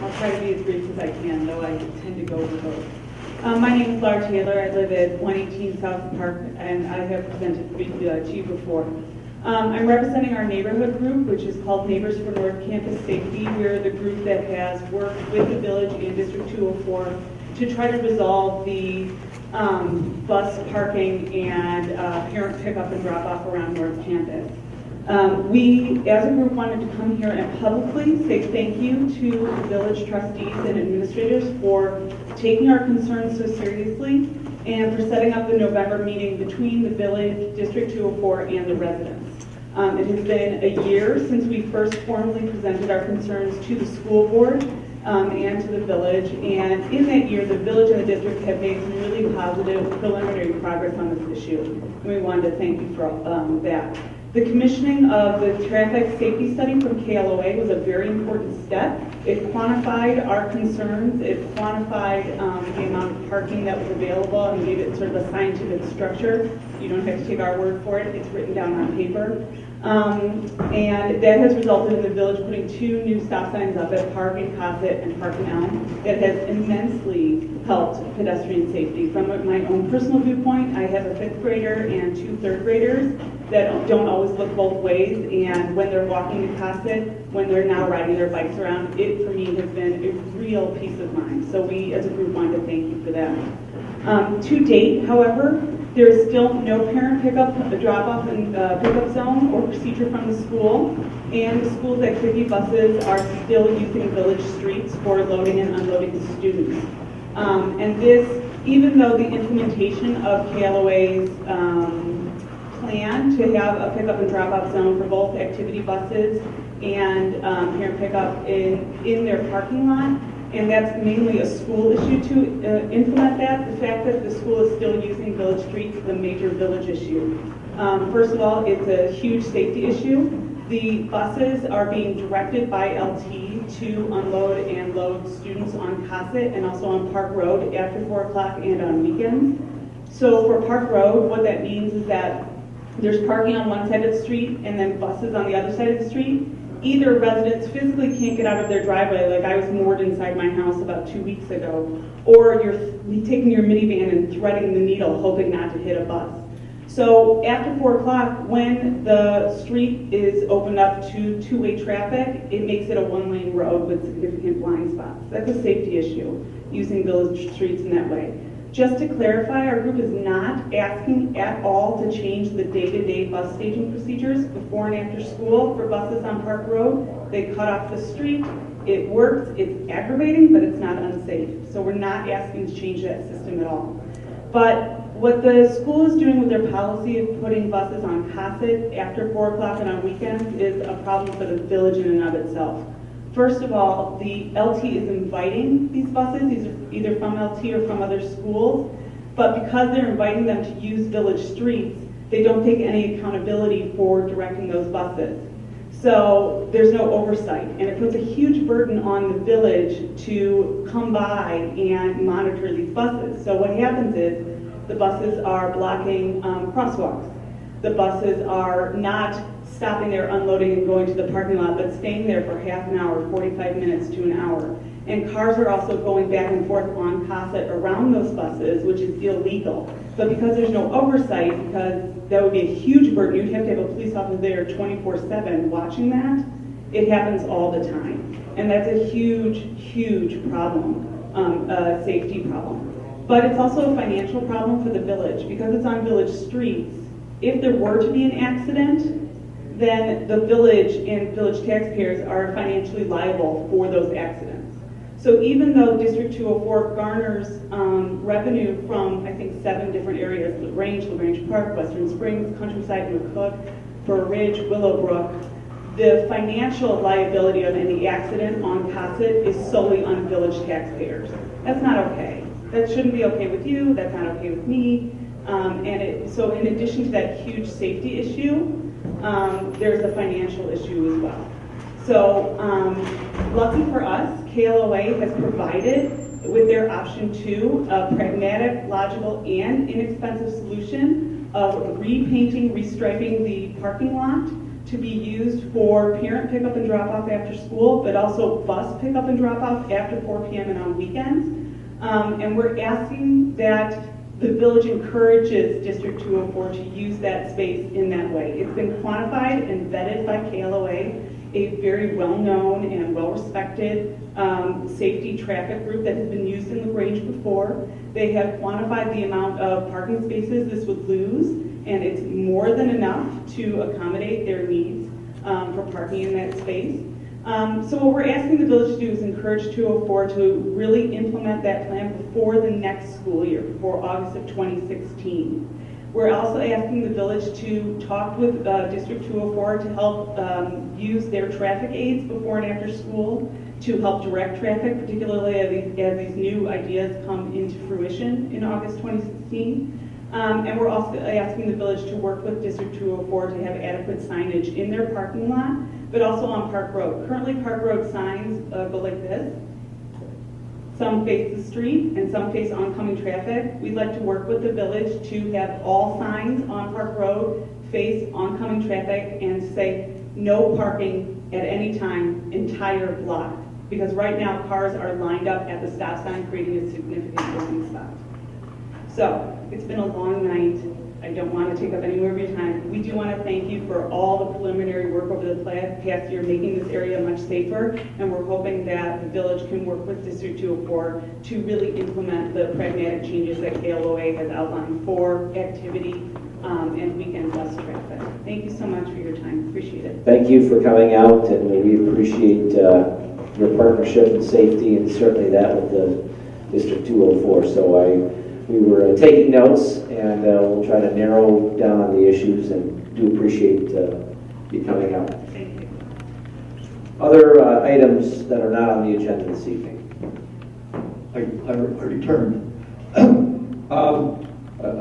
I'll try to be as brief as I can, though I tend to go over those. My name is Laura Taylor. I live at 118 South Park, and I have presented to you before. I'm representing our neighborhood group, which is called Neighbors for North Campus Safety. We're the group that has worked with the village and District 204 to try to resolve the bus parking and parent pickup and drop off around North Campus. We, as a group, wanted to come here and publicly say thank you to the village trustees and administrators for taking our concerns so seriously and for setting up the November meeting between the village, District 204, and the residents. It has been a year since we first formally presented our concerns to the school board and to the village, and in that year, the village and the district have made some really positive preliminary progress on this issue, and we wanted to thank you for that. The commissioning of the traffic safety study from KLOA was a very important step. It quantified our concerns, it quantified the amount of parking that was available and gave it sort of a scientific structure. You don't have to take our word for it, it's written down on paper. And that has resulted in the village putting 2 new stop signs up at Park in Cosset and Park in Elm that has immensely helped pedestrian safety. From my own personal viewpoint, I have a 5th grader and 2 3rd graders that don't always look both ways, and when they're walking to Cosset, when they're now riding their bikes around, it for me has been a real peace of mind. So we as a group want to thank you for that. To date, however, there is still no parent pickup, drop-off and pickup zone or procedure from the school, and the school's activity buses are still using village streets for loading and unloading students. And this, even though the implementation of KLOA's plan to have a pickup and drop-off zone for both activity buses and parent pickup in their parking lot, and that's mainly a school issue to implement that. The fact that the school is still using village streets is a major village issue. First of all, it's a huge safety issue. The buses are being directed by LT to unload and load students on Cosset and also on Park Road after 4 o'clock and on weekends. So for Park Road, what that means is that there's parking on one side of the street and then buses on the other side of the street. Either residents physically can't get out of their driveway, like I was moored inside my house about 2 weeks ago, or you're taking your minivan and threading the needle hoping not to hit a bus. So after 4 o'clock, when the street is opened up to 2-way traffic, it makes it a 1-lane road with significant blind spots. That's a safety issue, using village streets in that way. Just to clarify, our group is not asking at all to change the day-to-day bus staging procedures before and after school for buses on Park Road. They cut off the street. It works. It's aggravating, but it's not unsafe. So we're not asking to change that system at all. But what the school is doing with their policy of putting buses on Cosset after 4 o'clock and on weekends is a problem for the village in and of itself. First of all, the LT is inviting these buses, these are either from LT or from other schools, but because they're inviting them to use village streets, they don't take any accountability for directing those buses. So there's no oversight, and it puts a huge burden on the village to come by and monitor these buses. So what happens is the buses are blocking crosswalks. The buses are not stopping there, unloading and going to the parking lot, but staying there for half an hour, 45 minutes to an hour. And cars are also going back and forth on Cosset around those buses, which is illegal. But because there's no oversight, because that would be a huge burden, you'd have to have a police officer there 24/7 watching that, it happens all the time. And that's a huge, huge problem, safety problem. But it's also a financial problem for the village, because it's on village streets. If there were to be an accident, then the village and village taxpayers are financially liable for those accidents. So even though District 204 garners revenue from, I think, 7 different areas, LaGrange Park, Western Springs, Countryside, McCook, Burr Ridge, Willowbrook, the financial liability of any accident on Cosset is solely on village taxpayers. That's not okay. That shouldn't be okay with you, that's not okay with me. So in addition to that huge safety issue, there's a financial issue as well. So lucky for us, KLOA has provided with their option 2 a pragmatic, logical, and inexpensive solution of repainting, restriping the parking lot to be used for parent pickup and drop off after school, but also bus pickup and drop off after 4 p.m. and on weekends. And we're asking that the village encourages District 204 to use that space in that way. It's been quantified and vetted by KLOA, a very well-known and well-respected safety traffic group that has been used in Grange before. They have quantified the amount of parking spaces this would lose, and it's more than enough to accommodate their needs for parking in that space. So what we're asking the village to do is encourage 204 to really implement that plan before the next school year, before August of 2016. We're also asking the village to talk with District 204 to help use their traffic aids before and after school to help direct traffic, particularly as these new ideas come into fruition in August 2016. And we're also asking the village to work with District 204 to have adequate signage in their parking lot, but also on Park Road. Currently, Park Road signs go like this. Some face the street and some face oncoming traffic. We'd like to work with the village to have all signs on Park Road face oncoming traffic and say no parking at any time, entire block. Because right now, cars are lined up at the stop sign, creating a significant blocking spot. So, it's been a long night. I don't want to take up any more of your time. We do want to thank you for all the preliminary work over the past year, making this area much safer, and we're hoping that the village can work with District 204 to really implement the pragmatic changes that KLOA has outlined for activity and weekend bus traffic. Thank you so much for your time. Appreciate it. Thank you for coming out, and we appreciate your partnership and safety, and certainly that with the District 204. So we were taking notes, and we'll try to narrow down on the issues, and do appreciate you coming out. Thank you. Other items that are not on the agenda this evening. I returned.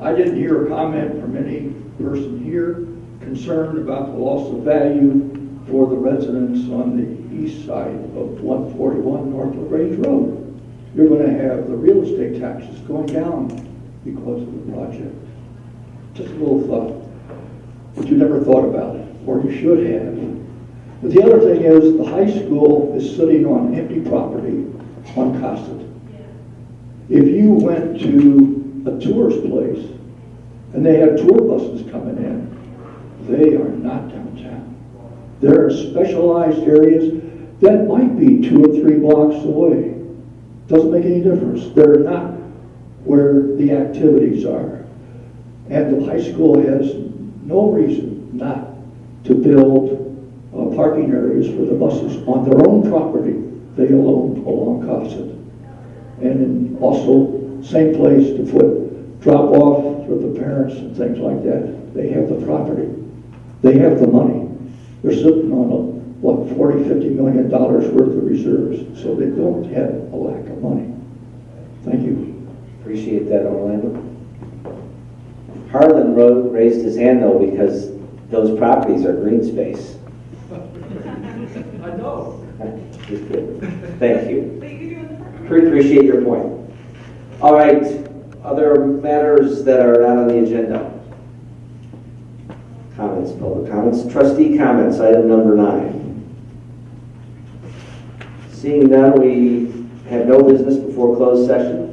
I didn't hear a comment from any person here concerned about the loss of value for the residents on the east side of 141 North LaGrange Road. You're going to have the real estate taxes going down because of the project. Just a little thought. But you never thought about it, or you should have. But the other thing is, the high school is sitting on empty property on Cosset. If you went to a tourist place and they had tour buses coming in, they are not downtown. There are specialized areas that might be 2 or 3 blocks away. Doesn't make any difference. They're not where the activities are. And the high school has no reason not to build parking areas for the buses on their own property, they own along Cosset. And also, same place to put drop off for the parents and things like that. They have the property. They have the money. They're sitting on $40, $50 million worth of reserves, so they don't have a lack of money. Thank you. Appreciate that, Orlando. Harlan raised his hand though because those properties are green space. I know. Thank you. Appreciate your point. All right, other matters that are not on the agenda. Comments, public comments. Trustee comments, item number 9. Seeing none, we have no business before closed session.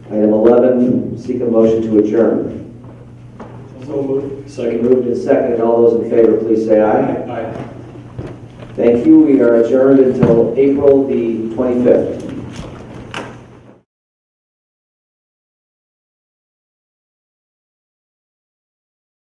Item 11, seek a motion to adjourn. So moved. Second. Moved and seconded. All those in favor, please say aye. Aye. Thank you. We are adjourned until April the 25th.